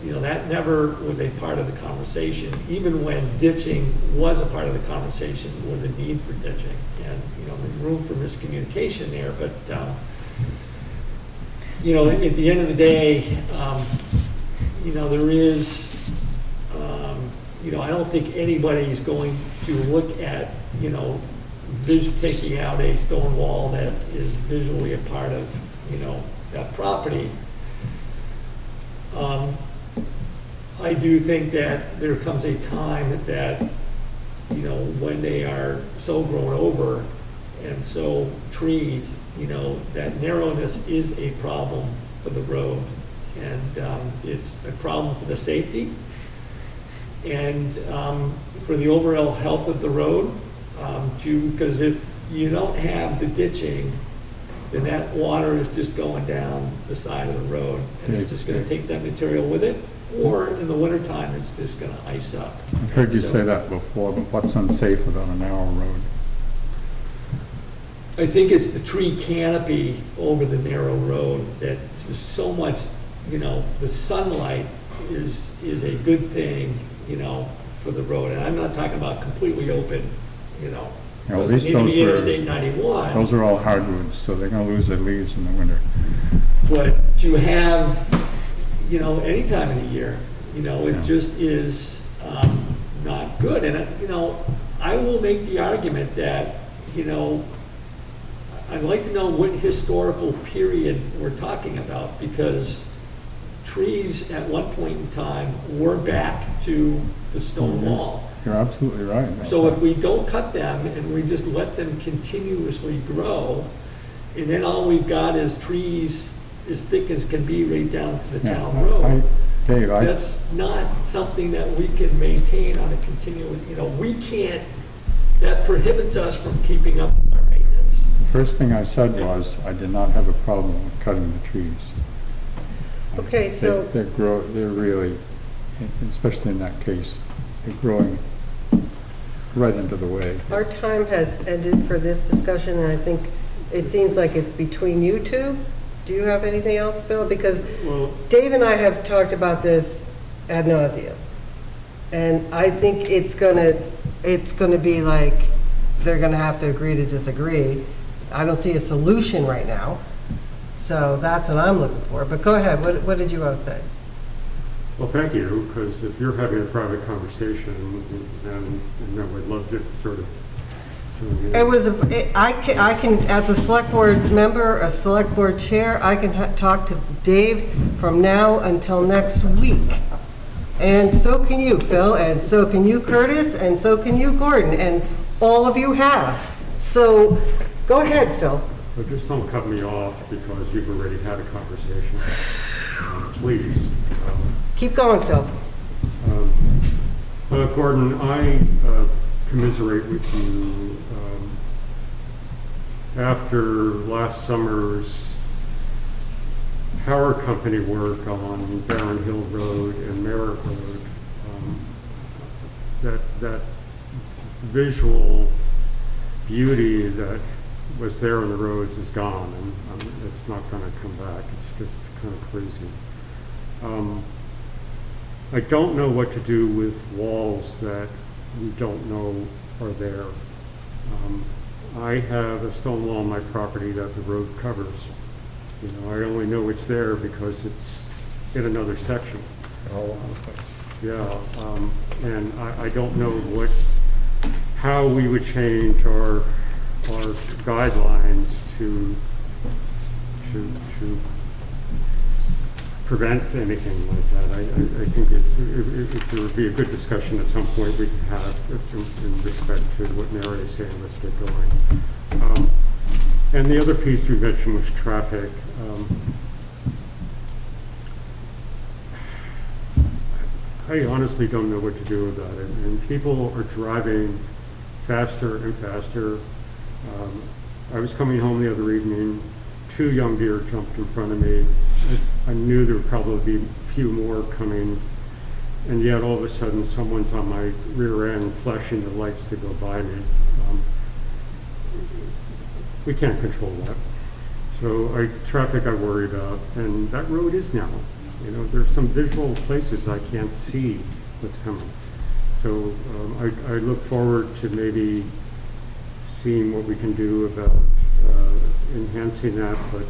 You know, that never was a part of the conversation, even when ditching was a part of the conversation with the need for ditching. And, you know, there's room for miscommunication there, but, you know, at the end of the day, you know, there is, you know, I don't think anybody's going to look at, you know, taking out a stone wall that is visually a part of, you know, that property. I do think that there comes a time that, you know, when they are so grown over and so treed, you know, that narrowness is a problem for the road. And it's a problem for the safety and for the overall health of the road. Because if you don't have the ditching, then that water is just going down the side of the road, and it's just gonna take that material with it, or in the wintertime, it's just gonna ice up. I've heard you So- say that before, but what's unsafe about a narrow road? I think it's the tree canopy over the narrow road that there's so much, you know, the sunlight is a good thing, you know, for the road. And I'm not talking about completely open, you know. You know, at Doesn't least need to those be were- Interstate 91. Those are all hardwoods, so they're gonna lose their leaves in the winter. But you have, you know, any time of the year, you know, it Yeah. just is not good. And, you know, I will make the argument that, you know, I'd like to know what historical period we're talking about, because trees at one point in time were back to the stone Mhm. wall. You're absolutely right about So that. if we don't cut them and we just let them continuously grow, and then all we've got is trees as thick as can be right down to the Yeah, town road, Dave, that's not something that we can maintain on a continuous, you know, we can't, that prohibits us from keeping up with our maintenance. the first thing I said was, I did not have a problem with cutting the trees. Okay, so, They're really, especially in that case, they're growing right into the way. our time has ended for this discussion, and I think it seems like it's between you two. Do you have anything else, Phil? Because Well, Dave and I have talked about this ad nauseum. And I think it's gonna be like, they're gonna have to agree to disagree. I don't see a solution right now. So that's what I'm looking for. But go ahead, what did you want to say? well, thank you, because if you're having a private conversation, then we'd love to sort of join in. It was, I can, as a select board member, a select board chair, I can talk to Dave from now until next week. And so can you, Phil, and so can you, Curtis, and so can you, Gordon, and all of you have. So, go ahead, Phil. But just don't cut me off because you've already had a conversation. Please. Keep going, Phil. Gordon, I commiserate with you after last summer's power company work on Barron Hill Road and Merritt Road, that visual beauty that was there on the roads is gone, and it's not gonna come back. It's just kind of crazy. I don't know what to do with walls that we don't know are there. I have a stone wall on my property that the road covers. You know, I only know it's there because it's in another section. All over the place. Yeah, and I don't know how we would change our guidelines to prevent anything like that. I think it would be a good discussion at some point we could have in respect to what Merritt is saying, let's get going. And the other piece we mentioned was traffic. I honestly don't know what to do about it. And people are driving faster and faster. I was coming home the other evening, 2 young deer jumped in front of me. I knew there would probably be a few more coming, and yet all of a sudden someone's on my rear end flashing the lights to go by me. We can't control that. So traffic I worry about, and that road is narrow. You know, there's some visual places I can't see what's coming. So I look forward to maybe seeing what we can do about enhancing that, but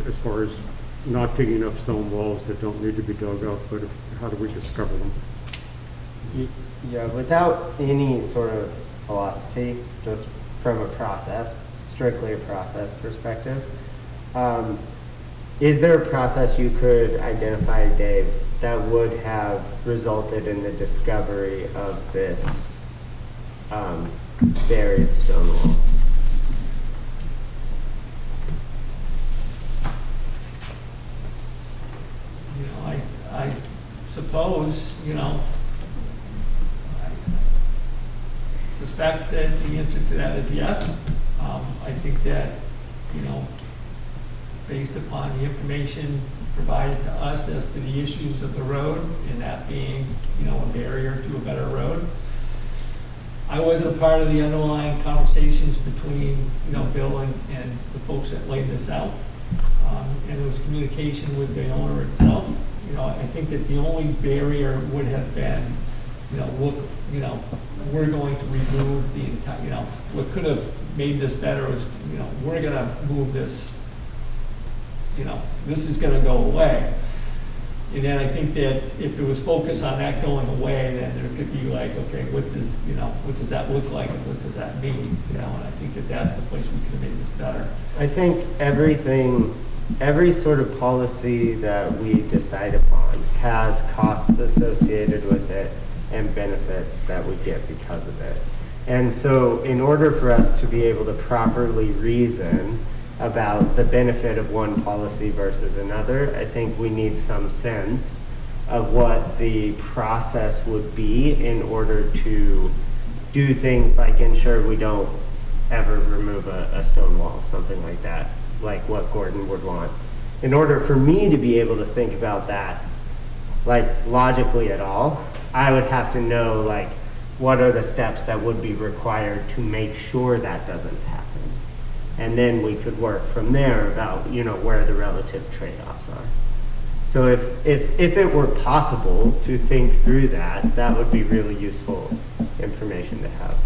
as far as not digging up stone walls that don't need to be dug up, but how do we discover them? Yeah, without any sort of philosophy, just from a process, strictly a process perspective, is there a process you could identify, Dave, that would have resulted in the discovery of this buried stone wall? You know, I suppose, you know, I suspect that the answer to that is yes. I think that, you know, based upon the information provided to us as to the issues of the road, and that being, you know, a barrier to a better road. I wasn't a part of the underlying conversations between, you know, Bill and the folks that laid this out. And there was communication with the owner itself. You know, I think that the only barrier would have been, you know, look, you know, we're going to remove the entire, you know, what could have made this better was, you know, we're gonna move this, you know, this is gonna go away. And then I think that if there was focus on that going away, then there could be like, okay, what does that look like and what does that mean? You know, and I think that that's the place we could have made this better. I think every sort of policy that we decide upon has costs associated with it and benefits that we get because of it. And so in order for us to be able to properly reason about the benefit of one policy versus another, I think we need some sense of what the process would be in order to do things like ensure we don't ever remove a stone wall, something like that, like what Gordon would want. In order for me to be able to think about that, like logically at all, I would have to know like what are the steps that would be required to make sure that doesn't happen. And then we could work from there about, you know, where the relative trade-offs are. So if it were possible to think through that, that would be really useful information to have,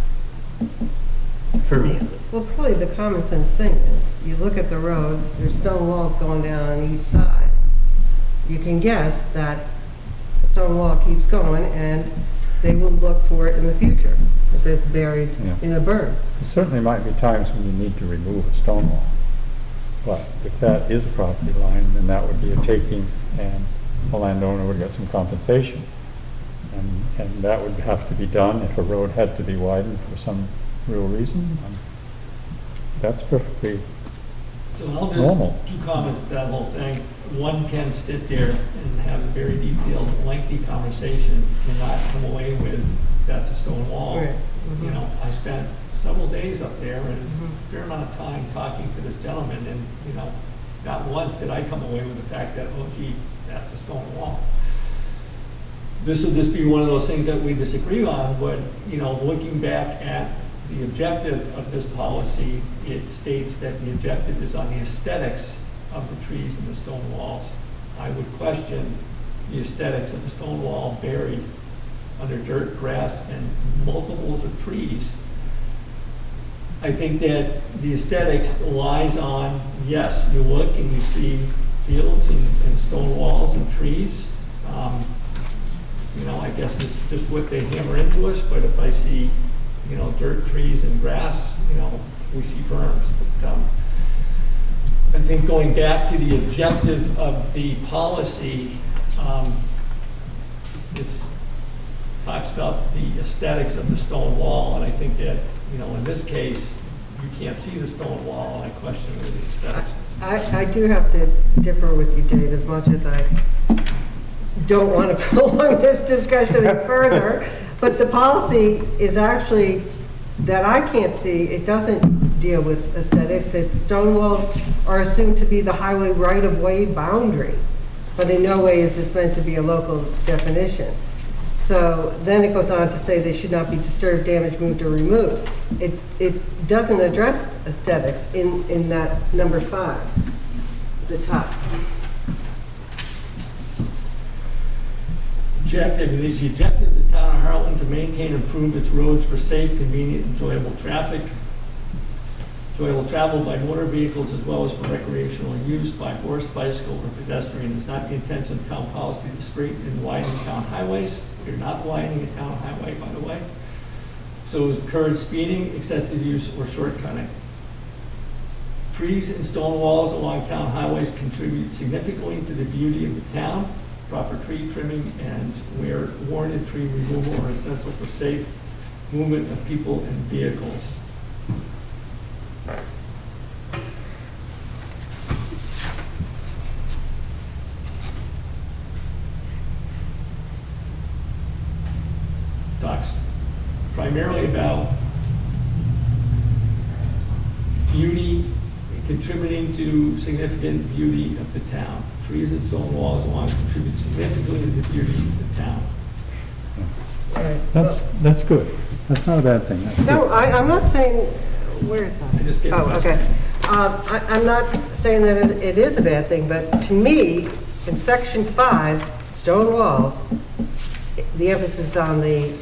for me at least. Well, probably the common sense thing is, you look at the road, there's stone walls going down on each side. You can guess that the stone wall keeps going, and they will look for it in the future if it's buried in a berm. There certainly might be times when you need to remove a stone wall. But if that is a property line, then that would be a taking, and the landowner would get some compensation. And that would have to be done if a road had to be widened for some real reason. That's perfectly So I'll normal. just, 2 comments to that whole thing. One can sit there and have a very detailed, lengthy conversation and not come away with, that's a stone wall. Right. You know, I spent several days up there and a fair amount of time talking to this gentleman, and, you know, not once did I come away with the fact that, oh gee, that's a stone wall. This would just be one of those things that we disagree on, but, you know, looking back at the objective of this policy, it states that the objective is on the aesthetics of the trees and the stone walls. I would question the aesthetics of the stone wall buried under dirt, grass, and multiples of trees. I think that the aesthetics lies on, yes, you look and you see fields and stone walls and trees. You know, I guess it's just what they hammer into us, but if I see, you know, dirt, trees, and grass, you know, we see berms. But I think going back to the objective of the policy, it talks about the aesthetics of the stone wall, and I think that, you know, in this case, you can't see the stone wall, and I question where the aesthetics is. I do have to differ with you, Dave, as much as I don't want to prolong this discussion any further, but the policy is actually, that I can't see, it doesn't deal with aesthetics. It's stone walls are assumed to be the highway right-of-way boundary, but in no way is this meant to be a local definition. So then it goes on to say they should not be disturbed, damaged, moved, or removed. It doesn't address aesthetics in that number 5, the top. Objective, it is the objective of the town of Hartland to maintain and improve its roads for safe, convenient, enjoyable traffic, enjoyable travel by motor vehicles as well as for recreational use by horse, bicycle, or pedestrian. It is not the intention of town policy to straighten and widen town highways. We are not widening a town highway, by the way. So it encourage speeding, excessive use, or shortcutting. Trees and stone walls along town highways contribute significantly to the beauty of the town. Proper tree trimming and where warranted tree removal are essential for safe movement of people and vehicles. Talks primarily about beauty, contributing to significant beauty of the town. Trees and stone walls along contribute significantly to the beauty of the town. That's good. That's not a bad thing. That's No, good. I'm not saying, where is that? I just gave Oh, a- okay. I'm not saying that it is a bad thing, but to me, in section 5, stone walls, the emphasis is on the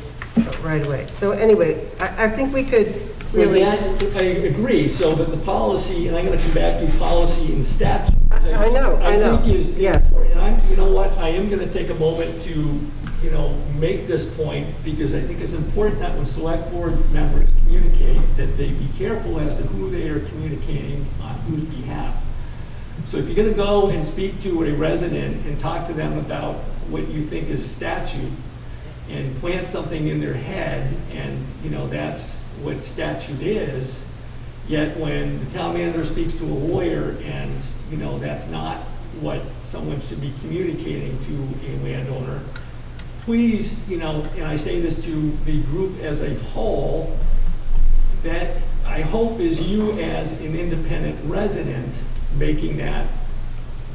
right of way. So anyway, I think we could really. Well, I agree, so that the policy, and I'm gonna come back to policy and statute. which I know. I think is Yes. important. And you know what, I am gonna take a moment to, you know, make this point, because I think it's important that when select board members communicate, that they be careful as to who they are communicating on whose behalf. So if you're gonna go and speak to a resident and talk to them about what you think is statute, and plant something in their head, and, you know, that's what statute is, yet when the town manager speaks to a lawyer and, you know, that's not what someone should be communicating to a landowner, please, you know, and I say this to the group as a whole, that I hope is you as an independent resident making that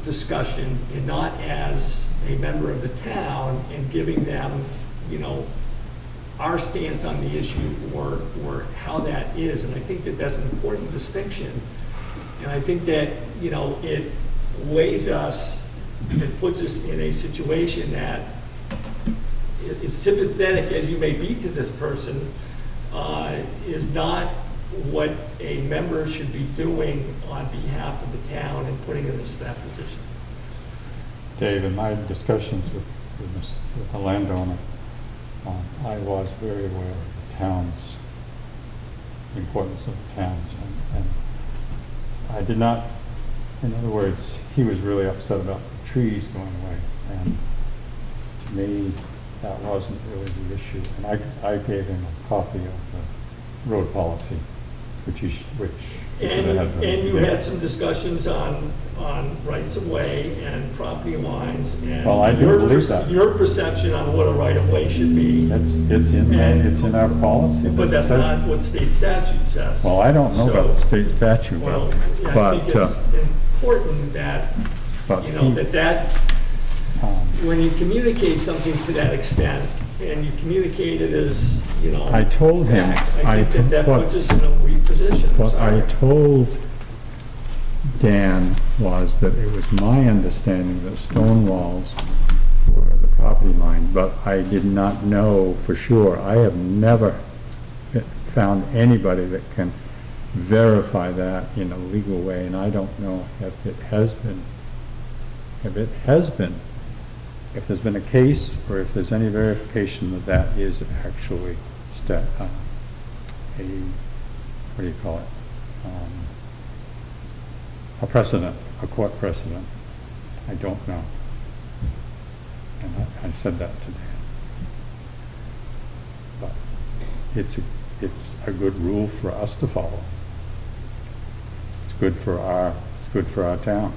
discussion, and not as a member of the town and giving them, you know, our stance on the issue or how that is. And I think that that's an important distinction. And I think that, you know, it weighs us, it puts us in a situation that it's sympathetic as you may be to this person, is not what a member should be doing on behalf of the town and putting in that position. Dave, in my discussions with the landowner, I was very aware of the town's, the importance of the towns, and I did not, in other words, he was really upset about the trees going away, and to me, that wasn't really the issue, and I gave him a copy of the road policy, which you should have had. And you had some discussions on rights of way and property lines and Well, I do your believe that. your perception on what a right of way should be. It's in our policy. that But it that's says- not what state statute says. Well, I don't know about the state statute, Well, but, I think it's important that, but you know, he, that um, when you communicate something to that extent, and you communicate it as, you know. I told him, fact, I think that what- puts us in a weak position. I'm what I sorry. told Dan was that it was my understanding that stone walls were the property line, but I did not know for sure. I have never found anybody that can verify that in a legal way, and I don't know if it has been. If it has been, if there's been a case, or if there's any verification that that is actually what do you call it? A precedent, a court precedent. I don't know. And I said that to Dan. But it's a good rule for us to follow. It's good for our town.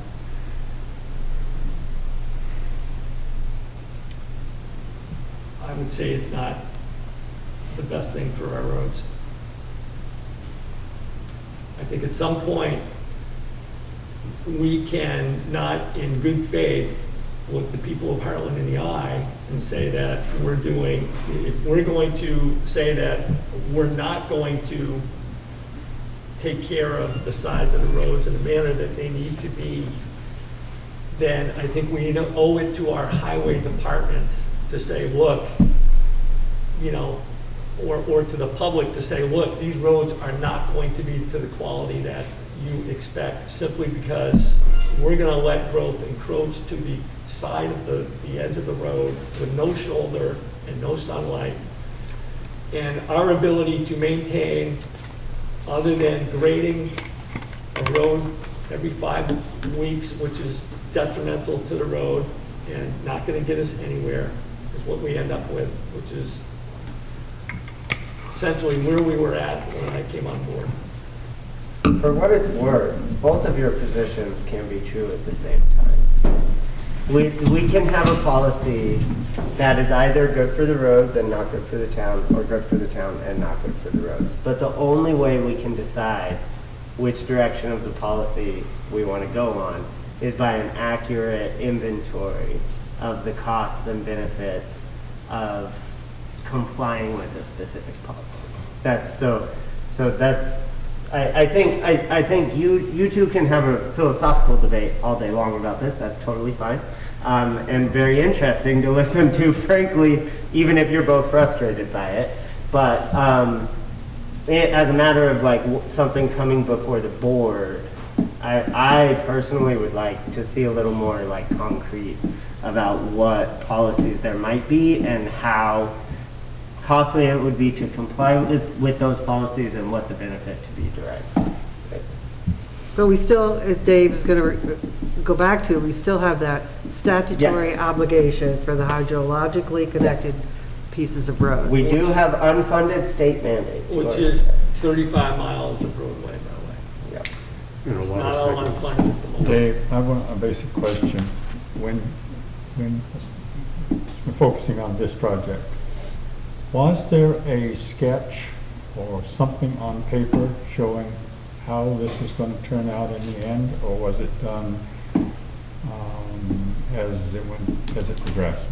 I would say it's not the best thing for our roads. I think at some point, we can not, in good faith, look the people of Hartland in the eye and say that if we're going to say that we're not going to take care of the sides of the roads in the manner that they need to be, then I think we owe it to our highway department to say, look, you know, or to the public to say, look, these roads are not going to be to the quality that you expect, simply because we're gonna let growth encroach to the side of the edge of the road with no shoulder and no sunlight. And our ability to maintain, other than grading a road every 5 weeks, which is detrimental to the road and not gonna get us anywhere, is what we end up with, which is essentially where we were at when I came on board. For what it's worth, both of your positions can be true at the same time. We can have a policy that is either good for the roads and not good for the town, or good for the town and not good for the roads. But the only way we can decide which direction of the policy we want to go on is by an accurate inventory of the costs and benefits of complying with a specific policy. I think you two can have a philosophical debate all day long about this. That's totally fine, and very interesting to listen to, frankly, even if you're both frustrated by it. But as a matter of like something coming before the board, I personally would like to see a little more like concrete about what policies there might be and how costly it would be to comply with those policies and what the benefit to be derived. But we still, as Dave's going to go back to, we still have that statutory Yes. obligation for the hydrologically connected Yes. pieces of road. We do have unfunded state mandates. Which is 35 miles of roadway, by the way. Yep. And a It's lot not of all segments. unfunded at the moment. Dave, I have a basic question. When we're focusing on this project, was there a sketch or something on paper showing how this was going to turn out in the end, or was it done as it progressed?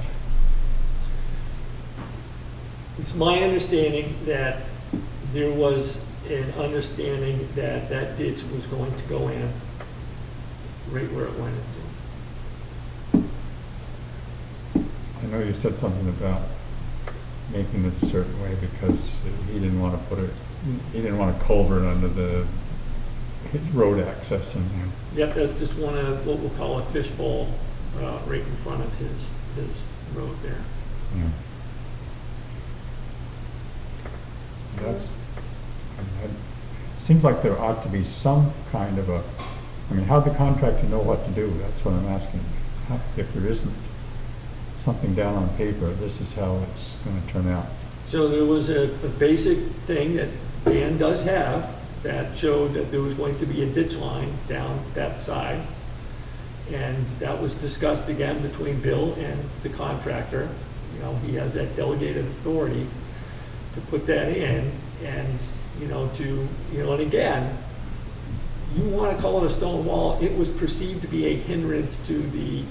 It's my understanding that there was an understanding that that ditch was going to go in right where it went into. I know you said something about making it a certain way because he didn't want to he didn't want a culvert under his road access in there. Yep, that's just one of what we'll call a fishbowl right in front of his road there. Yeah. Seems like there ought to be some kind of how'd the contractor know what to do? That's what I'm asking. If there isn't something down on paper, this is how it's going to turn out. So there was a basic thing that Dan does have, that showed that there was going to be a ditch line down that side. And that was discussed again between Bill and the contractor. You know, he has that delegated authority to put that in and, and again, you want to call it a stone wall, it was perceived to be a hindrance to the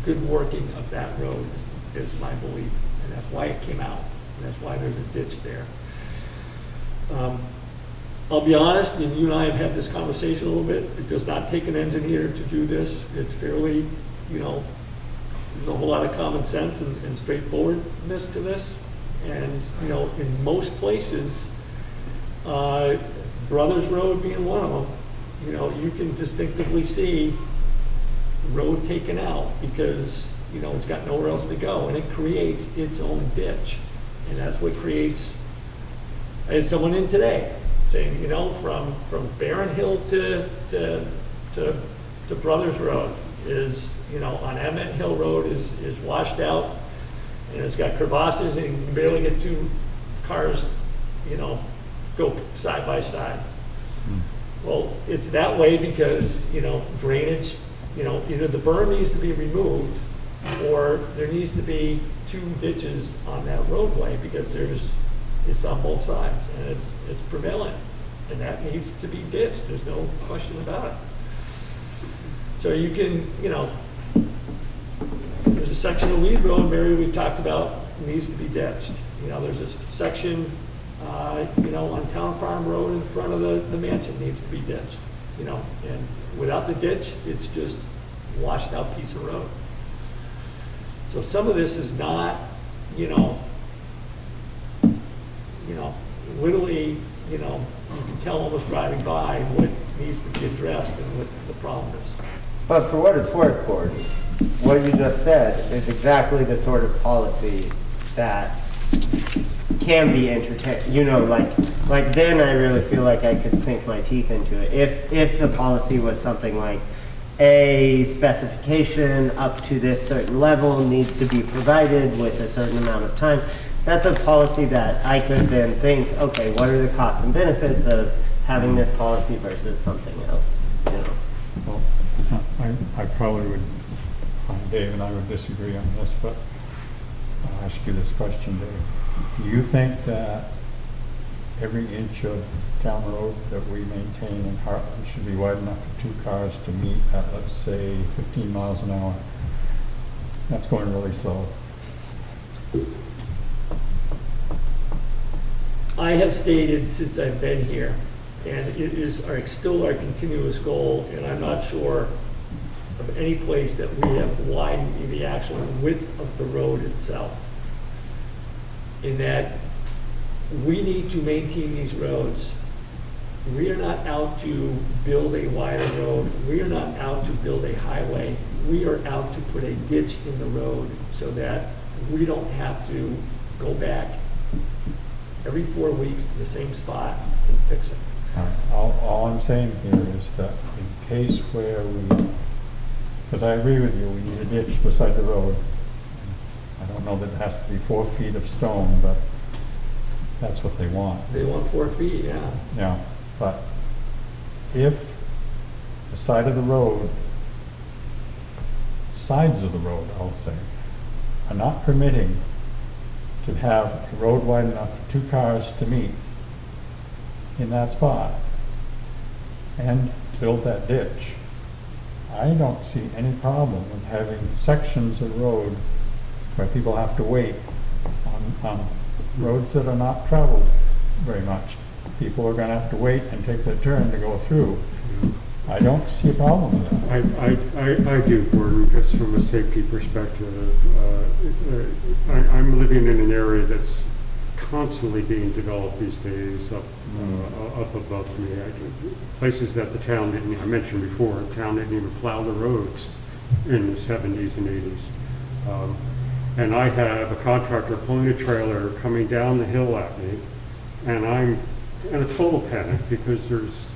good working of that road, is my belief. And that's why it came out, and that's why there's a ditch there. I'll be honest, and you and I have had this conversation a little bit, it does not take an engineer to do this. It's fairly, there's a whole lot of common sense and straightforwardness to this. And, in most places, Brothers Road being one of them, you can distinctively see road taken out because, it's got nowhere else to go, and it creates its own ditch. And that's what creates, I had someone in today saying, from Barron Hill to Brothers Road is, on Emmett Hill Road is washed out, and it's got crevasses, and you can barely get two cars, go side by side. Well, it's that way because, drainage, either the berm needs to be removed or there needs to be two ditches on that roadway because it's on both sides and it's prevalent, and that needs to be ditched. There's no question about it. So you can, there's a section of Weed Road, Mary, we talked about, needs to be ditched. There's a section, on Town Farm Road in front of the mansion needs to be ditched, and without the ditch, it's just washed out piece of road. So some of this is not, literally, you can tell almost driving by what needs to be addressed and what the problem is. But for what it's worth, Gordon, what you just said is exactly the sort of policy that can be entertained. Like then I really feel like I could sink my teeth into it. If the policy was something like a specification up to this certain level needs to be provided with a certain amount of time, that's a policy that I could then think, okay, what are the costs and benefits of having this policy versus something else? Well, I probably would find Dave and I would disagree on this, but I'll ask you this question, Dave. Do you think that every inch of town road that we maintain in Hartland should be wide enough for two cars to meet at, let's say, 15 miles an hour? That's going really slow. I have stated since I've been here, and it is still our continuous goal, and I'm not sure of any place that we have widened the actual width of the road itself. In that we need to maintain these roads. We are not out to build a wider road. We are not out to build a highway. We are out to put a ditch in the road so that we don't have to go back every 4 weeks to the same spot and fix it. All I'm saying here is that in case where because I agree with you, we need a ditch beside the road. I don't know that it has to be 4 feet of stone, but that's what they want. They want 4 feet, yeah. Yeah, but if the side of the road, sides of the road, I'll say, are not permitting to have a road wide enough for two cars to meet in that spot and build that ditch, I don't see any problem with having sections of road where people have to wait on roads that are not traveled very much. People are gonna have to wait and take their turn to go through. I don't see a problem with that. I do, Gordon, just from a safety perspective. I'm living in an area that's constantly being developed these days up above me. Places that the town didn't, I mentioned before, the town didn't even plow the roads in the 70s and 80s. And I have a contractor pulling a trailer coming down the hill at me, and I'm in a total panic because there's,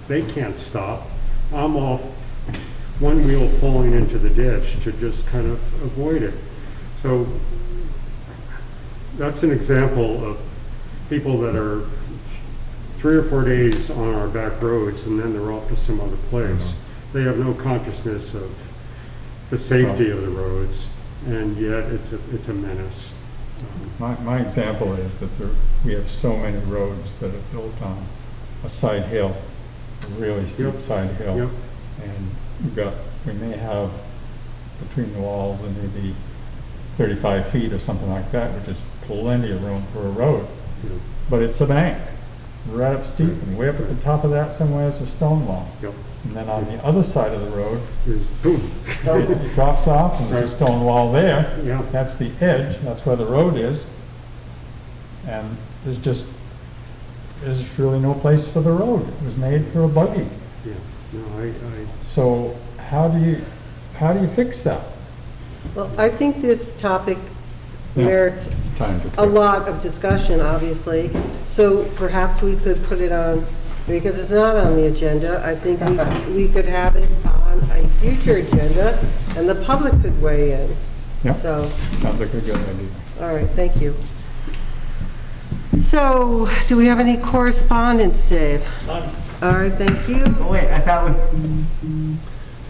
they can't stop. I'm off one wheel falling into the ditch to just kind of avoid it. So that's an example of people that are 3 or 4 days on our back roads, and then they're off to some other place. They have no consciousness of the safety of the roads, and yet it's a menace. My example is that we have so many roads that are built on a side hill, a really steep Yep. side hill. Yep. And we may have between the walls and maybe 35 feet or something like that, which is plenty of room for a road. you know. But it's a bank, right up steep, and way up at the top of that somewhere is a stone wall. Yep. And then on the other side of the road, There's boom. it drops off and there's a stone wall there. Yeah. That's the edge, that's where the road is. And there's really no place for the road. It was made for a buggy. Yeah. No, So how do you fix that? Well, I think this topic Yeah. merits It's time to. a lot of discussion, obviously. So perhaps we could put it on, because it's not on the agenda, I think we could have it on a future agenda, and the public could weigh in. Yeah. So, Sounds like a good idea. all right, thank you. So, do we have any correspondence, Dave? None. All right, thank you. Oh, wait, I thought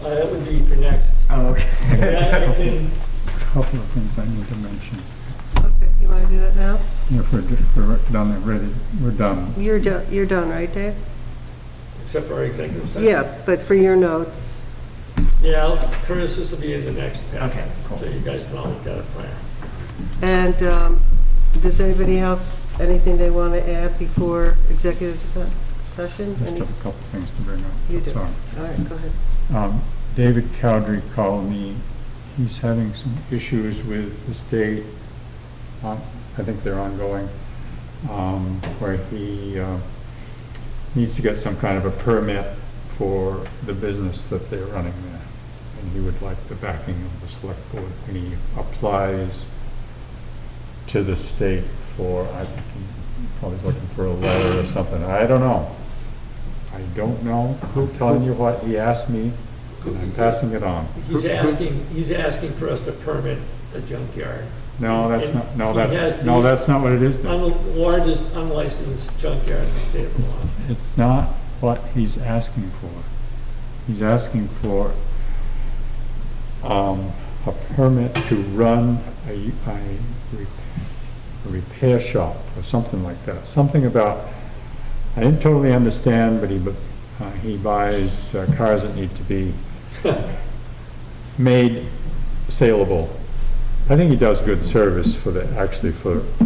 That would be for next. oh, okay. Yeah, I can- Couple of things I need to mention. Okay, you want to do that now? If we're done and ready, we're done. You're done, right, Dave? Except for our executive session. Yeah, but for your notes. Yeah, Curtis, this will be in the next packet. Okay, cool. So you guys know we've got a plan. And does anybody have anything they want to add before executive session? Just Any- have a couple things to bring up. You That's do. all. All right, go ahead. David Cowdery called me. He's having some issues with the state. I think they're ongoing, where he needs to get some kind of a permit for the business that they're running there. And he would like the backing of the select board when he applies to the state for, I think he probably is looking for a letter or something. I don't know. I don't know. I'm telling you what he asked me, and I'm passing it on. He's asking for us to permit a junkyard. No, that's And not, no, he has that, no, the- that's not what it is. then. The largest unlicensed junkyard in the state of Vermont. It's not what he's asking for. He's asking for, a permit to run a repair shop or something like that. Something about, I didn't totally understand, but he buys cars that need to be made saleable. I think he does good service for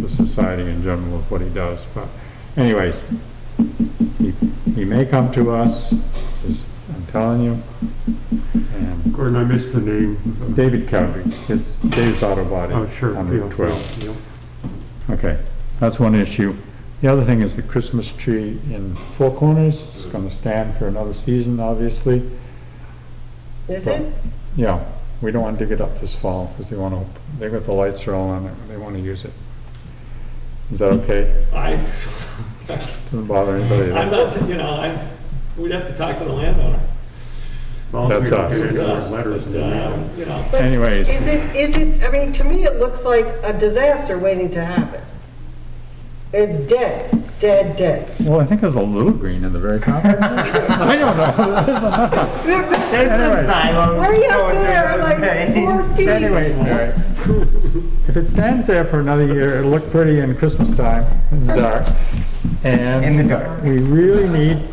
society in general with what he does, but anyways, he may come to us, I'm telling you, and Gordon, I missed the name. David Cowdery, it's Dave's Auto Body. Oh, sure. 112. Yep. Okay, that's one issue. The other thing is the Christmas tree in Four Corners is gonna stand for another season, obviously. Is Well, it? Yeah, we don't wanna dig it up this fall, because they got the lights are all on it, they wanna use it. Is that okay? Doesn't bother anybody? I'm not, we'd have to talk to the landowner. As long as That's we don't us. get any more Us, letters in the but, mail. But Anyways. Is it, I mean, to me, it looks like a disaster waiting to happen. It's dead. Well, I think there's a little green in the very top. I don't know. There's some Anyways. silos. Way up going through there, like Rosemary. 4 feet. Anyways, Mary, if it stands there for another year, it'll look pretty in Christmas time, in the dark. And In the dark. we really need,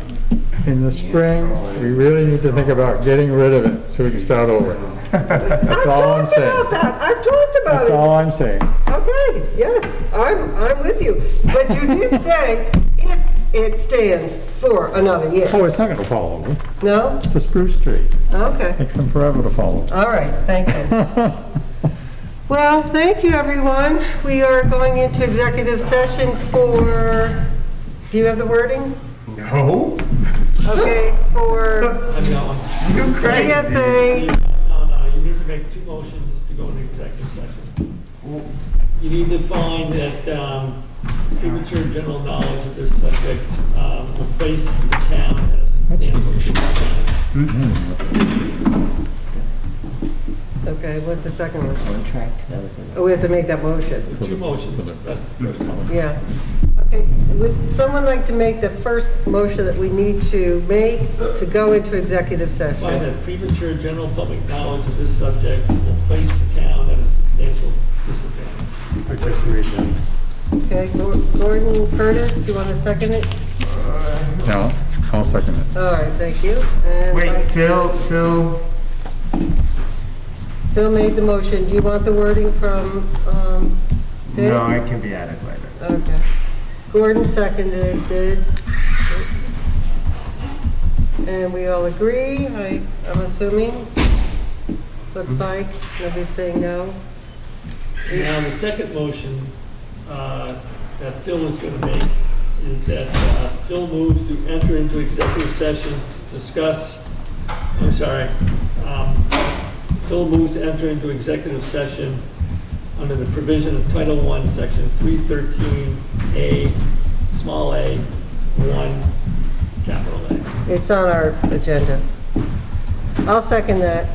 in the spring, we really need to think about getting rid of it so we can start over. That's all I'm saying. I've talked about That's it. all I'm saying. Okay, yes, I'm with you. But you did say if it stands for another year. Oh, it's not gonna fall over. No? It's a spruce tree. Okay. Takes them forever to fall over. All right, thank you. Well, thank you, everyone. We are going into executive session for, do you have the wording? No, Okay, for I'm going. you crazy. PSA. No, you need to make 2 motions to go into executive session. You need to find that, premature general knowledge of this subject, will place the town at a substantial Okay, what's the second one? Contract, that was Oh, we have to make that motion. 2 motions, that's the first one. Yeah. Okay, would someone like to make the first motion that we need to make to go into executive Find session? that premature general public knowledge of this subject will place the town at a substantial disadvantage. I just read them. Okay, Gordon Curtis, do you want to second it? No, I'll second it. All right, thank you. And Wait, Mike- Phil, Phil made the motion. Do you want the wording from Dave? no, it can be added later. Okay. Gordon seconded, did. And we all agree, I'm assuming? Looks like, nobody's saying no. Now, the second motion that Phil is going to make is that Phil moves to enter into executive session to discuss, I'm sorry, Phil moves to enter into executive session under the provision of Title I, Section 313A, small a, 1, capital A. It's on our agenda. I'll second that.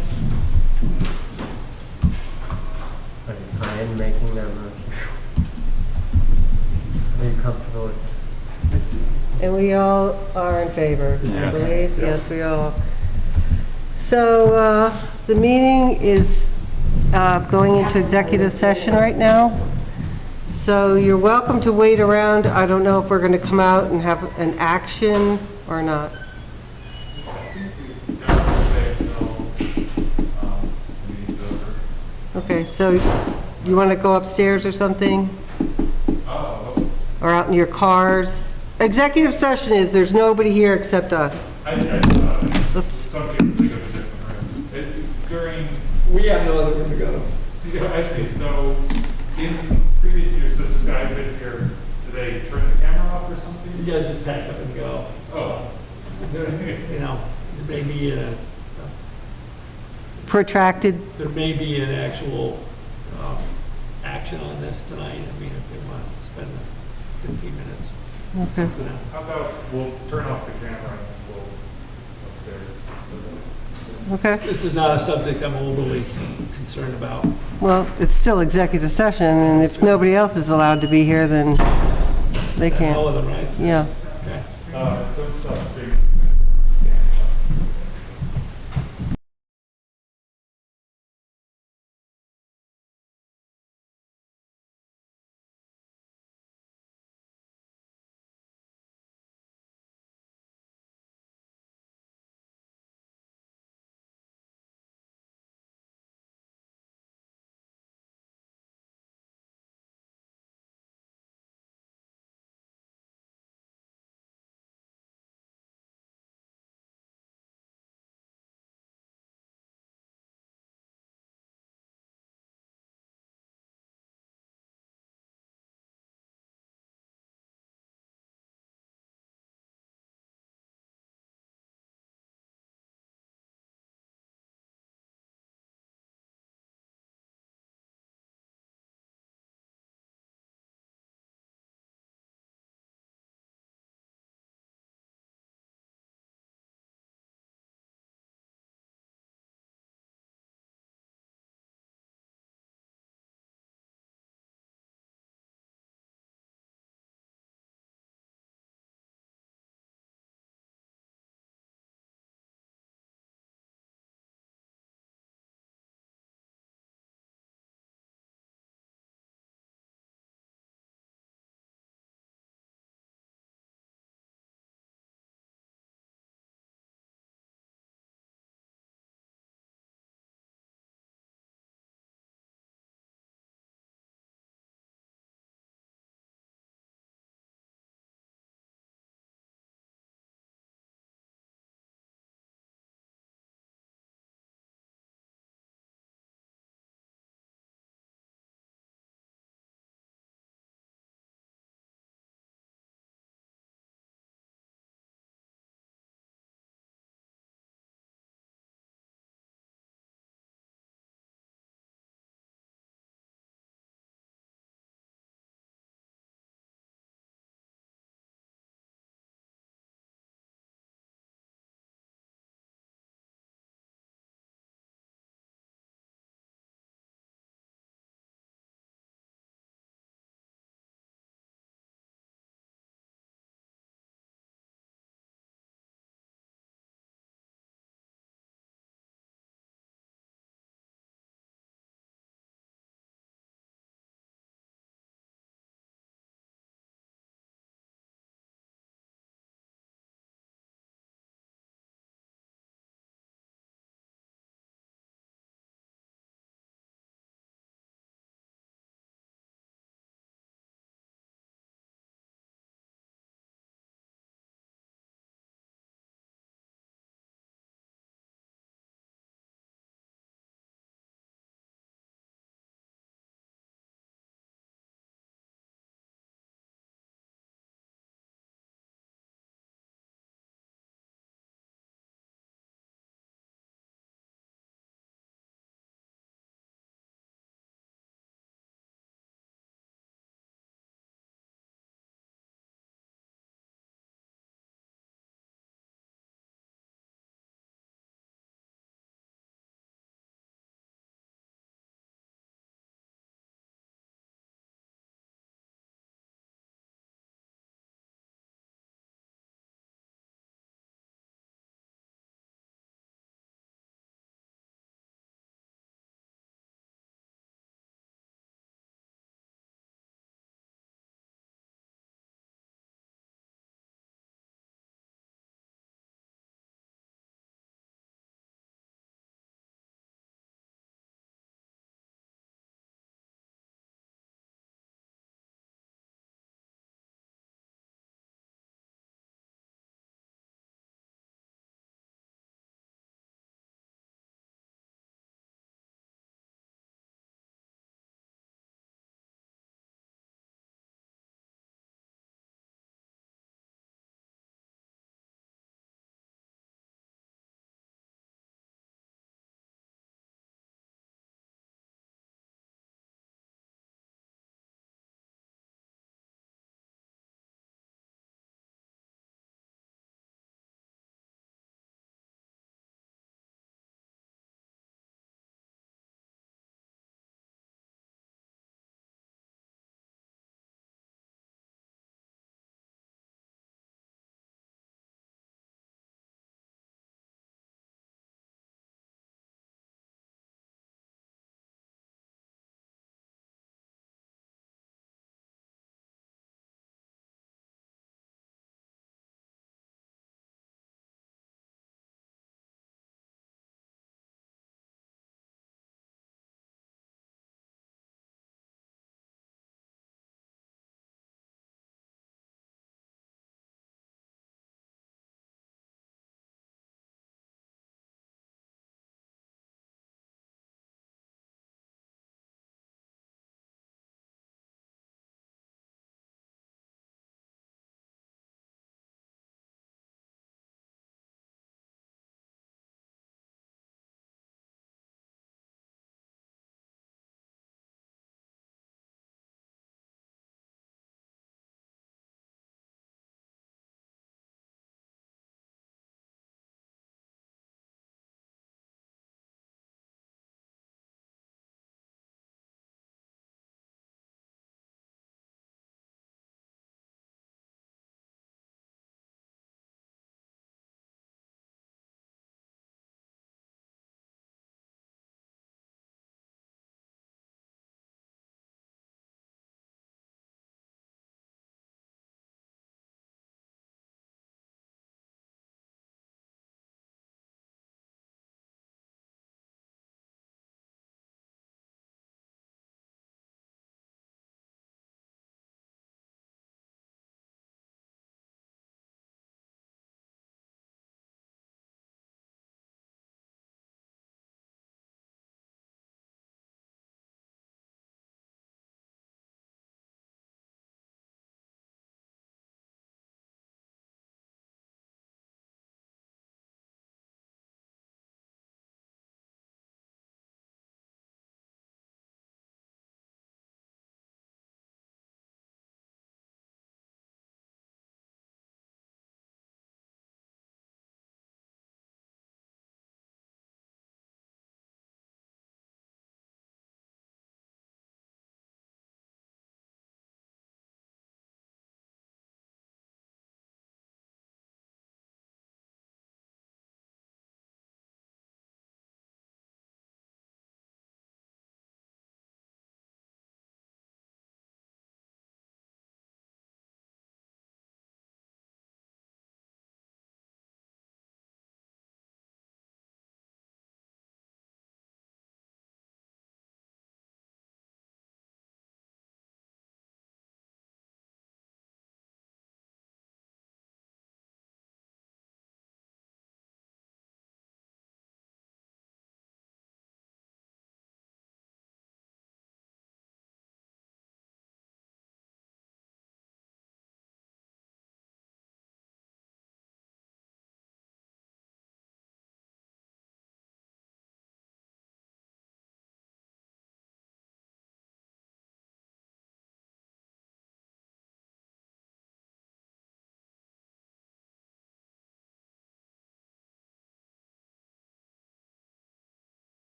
Are you fine making that motion? Are you comfortable with it? And we all are in favor, I Yes. believe? Yes, we all. So the meeting is going into executive session right now. So you're welcome to wait around. I don't know if we're going to come out and have an action or not. Okay, so you want to go upstairs or something? Or out in your cars? Executive session is, there's nobody here except us. Oops. Some cases they go to different rooms. During, We have no other room to go. yeah, I see, so in previous years, this guy been here, do they turn the camera off or something? You guys just pack up and go. Oh. You know, there may be Protracted. there may be an actual action on this tonight. I mean, if they want to spend 15 minutes. Okay. You know. How about we'll turn off the camera and we'll upstairs. Okay. This is not a subject I'm overly concerned about. Well, it's still executive session, and if nobody else is allowed to be here, then they All can't. of them, right? Yeah. Okay. Don't stop streaming.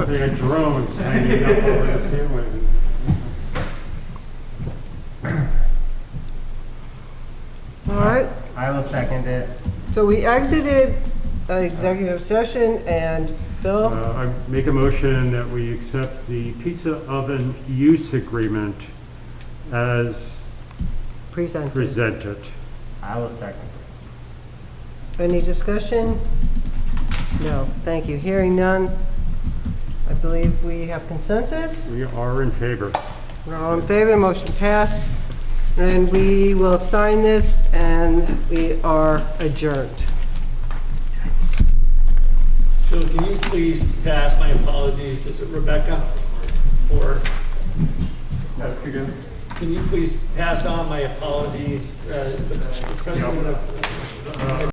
They had drones hanging up over the ceiling. All right, I will second it. so we exited executive session, and Phil? I make a motion that we accept the pizza oven use agreement as Presented. presented. I will second. Any discussion? No, thank you. Hearing none. I believe we have consensus. We are in favor. We're all in favor, motion passed. And we will sign this, and we are adjourned. So can you please pass my apologies, is it Rebecca? Or, can you please pass on my apologies, the president of